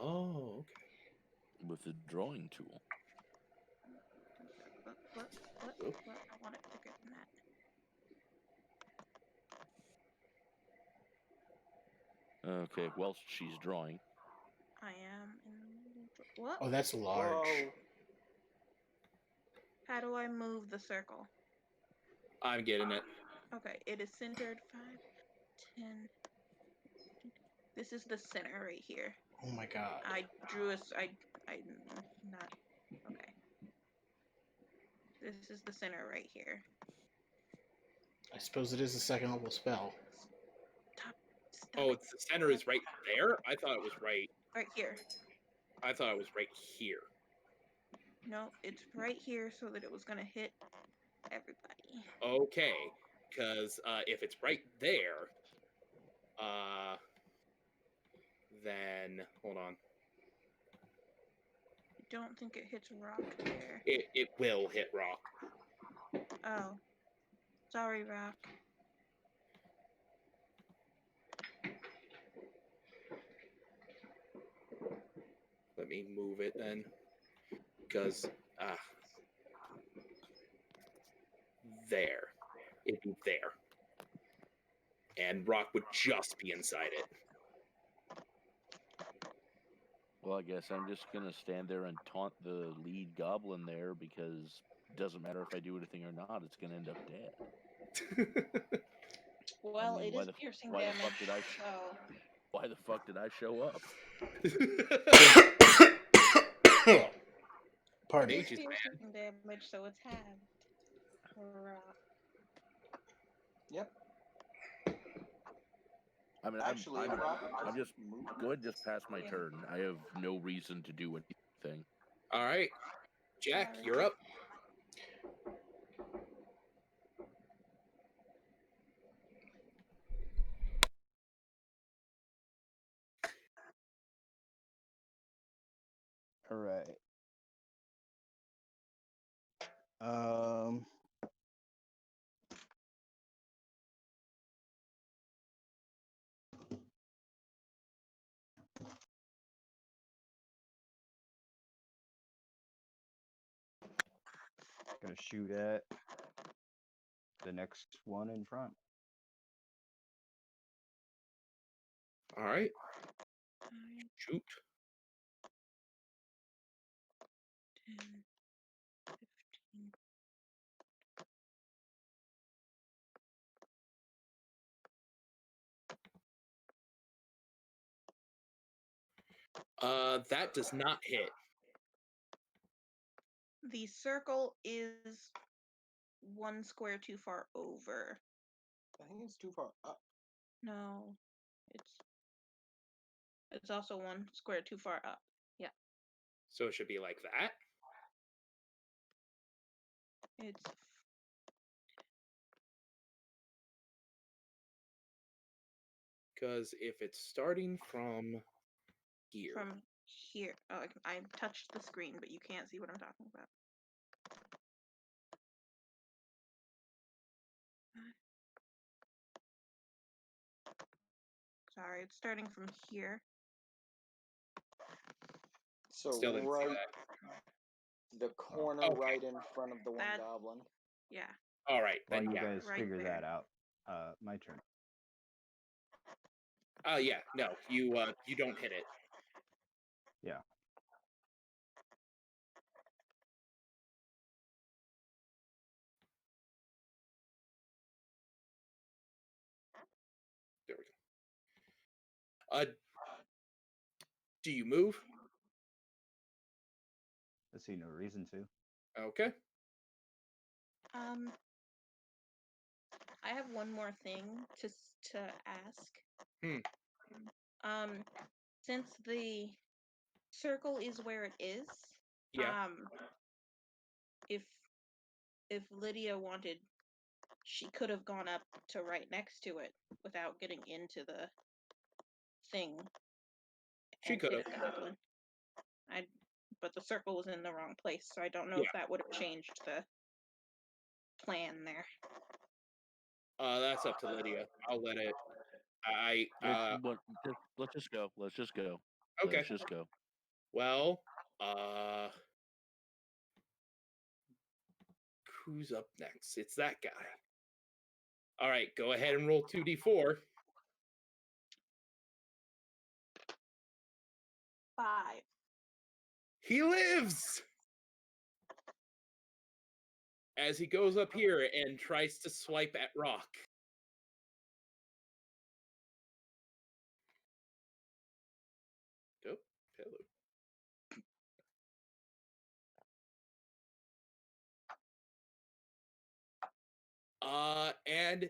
Oh, okay. with the drawing tool. Look. Oop. I want it bigger than that. Okay, whilst she's drawing. I am in. What? Oh, that's large. Whoa. How do I move the circle? I'm getting it. Okay, it is centered 5, 10. This is the center right here. Oh my god. I drew a. I not. Okay. This is the center right here. I suppose it is a second level spell. Stop. Oh, it's the center is right there? I thought it was right. Right here. I thought it was right here. No, it's right here so that it was gonna hit everybody. Okay, because if it's right there, then hold on. I don't think it hits rock there. It will hit rock. Oh. Sorry, rock. Let me move it then, because there, it'd be there, and rock would just be inside it. Well, I guess I'm just gonna stand there and taunt the lead goblin there because it doesn't matter if I do anything or not, it's gonna end up dead. Well, mean, it why is the- piercing why the damage. fuck did I so Why the fuck did I show up? Pardon. it is Mages, piercing damage, so it's halved. Rock. Yep. I mean, Actually, I'm Rock, just move. go ahead, and just pass my Yeah. turn. I have no reason to do anything. All right, Jack, Sorry. you're up. All right. Um. Gonna shoot at the next one in front. All right, 5, shoot. 10, 15. That does not hit. The circle is 1 square too far over. I think it's too far up. No, it's also 1 square too far up. Yeah, So it should be like that. it's Because if it's starting from here, from here. Oh, I touched the screen, but you can't see what I'm talking about. Sorry, it's starting from here. So still didn't see right, that. the corner Okay. right in front of the one That- goblin. Yeah. All right, While then you yeah. guys Right figure there. that out, my turn. Yeah, no, you don't hit it. Yeah. There we go. Do you move? I see no reason to. Okay. I have one more thing to ask. Hmm. Since the circle is where it is, Yeah. If Lydia wanted, she could have gone up to right next to it without getting into the thing. She and could hit have. a goblin. But the circle was in the wrong place, so I don't know Yeah. if that would have changed the plan there. That's up to Lydia. I'll let it. Let's just go. Let's just go. Okay. Let's just go. Well, who's up next? It's that guy. All right, go ahead and roll 2d4. 5. He lives! As he goes up here and tries to swipe at Rock. Oh, hello. And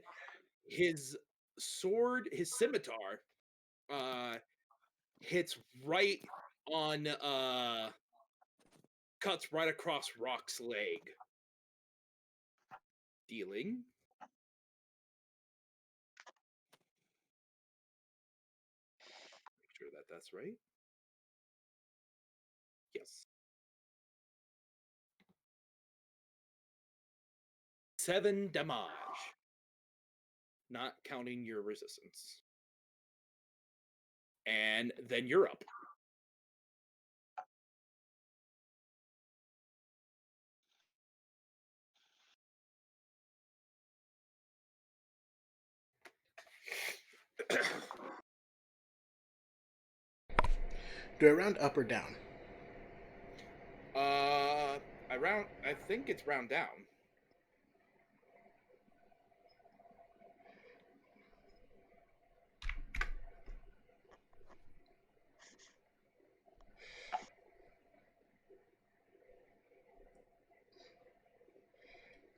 his sword, his scimitar, hits right on, cuts right across Rock's leg. Dealing. Make sure that that's right. Yes. 7 damage. Not counting your resistance. And then you're up. Do I round up or down? I think it's round down.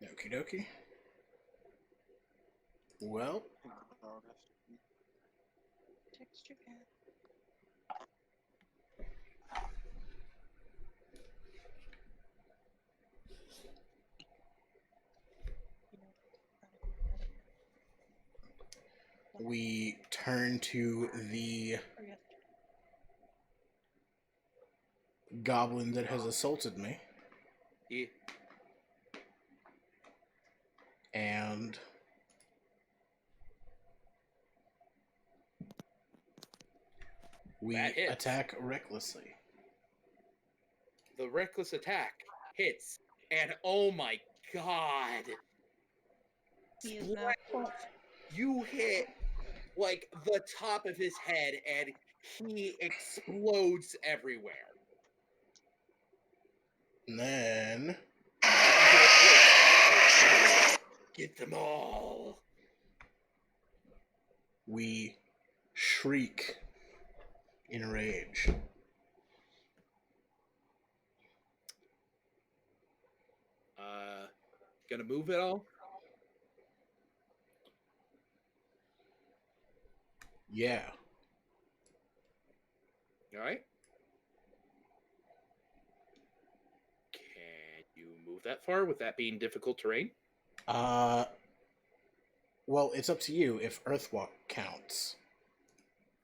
Okie dokie. Well, Texture pack. we turn to the goblin that has assaulted me. Yeah. And we That hits. attack recklessly. The reckless attack hits, and oh my god! He is now full. You hit like the top of his head, and he explodes everywhere. And then Get them all. we shriek in rage. Gonna move it all? Yeah. Alright. Can you move that far with that being difficult terrain? Well, it's up to you if Earthwalk counts.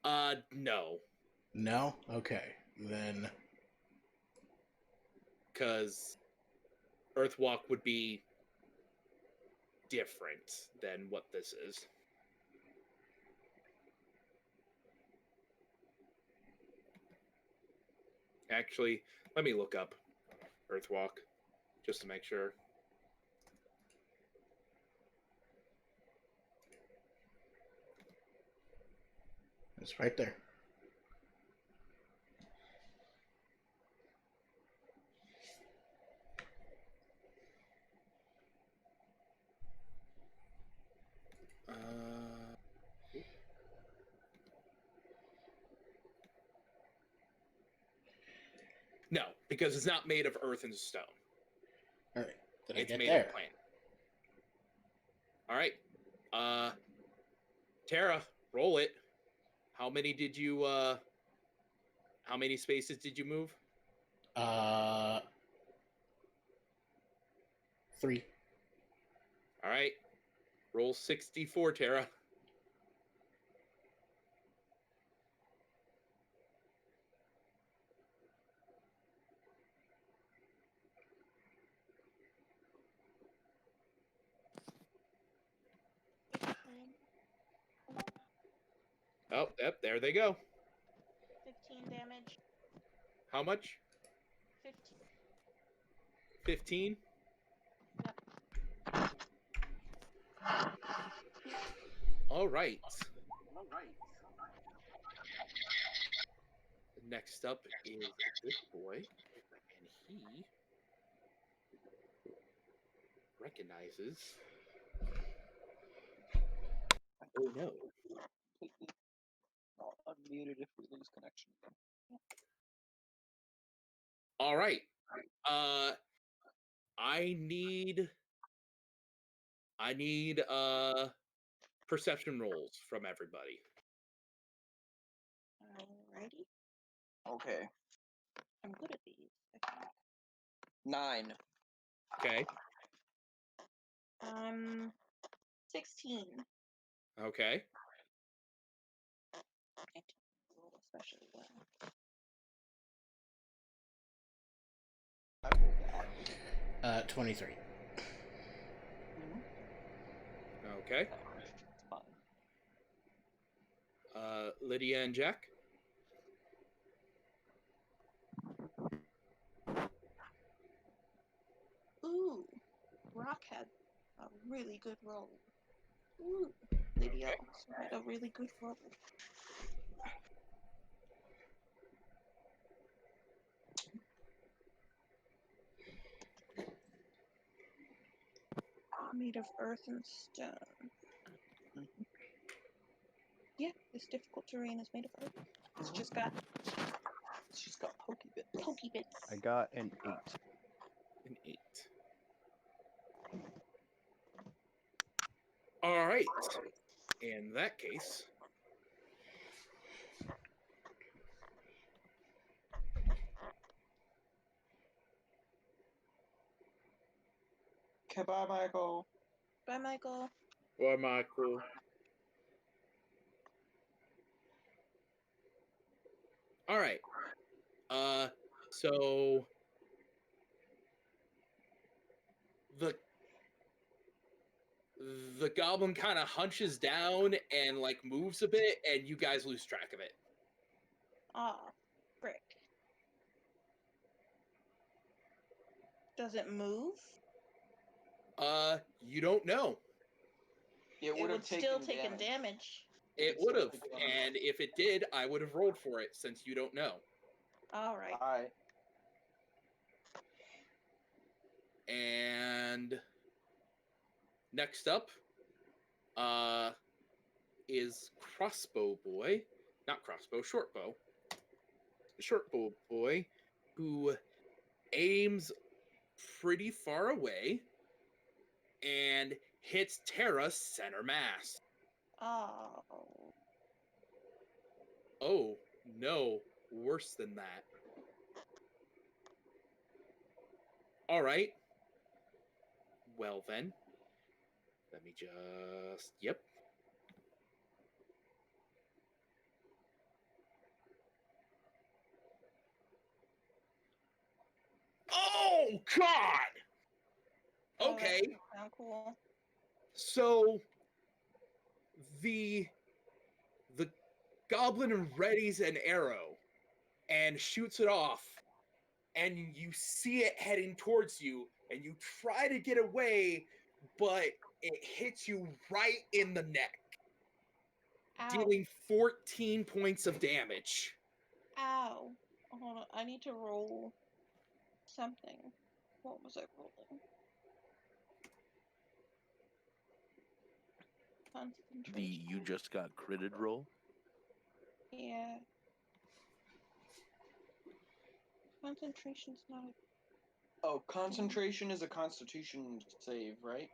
No. No? Okay. Then Because Earthwalk would be different than what this is. Actually, let me look up Earthwalk just to make sure. it's right there. No, because it's not made of earth and stone. All right. Did I It's get made there? of plant. All right. Tara, roll it. How many spaces did you move? 3. All right. Roll 64, Tara. Oh, yep, there they go. 15 damage. How much? 15. 15? All right. Next up is this boy, and he recognizes. Oh no. Completely not unmuted if we lose connection again. All right. I need perception rolls from everybody. Alrighty. Okay. I'm good at these. I think. 9. Okay. 16. Okay. I didn't roll especially well. I rolled that. 23. Okay. It's fine. Lydia and Jack. Ooh, Rock had a really good roll. Ooh, Lydia Okay. also had a really good roll. Made of earth and stone. Yeah, this difficult terrain is made of earth. It's just got pokey bits. pokey bits. I got an 8. An 8. All right. In that case, Okay, bye, Michael. Bye, Michael. or Michael. All right. So the goblin kind of hunches down and like moves a bit, and you guys lose track of it. Ah, frick. Does it move? You don't know. It It would still taken damage. It would have, and if it did, I would have rolled for it since you don't know. Alright. Alright. And next up, is Crossbow Boy, not Crossbow, Shortbow. Shortbow Boy, who aims pretty far away and hits Terra center mass. Oh. Oh no, worse than that. All right. Well then, let me just. Yep. Oh God. Oh, Okay. that doesn't sound cool. So the goblin readies an arrow and shoots it off, and you see it heading towards you, and you try to get away, but it hits you right in the neck, Ow. dealing 14 points of damage. Ow. Hold on. I need to roll something. What was I rolling? Concentration. You just got critted roll? Yeah. Concentration's not. Oh, concentration is a constitution save, right?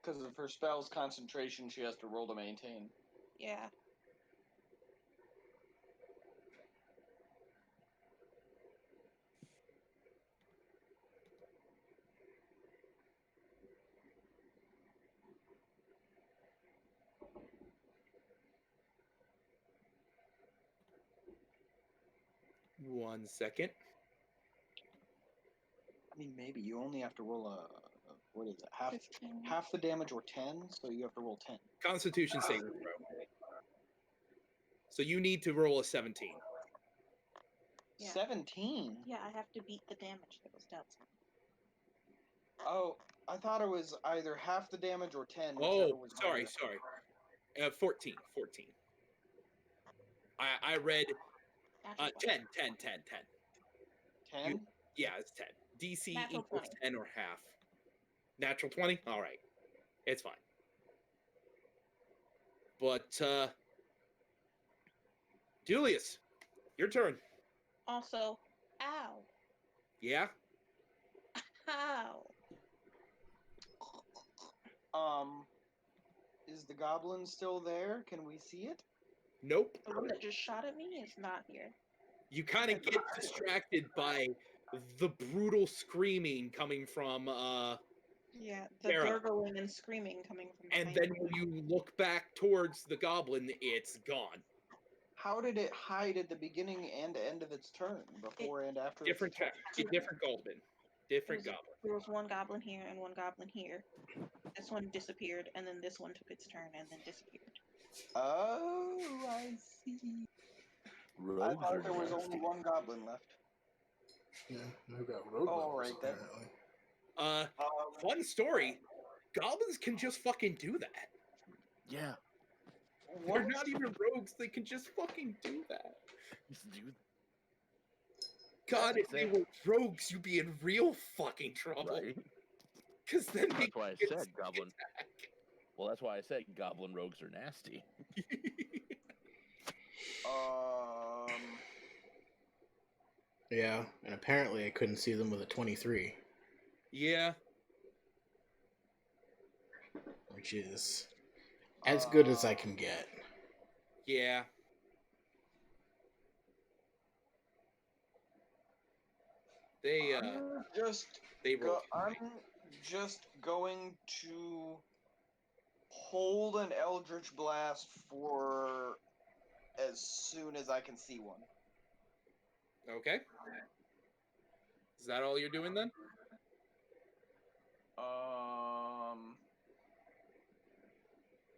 Because of her spell's concentration, she has to roll to maintain. Yeah. One second. I mean, maybe you only have to roll a what is it? 15. Half the damage or 10, so you have to roll 10. Constitution saving throw. So you need to roll a 17. Yeah. 17. Yeah, I have to beat the damage that was dealt. Oh, I thought it was either half the damage or 10, whichever Oh, was sorry, higher. sorry. 14. I read Natural 10, 10, 10, 10. 10? Yeah, it's 10. DC Natural equals 20. 10 or half. Natural 20? All right. It's fine. But, Julius, your turn. Also, ow. Yeah? Ow. Is the goblin still there? Can we see it? Nope. The one that just shot at me is not here. You kind of get distracted by the brutal screaming coming from, Yeah, the Sarah. gurgling and screaming coming from behind And then me. when you look back towards the goblin, it's gone. How did it hide at the beginning and end of its turn, before and after Different its turn? different goblin. Different goblin. There was one goblin here and one goblin here. This one disappeared, and then this one took its turn and then disappeared. Oh, I see. I Rogues thought are there was nasty. only one goblin left. Yeah, we've got rogue All levels, right, then. apparently. Fun story. Goblins can just fucking do that. Yeah. They're not even rogues. They can just fucking do that. Dude, God, That's if they were rogues, you'd be in real fucking trouble. right? Because then they That's why I get said sneak goblin. Well, that's why I said goblin rogues are nasty. Yeah, and apparently I couldn't see them with a 23, Yeah. which is as good as I can get. Yeah. They I'm just roll. I'm just going to hold an Eldritch Blast for as soon as I can see one. Okay. Is that all you're doing then?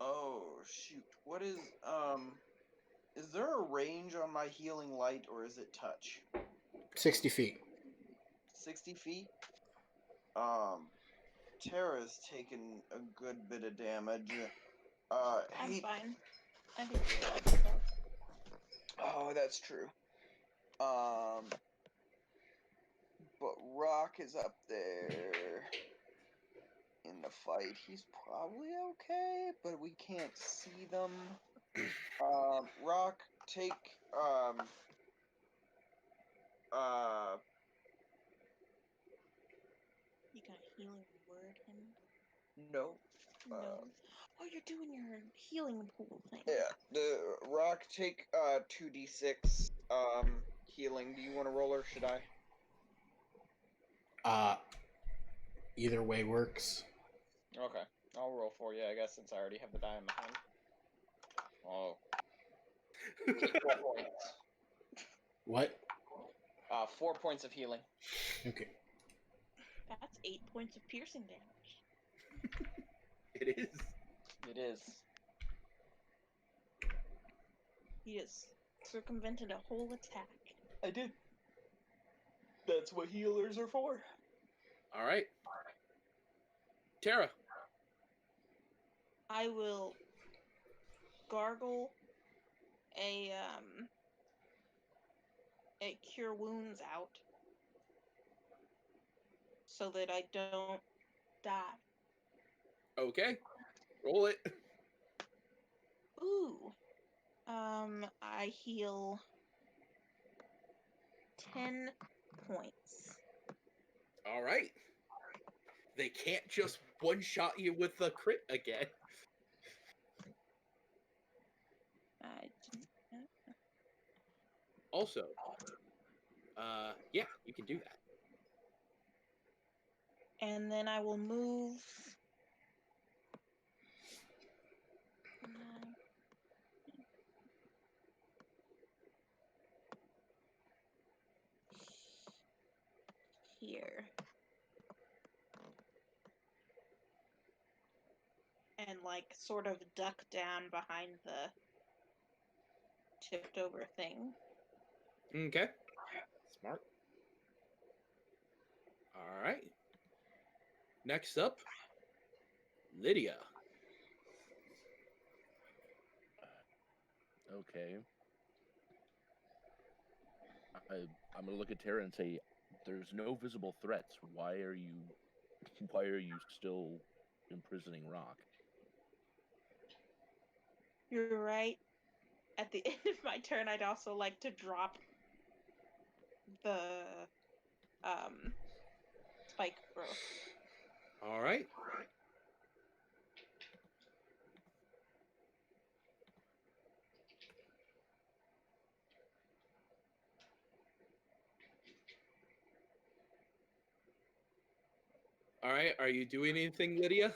Oh shoot. What is there a range on my healing light, or is it touch? 60 feet. 60 feet? Tara's taken a good bit of damage. I'm hey, fine. I didn't realize that. oh, that's true. But Rock is up there in the fight. He's probably okay, but we can't see them. Rock, take, You got a healing word him? no. No. Oh, you're doing your healing pool thing. Yeah, the Rock, take, 2d6, healing. Do you want to roll or should I? Either way works. Okay, I'll roll for you, I guess, since I already have the die in my hand. Oh. 4 points. What? 4 points of healing. Okay. That's 8 points of piercing damage. It is. It is. He just circumvented a whole attack. I did. That's what healers are for. All right. Tara. I will gargle a cure wounds out so that I don't die. Okay. Roll it. Ooh. I heal 10 points. All right. They can't just one-shot you with the crit again. Also, yeah, you can do that. And then I will move here. And like sort of duck down behind the shift over thing. Okay. Smart. All right. Next up, Lydia. Okay. I'm gonna look at Tara and say, "There's no visible threats. Why are you still imprisoning Rock?" You're right. At the end of my turn, I'd also like to drop the spike growth. All right. All right. Are you doing anything, Lydia?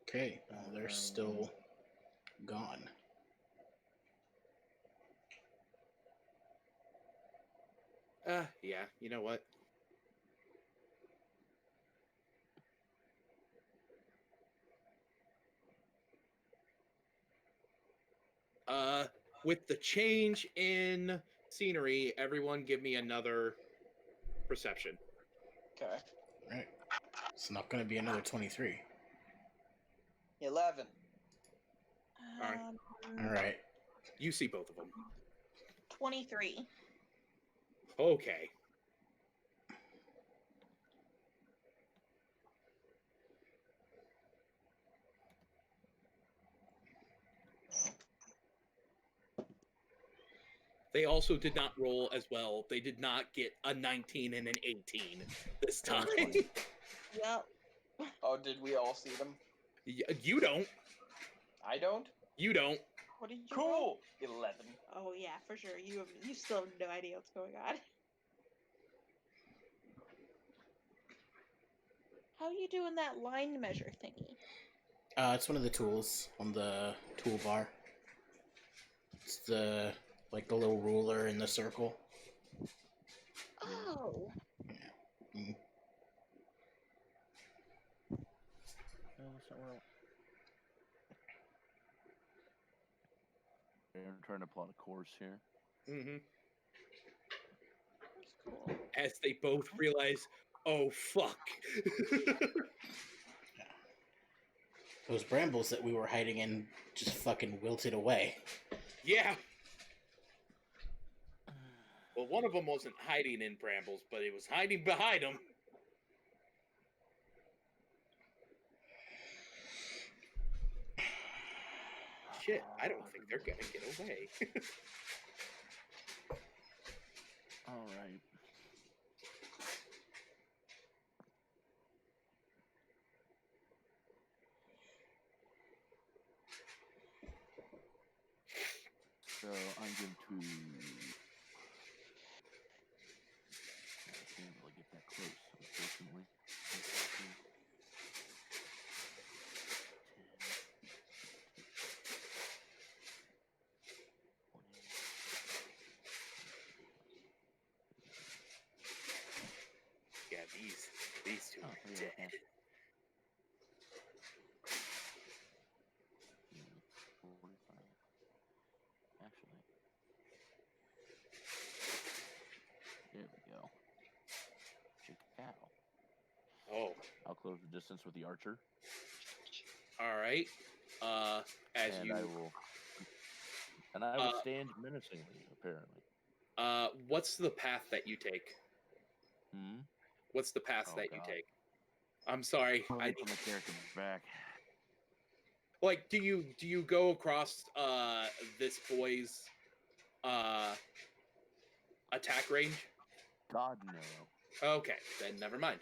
Okay, well, they're still gone. Yeah. You know what? With the change in scenery, everyone give me another perception. Okay. All right. It's not going to be another 23. 11. All right. All right. You see both of them. 23. Okay. They also did not roll as well. They did not get a 19 and an 18 this time. Yep. Oh, did we all see them? You don't. I don't? You don't. What did you roll? Cool! 11. Oh yeah, for sure. You still have no idea what's going on. How are you doing that line measure thingy? It's one of the tools on the toolbar. It's the little ruler in the circle. Oh. Mm. That's not where I'm trying to plot a course here. Mm-hmm. That's cool. As they both realize, oh fuck. Those brambles that we were hiding in just fucking wilted away. Yeah. Well, one of them wasn't hiding in brambles, but it was hiding behind them. Shit, I don't think they're gonna get away. All right. So I'm going to. I can't really get that close, unfortunately. 10, Yeah, these two Oh, are yeah, dead. okay. 45. Actually, there we go. Chick cow. Oh, I'll close the distance with the archer, all right. As and you, I will stand menacingly. Apparently. what's the path that you take? Hmm. What's the path Oh, that you God. take? I'm sorry. Let I me put my character back. like. Do you go across this boy's attack range? God no. Okay, then never mind.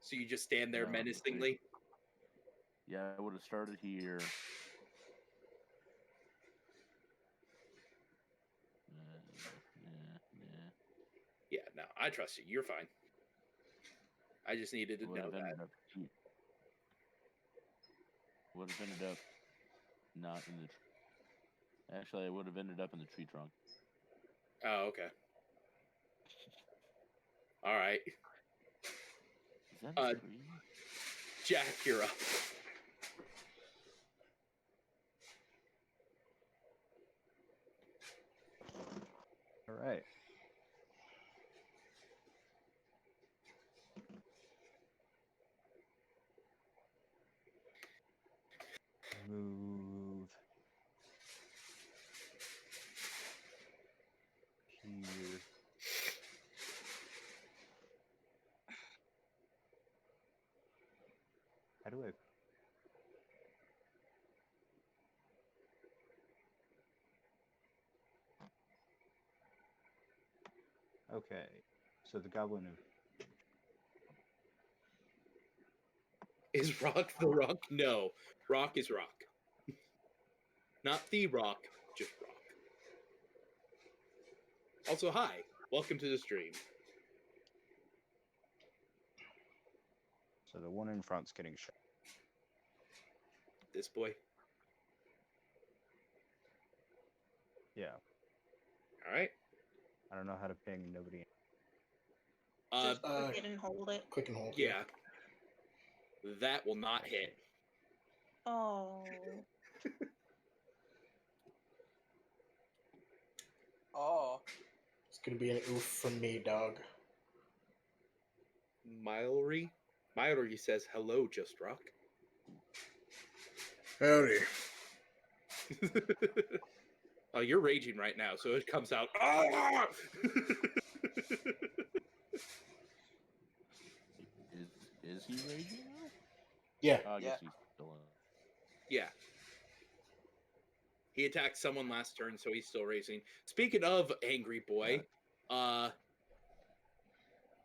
So you just stand there No, let's see. menacingly. Yeah, I would have started here. Yeah, no, I trust you. You're fine. I just needed to Would know have that. ended up here. Would have ended up not in the. Actually, I would have ended up in the tree trunk. Oh, okay. All right. Is that a tree? Jack, you're up. All right. Move here. How do I? Okay. So the goblin of Is Rock the Rock? No. Rock is Rock. Not the Rock, just Rock. Also, hi. Welcome to the stream. so the one in front's getting shot. This boy. Yeah. All right. I don't know how to ping nobody. Just click it and hold it. Click and hold. Yeah. That will not hit. Oh. Oh. It's gonna be an oof from me, dog. Mylery says, hello, Just Rock. Howdy. Oh, you're raging right now, so it comes out. Ah! Is he raging now? Yeah. I Yeah. guess he's still in. Yeah. He attacked someone last turn, so he's still racing. Speaking of angry boy,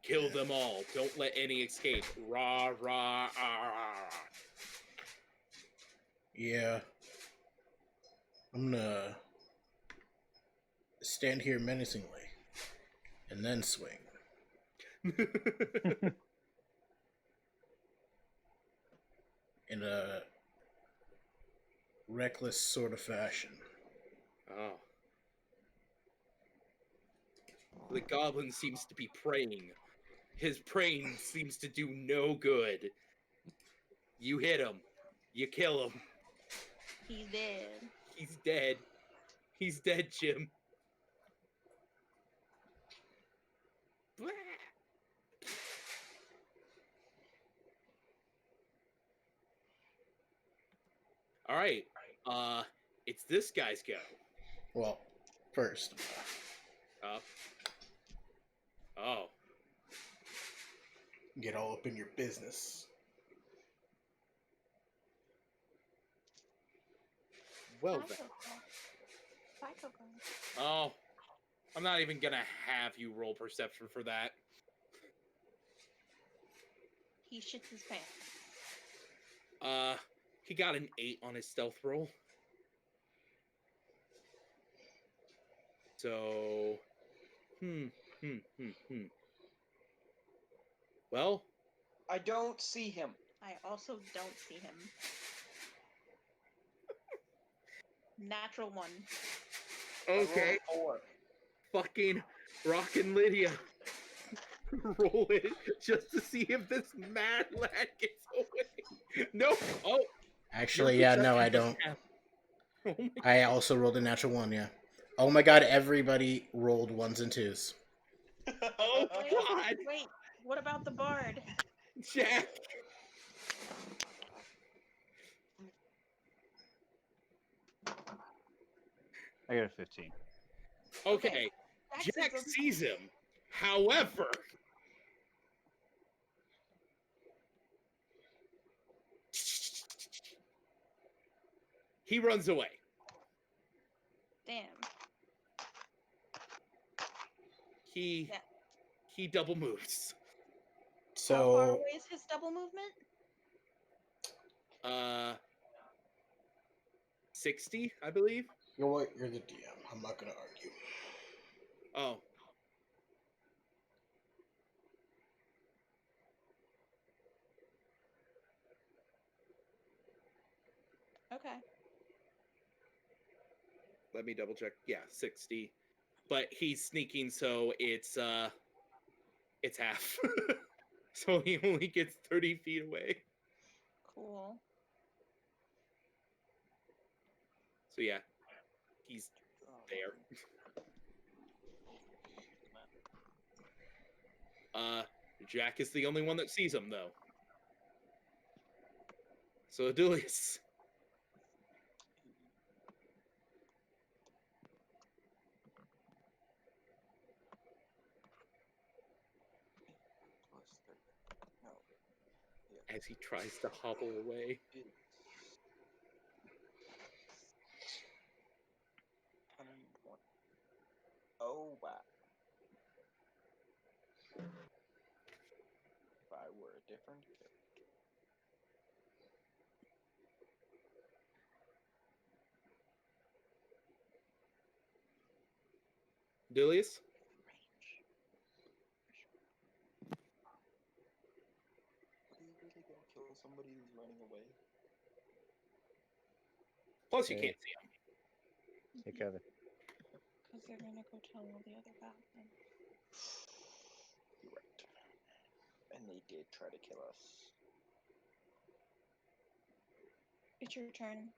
kill them all. Don't let any escape. Rah, rah, ah. Yeah. I'm gonna stand here menacingly and then swing. In a reckless sort of fashion. Oh. The goblin seems to be praying. His praying seems to do no good. You hit him. You kill him. He's dead. He's dead. He's dead, Jim. Blah. All right. It's this guy's go. Well, first. Oh. Get all up in your business. Well then. Oh. I'm not even gonna have you roll perception for that. He shits his pants. He got an 8 on his stealth roll. So, Well, I don't see him. I also don't see him. Natural 1. okay. I rolled a 4. Fucking rockin' Lydia. Roll it just to see if this mad lad gets away. No. Oh. Actually, your yeah, no, I perception don't. Oh my I also rolled a natural 1, yeah. Oh my god, everybody rolled 1s and 2s. Oh god. Wait, what about the bard? Jack. I got a 15. Okay. Jack sees him. However, he runs away. Damn. He double moves. So how far away is his double movement? 60, I believe. You know what? You're the DM. I'm not gonna argue. Oh. Okay. Let me double check. Yeah, 60. But he's sneaking, so it's half. So he only gets 30 feet away. Cool. So yeah, he's there. Jack is the only one that sees him, though. So, Adulius. Plus 30. No. As he tries to hobble away. It's 120. Oh, wow. If I were a different character. Adulius? Are you really gonna kill somebody who's running away? Plus, you Hey. can't see him. Hey, Kevin. Because they're gonna go tell all the other goblins. You're right. And they did try to kill us. It's your turn.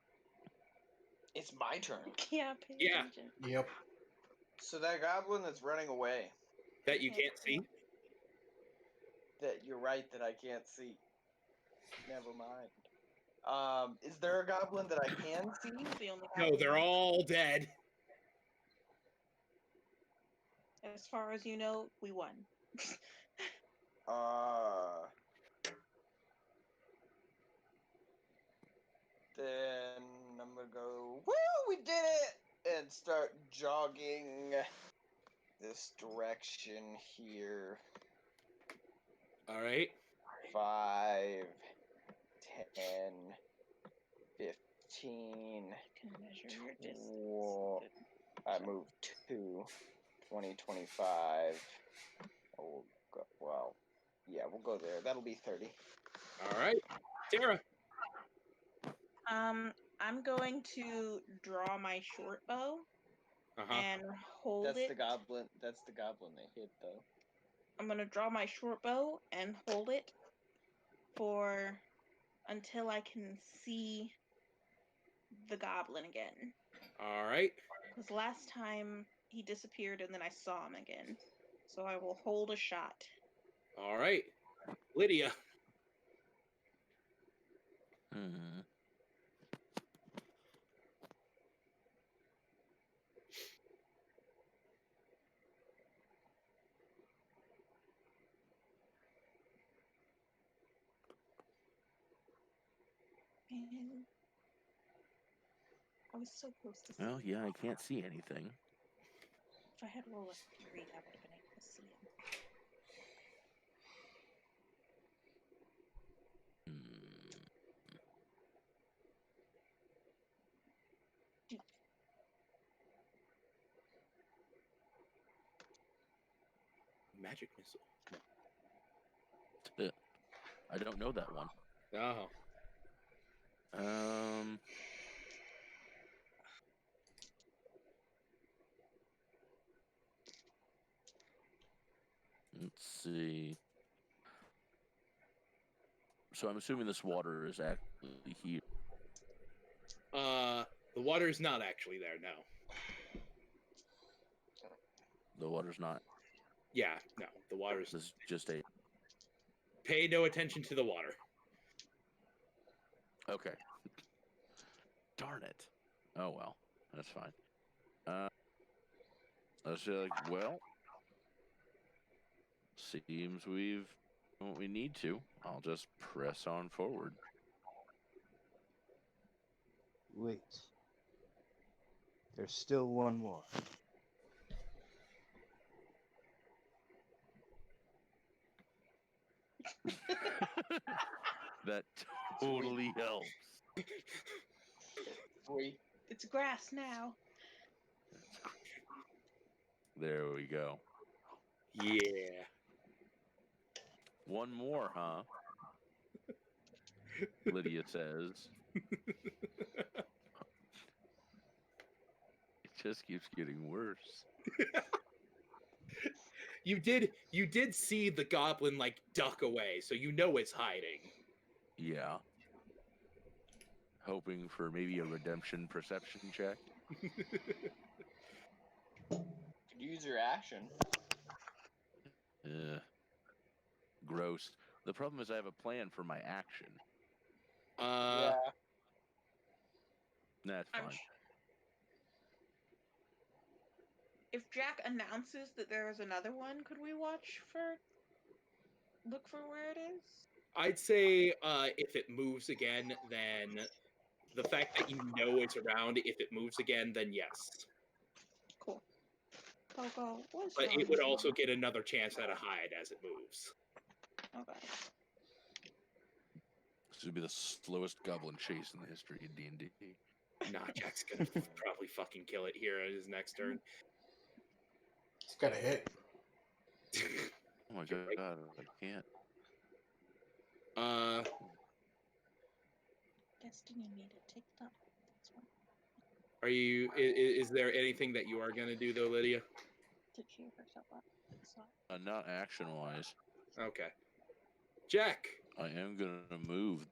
It's my turn. Yeah, pay Yeah. attention. Yep. So that goblin that's running away, That you can't see? that you're right that I can't see. Never mind. Is there a goblin that I can see? He's the only No, goblin they're left. all dead. As far as you know, we won. Then I'm gonna go, well, we did it! And start jogging this direction here. Alright. 5, 10, 15. You can measure your distance. I moved 2, 20, 25. Oh, well, yeah, we'll go there. That'll be 30. Alright. Tara. I'm going to draw my short bow and hold That's it. the goblin. That's the goblin they hit, though. I'm gonna draw my short bow and hold it for until I can see the goblin again. Alright. Because last time he disappeared and then I saw him again. So I will hold a shot. Alright. Lydia. Hmm. And I was so close to see Well, him. yeah, I can't see anything. If I had rolled a 3, I would have been able to see him. Magic missile. I don't know that one. Oh. Let's see. So I'm assuming this water is actually here. The water is not actually there, no. The water's not. Yeah, no. The water's... This is just a. Pay no attention to the water. Okay. Darn it. Oh well, that's fine. Let's say like, well, seems we've done what we need to. I'll just press on forward. Wait. There's still one more. That totally helps. Sweet. It's grass now. There we go. Yeah. One more, huh? Lydia says. It just keeps getting worse. You did see the goblin like duck away, so you know it's hiding. Yeah. Hoping for maybe a redemption perception check. Could use your action. Yeah. gross. The problem is I have a plan for my action. Yeah. That's I'm fine. sh- If Jack announces that there is another one, could we look for where it is? I'd say if it moves again, then the fact that you know it's around, if it moves again, then yes. Cool. Coco, what's But wrong it would with also you? get another chance at a hide as it moves. Okay. This would be the slowest goblin chase in the history of D&D. Nah, Jack's gonna probably fucking kill it here on his next turn. It's got a hit. Oh my You're right. god, I can't. Destiny made it take up. That's one. Are you? Is there anything that you are gonna do though, Lydia? To cheer herself up. So, Not action-wise. Okay. Jack. I am gonna move.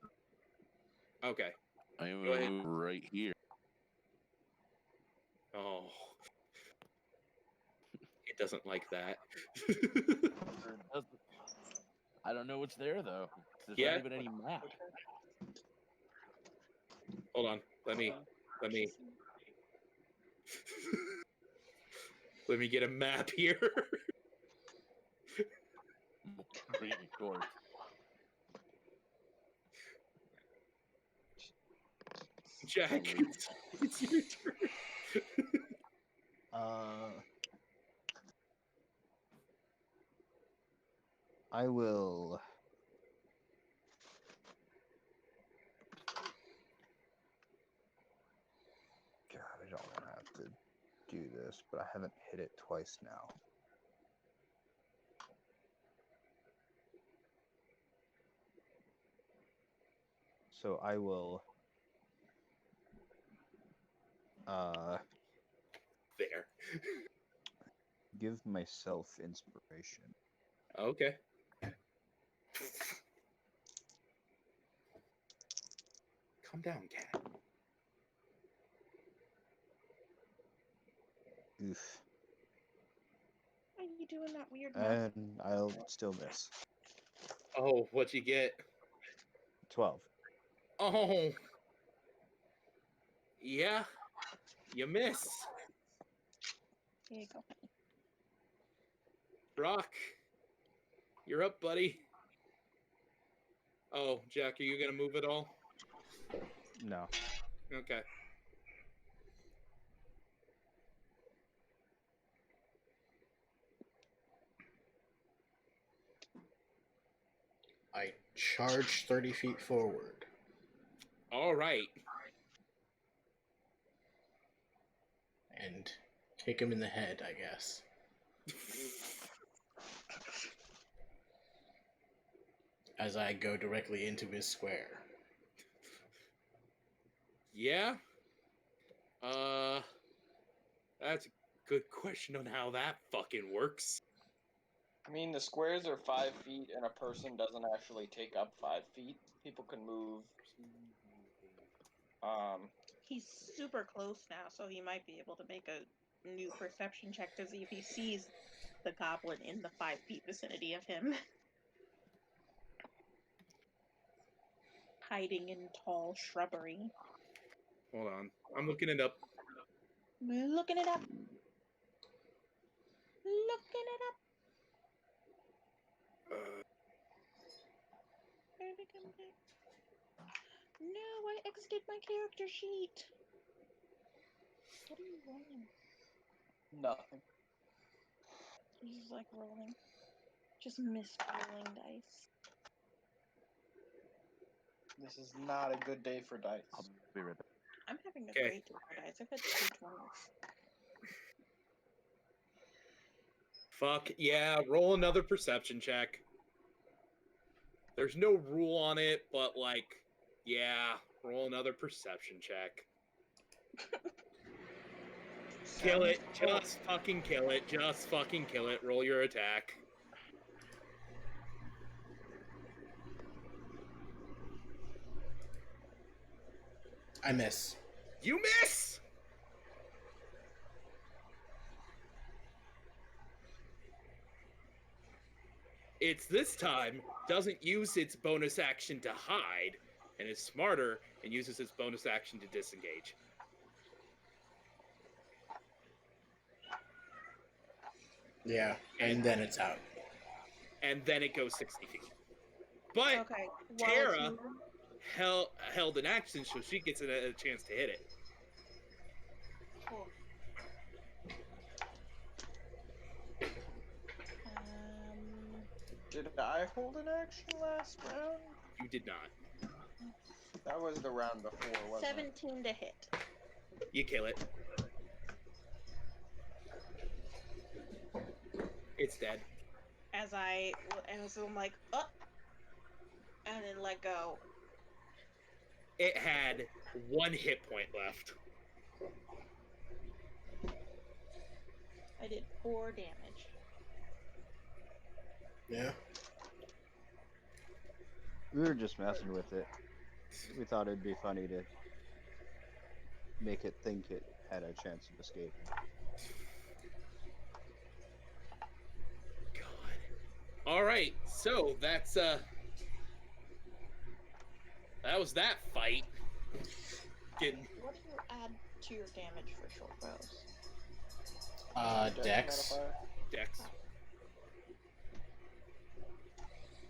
Okay. I am Go gonna ahead. move right here. Oh. It doesn't like that. I don't know what's there though. There's Yeah. not even any map. Hold on. Let me. Let me get a map here. Green court. Jack, it's your turn. I will. God, I don't want to have to do this, but I haven't hit it twice now. So I will. There. Give myself inspiration. Okay. Calm down, cat. Oof. why are you doing that weird mouth? And I'll still miss. Oh, what'd you get? 12. Oh. Yeah. You miss. Here you go. Brock. You're up, buddy. Oh, Jack, are you gonna move at all? No. Okay. I charge 30 feet forward. All right. And kick him in the head, I guess. As I go directly into his square. Yeah. That's a good question on how that fucking works. I mean, the squares are 5 feet, and a person doesn't actually take up 5 feet. People can move. He's super close now, so he might be able to make a new perception check to see if he sees the goblin in the 5 feet vicinity of him. Hiding in tall shrubbery. Hold on. I'm looking it up. Looking it up. Looking it up. Where did it come back? No, I exited my character sheet. What are you rolling? Nothing. He's like rolling. Just misrolling dice. This is not a good day for dice. I'll be right back. I'm having a Okay. great day for dice. I've had 2 20s. Fuck yeah, roll another perception check. There's no rule on it, but like, yeah, roll another perception check. Kill it. Just fucking kill it. Just fucking kill it. Roll your attack. I miss. You miss! It's this time doesn't use its bonus action to hide, and is smarter and uses its bonus action to disengage. Yeah, and then it's out. And then it goes 60 feet. But Okay. While it's Tara moving, held an action, so she gets a chance to hit it. cool. Did I hold an action last round? You did not. That was the round before, wasn't 17 to hit. You kill it. It's dead. As I'm like, up, and then let go. It had 1 hit point left. I did 4 damage. Yeah. We were just messing with it. We thought it'd be funny to make it think it had a chance of escaping. God. All right, so that's that was that fight. Getting What do you add to your damage for short bows? it? Dex. Modifier? Dex.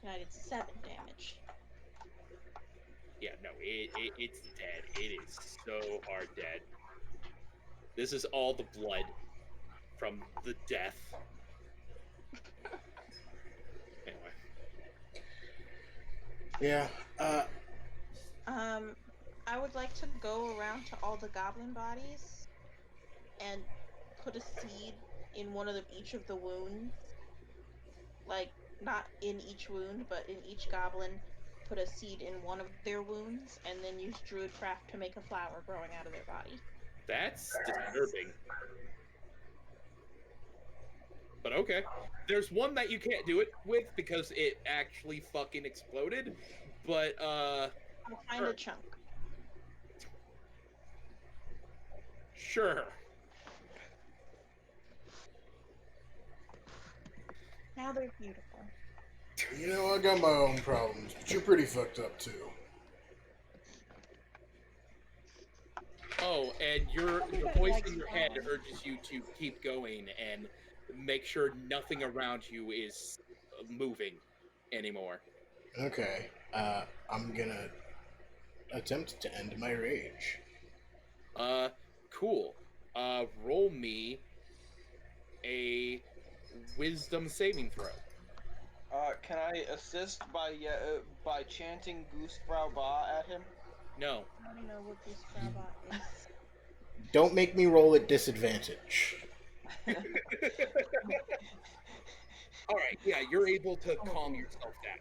And I did 7 damage. Yeah, no, it's dead. It is so hard dead. This is all the blood from the death. Anyway. Yeah. I would like to go around to all the goblin bodies and put a seed in one of each of the wounds. Like, not in each wound, but in each goblin, put a seed in one of their wounds, and then use druidcraft to make a flower growing out of their body. That's disturbing. But okay. There's one that you can't do it with because it actually fucking exploded. But I'll find a chunk. Sure. Now they're beautiful. You know, I got my own problems, but you're pretty fucked up too. Oh, and your voice in your head urges you to keep going and make sure nothing around you is moving anymore. Okay. I'm gonna attempt to end my rage. Cool. Roll me a wisdom saving throw. Can I assist by chanting Goosebrow Ba at him? No. I don't know what this robot is. Don't make me roll at disadvantage. All right, yeah, you're able to calm yourself down.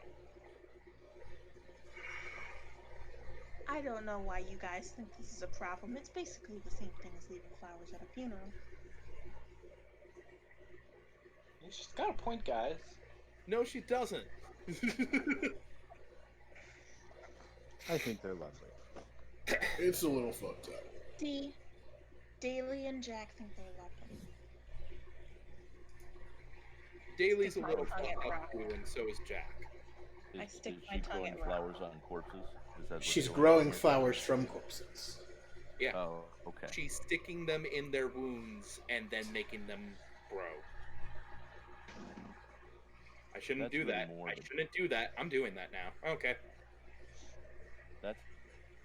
I don't know why you guys think this is a problem. It's basically the same thing as leaving flowers at a funeral. She's got a point, guys. No, she doesn't. I think they're lovely. It's a little fucked up. See, Daly and Jack think they're lovely. Daly's a Stick my little tongue fucked at up rock. too, and so is Jack. I stick is my she tongue growing at rock. flowers on corpses? Is that what She's going growing on here? flowers from corpses. Yeah. Oh, okay. She's sticking them in their wounds and then making them grow. I shouldn't That's do really that. I morbid. shouldn't do that. I'm doing that now. Okay.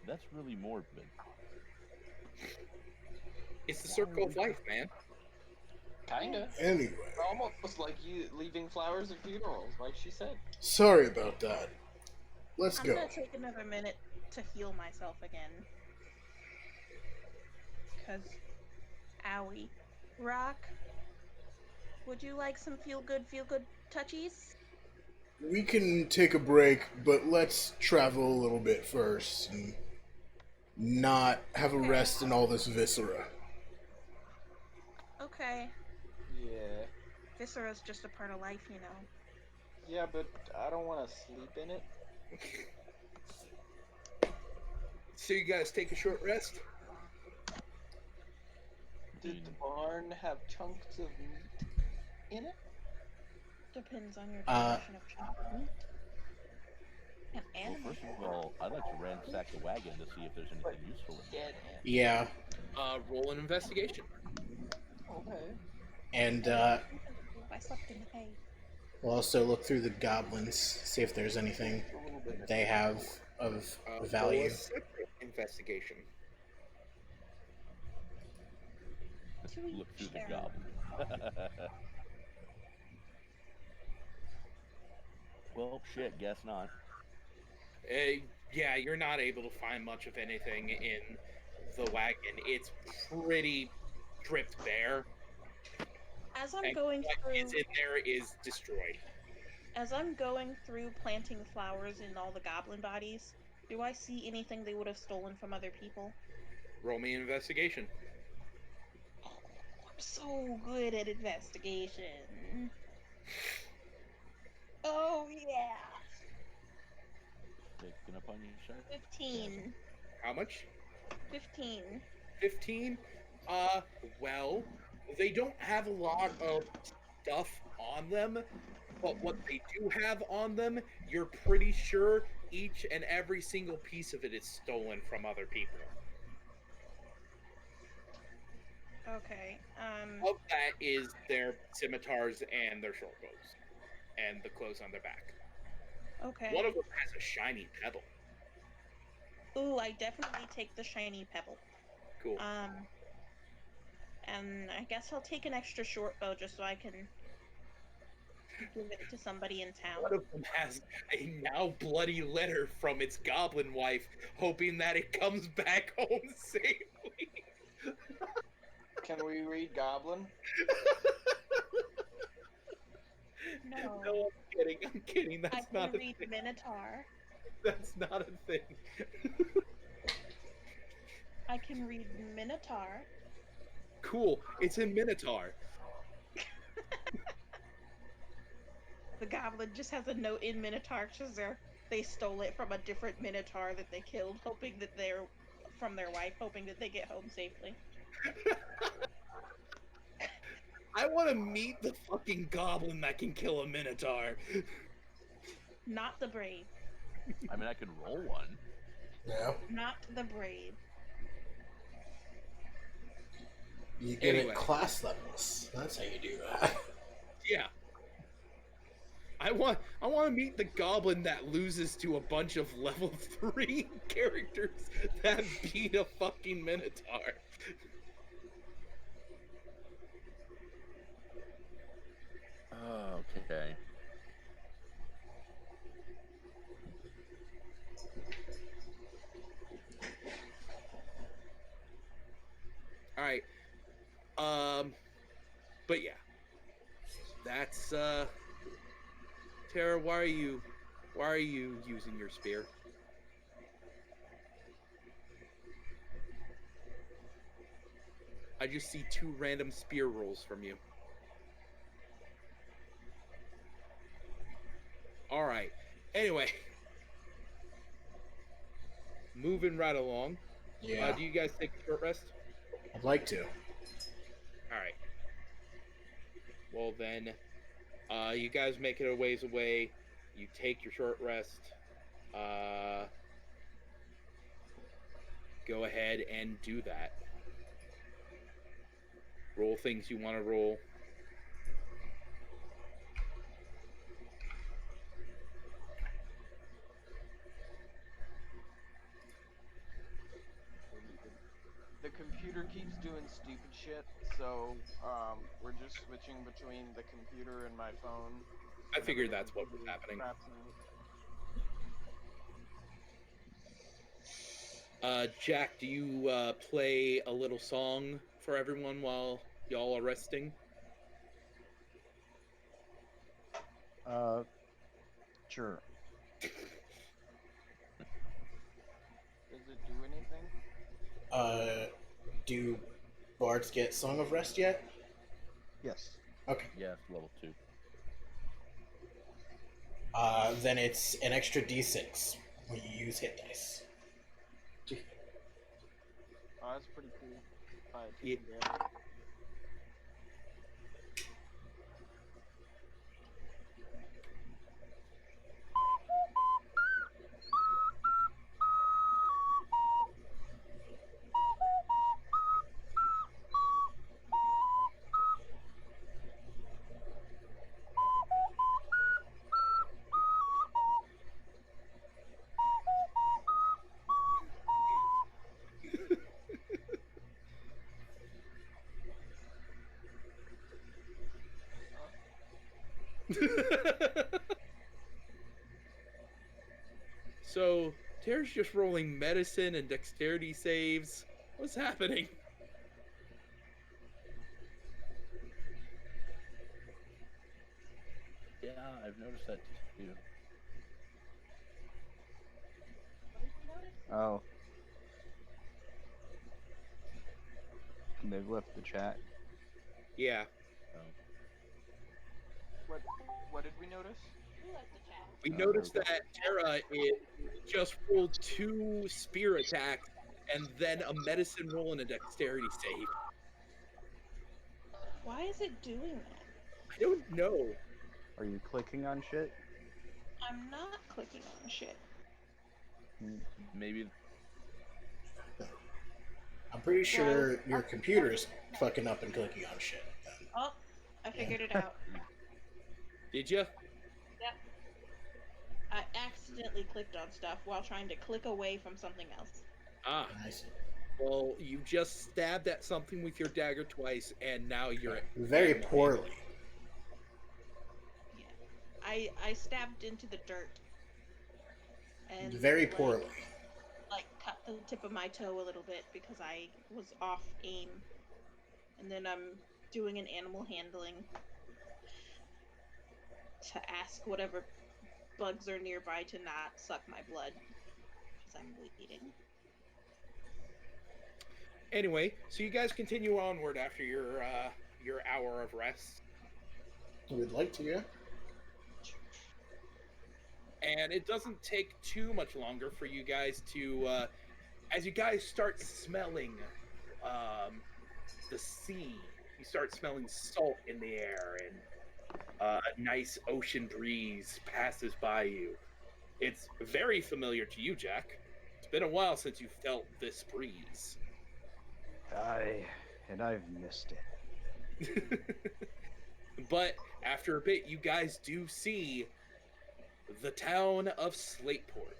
That's really morbid. It's the circle of life, man. Kinda. Anyway, Almost like you leaving flowers at funerals, like she said. sorry about that. Let's I'm go. gonna take another minute to heal myself again. Cause, owie. Rock, would you like some feel good touchies? We can take a break, but let's travel a little bit first and not have a rest in all this viscera. Okay. Yeah. Viscera's just a part of life, you know. Yeah, but I don't want to sleep in it. So you guys take a short rest? Did the barn have chunks of meat in it? Depends on your Uh, definition of meat. An Well, animal. first of all, I'd like to ransack the wagon to see if there's anything useful in there. yeah, Roll an investigation. Okay. and I slept in the hay. we'll also look through the goblins, see if there's anything they have of Roll value. a separate investigation. To Look through each the their goblin. Well, shit, guess not. Yeah, you're not able to find much of anything in the wagon. It's pretty stripped bare, As I'm and going what through, is in there is destroyed. as I'm going through planting flowers in all the goblin bodies, do I see anything they would have stolen from other people? Roll me an investigation. Oh, I'm so good at investigation. Oh yeah, Picking up on your sarcasm. 15. How much? 15. 15? Well, they don't have a lot of stuff on them, but what they do have on them, you're pretty sure each and every single piece of it is stolen from other people. Okay. Of that is their scimitars and their short bows, and the clothes on their back. Okay. One of them has a shiny pebble. Ooh, I definitely take the shiny pebble. Cool. And I guess I'll take an extra short bow just so I can give it to somebody in town. One of them has a now bloody letter from its goblin wife, hoping that it comes back home safely. Can we read Goblin? No. No, I'm kidding. I'm kidding. I That's can not a read thing. Minotaur. That's not a thing. I can read Minotaur. Cool. It's in Minotaur. The goblin just has a note in Minotaur because they stole it from a different Minotaur that they killed, hoping that they're from their wife, hoping that they get home safely. I want to meet the fucking goblin that can kill a Minotaur. Not the brave. I mean, I could roll one. Yeah, Not the brave. you get Anyway. it class levels. That's how you do that. Yeah. I want to meet the goblin that loses to a bunch of level 3 characters that beat a fucking Minotaur. Okay. All right. But yeah. That's Tara, why are you using your spear? I just see 2 random spear rolls from you. All right. Anyway, moving right along. Yeah, Do you guys take a short rest? I'd like to. All right. Well then, you guys make it a ways away. You take your short rest. Go ahead and do that. Roll things you want to roll. The computer keeps doing stupid shit, so we're just switching between the computer and my phone. I whenever figured the that's what was computer happening. craps out. Jack, do you play a little song for everyone while y'all are resting? Sure. Does it do anything? Do bards get Song of Rest yet? Yes. Okay. Yeah, it's level 2. Then it's an extra d6 when you use hit dice. Oh, that's pretty cool. Yeah. So, Tara's just rolling medicine and dexterity saves. What's happening? Yeah, I've noticed that too. Oh. They've left the chat. Yeah. Oh. What did we notice? Who left the chat? We noticed Okay. that Tara just rolled 2 spear attacks and then a medicine roll and a dexterity save. Why is it doing that? I don't know. Are you clicking on shit? I'm not clicking on shit. Maybe I'm pretty sure your computer is fucking up and clicking on shit. Oh, I figured it out. Did you? Yep. I accidentally clicked on stuff while trying to click away from something else. Ah. I see. Well, you just stabbed at something with your dagger twice, and now you're at Very poorly. Yeah. I stabbed into the dirt. And Very poorly. Like cut the tip of my toe a little bit because I was off aim. And then I'm doing an animal handling to ask whatever bugs are nearby to not suck my blood because I'm bleeding. Anyway, so you guys continue onward after your hour of rest, We'd like to, yeah. and it doesn't take too much longer for you guys to, as you guys start smelling the sea, you start smelling salt in the air, and a nice ocean breeze passes by you. It's very familiar to you, Jack. It's been a while since you felt this breeze. And I've missed it. But after a bit, you guys do see the town of Slateport.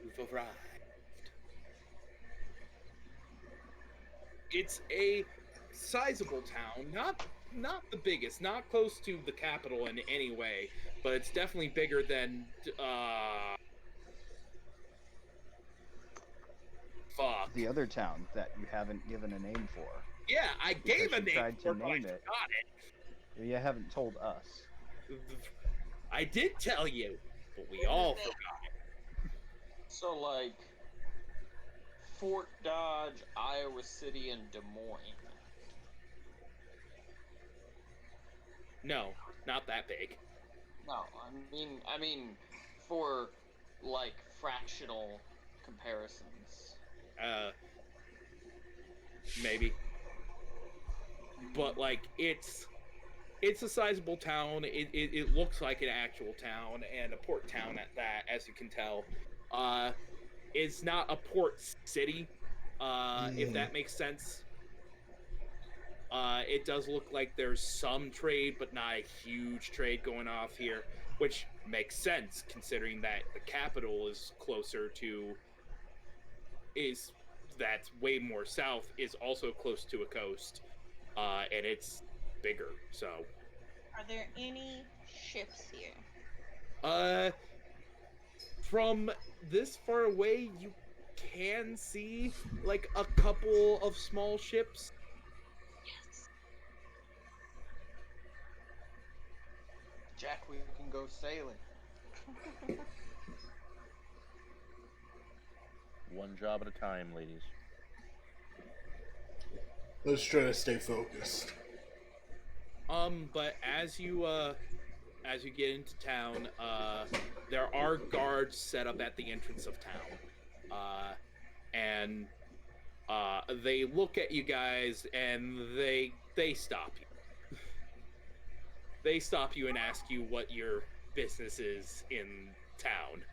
You've arrived. It's a sizable town, not the biggest, not close to the capital in any way, but it's definitely bigger than The other town that you haven't given a name for. Yeah, I gave a name tried for to it, but I name it. forgot it. You haven't told us. I did tell you, but we all forgot. So, like, Fort Dodge, Iowa City, and Des Moines. No, not that big. No, I mean, for like fractional comparisons. Maybe. But like it's a sizable town. It looks like an actual town, and a port town at that, as you can tell. It's not a port city, if that makes sense. It does look like there's some trade, but not a huge trade going off here, which makes sense considering that the capital is closer to, that's way more south, is also close to a coast, and it's bigger, so. Are there any ships here? From this far away, you can see like a couple of small ships. Yes. Jack, we can go sailing. one job at a time, ladies. Let's try to stay focused. But as you get into town, there are guards set up at the entrance of town, and they look at you guys and they stop you. They stop you and ask you what your business is in town.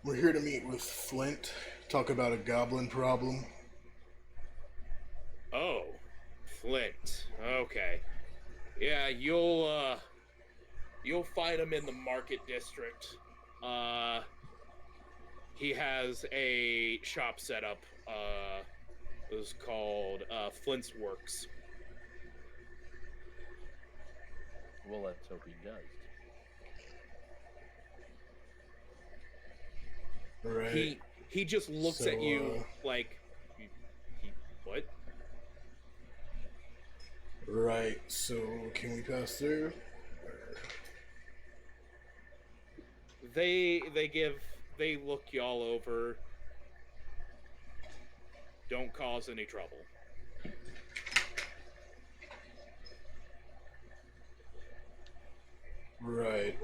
We're here to meet with Flint, talk about a goblin problem. Oh, Flint. Okay. Yeah, you'll find him in the market district. He has a shop set up. It was called Flint's Works. Well, let's hope he does. Right. He just looks So, at you like, what? Right. So, can we pass through? They look y'all over. Don't cause any trouble. Right.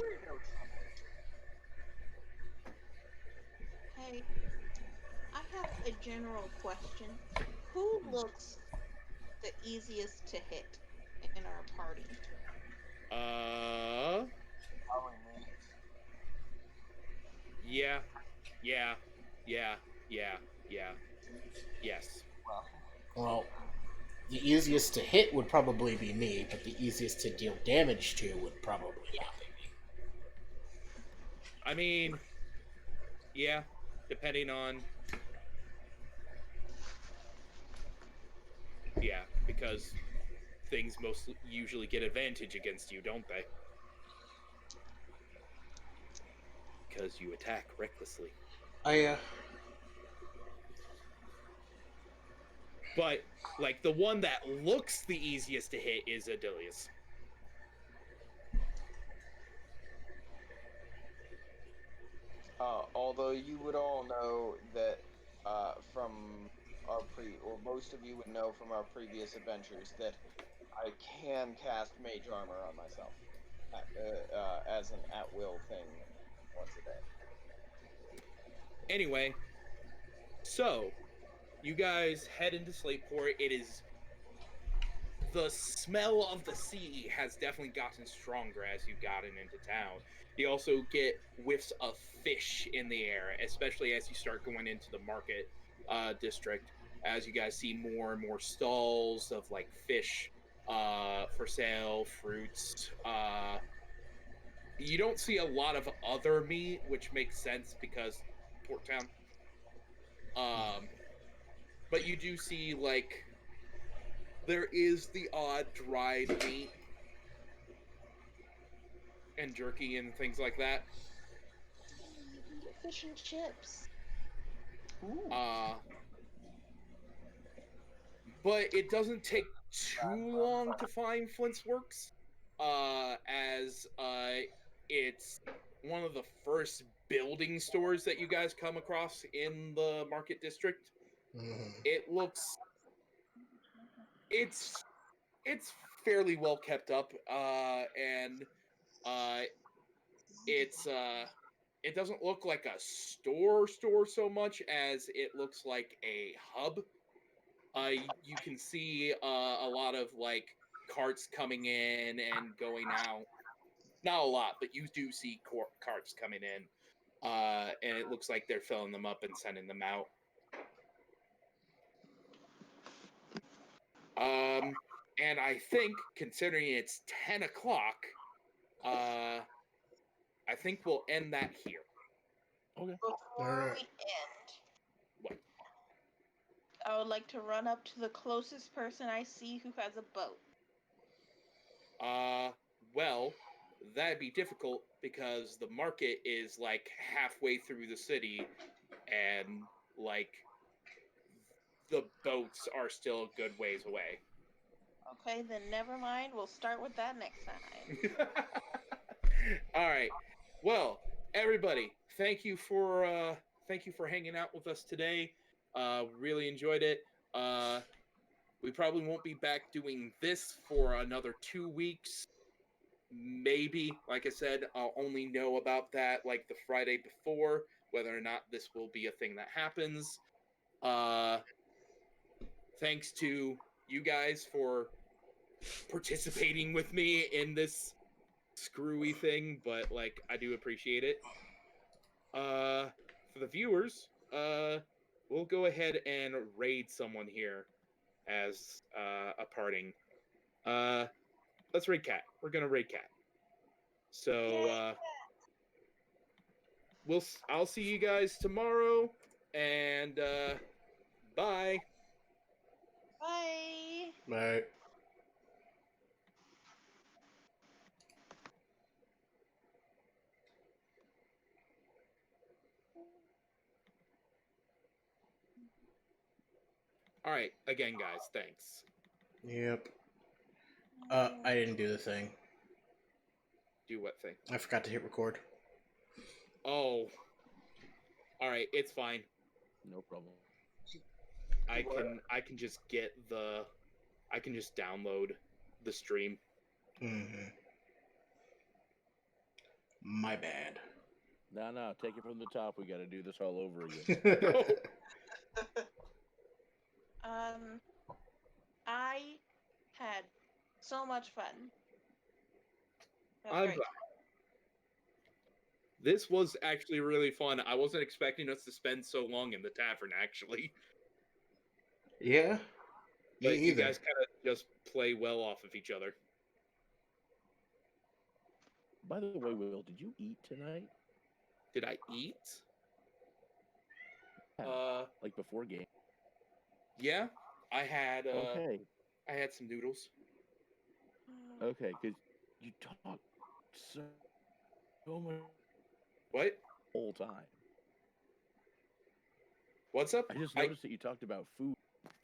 Hey, I have a general question. Who looks the easiest to hit in our party? Probably me. Yeah, yeah, yeah, yeah, yeah, yes. Well, Well, the easiest to hit would probably be me, but the easiest to deal damage to would probably not be me. I mean, yeah, depending on, yeah, because things most usually get advantage against you, don't they? Because you attack recklessly. I, But like the one that looks the easiest to hit is Adilius. Although you would all know that from our or most of you would know from our previous adventures that I can cast mage armor on myself as an at-will thing once a day. Anyway, so you guys head into Slateport. It is the smell of the sea has definitely gotten stronger as you've gotten into town. You also get whiffs of fish in the air, especially as you start going into the market district. As you guys see more and more stalls of like fish for sale, fruits. You don't see a lot of other meat, which makes sense because Port Town. But you do see like there is the odd dried meat and jerky and things like that. You can get fish and chips. Uh, but it doesn't take too long to find Flint's Works, as it's one of the first building stores that you guys come across in the market district. It looks it's it's fairly well kept up, and uh, it's it doesn't look like a store so much as it looks like a hub. You can see a lot of like carts coming in and going out. Not a lot, but you do see carts coming in, and it looks like they're filling them up and sending them out. And I think, considering it's 10 o'clock, I think we'll end that here. Okay. Before we end, What? I would like to run up to the closest person I see who has a boat. Well, that'd be difficult because the market is like halfway through the city, and like the boats are still a good ways away. Okay, then never mind. We'll start with that next time. All right. Well, everybody, thank you for hanging out with us today. Really enjoyed it. We probably won't be back doing this for another 2 weeks. Maybe, like I said, I'll only know about that like the Friday before, whether or not this will be a thing that happens. Thanks to you guys for participating with me in this screwy thing, but like I do appreciate it. For the viewers, we'll go ahead and raid someone here as a parting. Let's raid Cat. We're gonna raid Cat. So I'll see you guys tomorrow, and bye. Bye. Right. All right, again, guys, thanks. Yep. I didn't do the thing. Do what thing? I forgot to hit record. Oh. All right, it's fine. No problem. I can just download the stream. Mm-hmm. My bad. No, take it from the top. We got to do this all over again. I had so much fun. That was I'm great. glad. This was actually really fun. I wasn't expecting us to spend so long in the tavern, actually. Yeah. Me But you either. guys kind of just play well off of each other. By the way, Will, did you eat tonight? Did I eat? Yeah, like before game. Yeah, I had. Okay. I had some noodles. Okay, because you talk so much What? the whole time. What's up? I just noticed that you talked about food.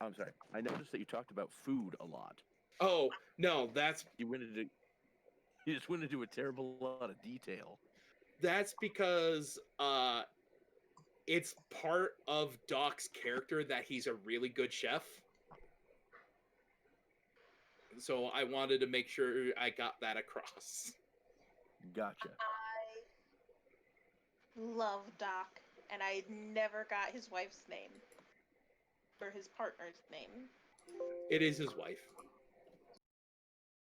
I'm sorry. I noticed that you talked about food a lot. Oh no, that's You just went into a terrible lot of detail. that's because it's part of Doc's character that he's a really good chef. So I wanted to make sure I got that across. Gotcha. I love Doc, and I never got his wife's name or his partner's name. It is his wife.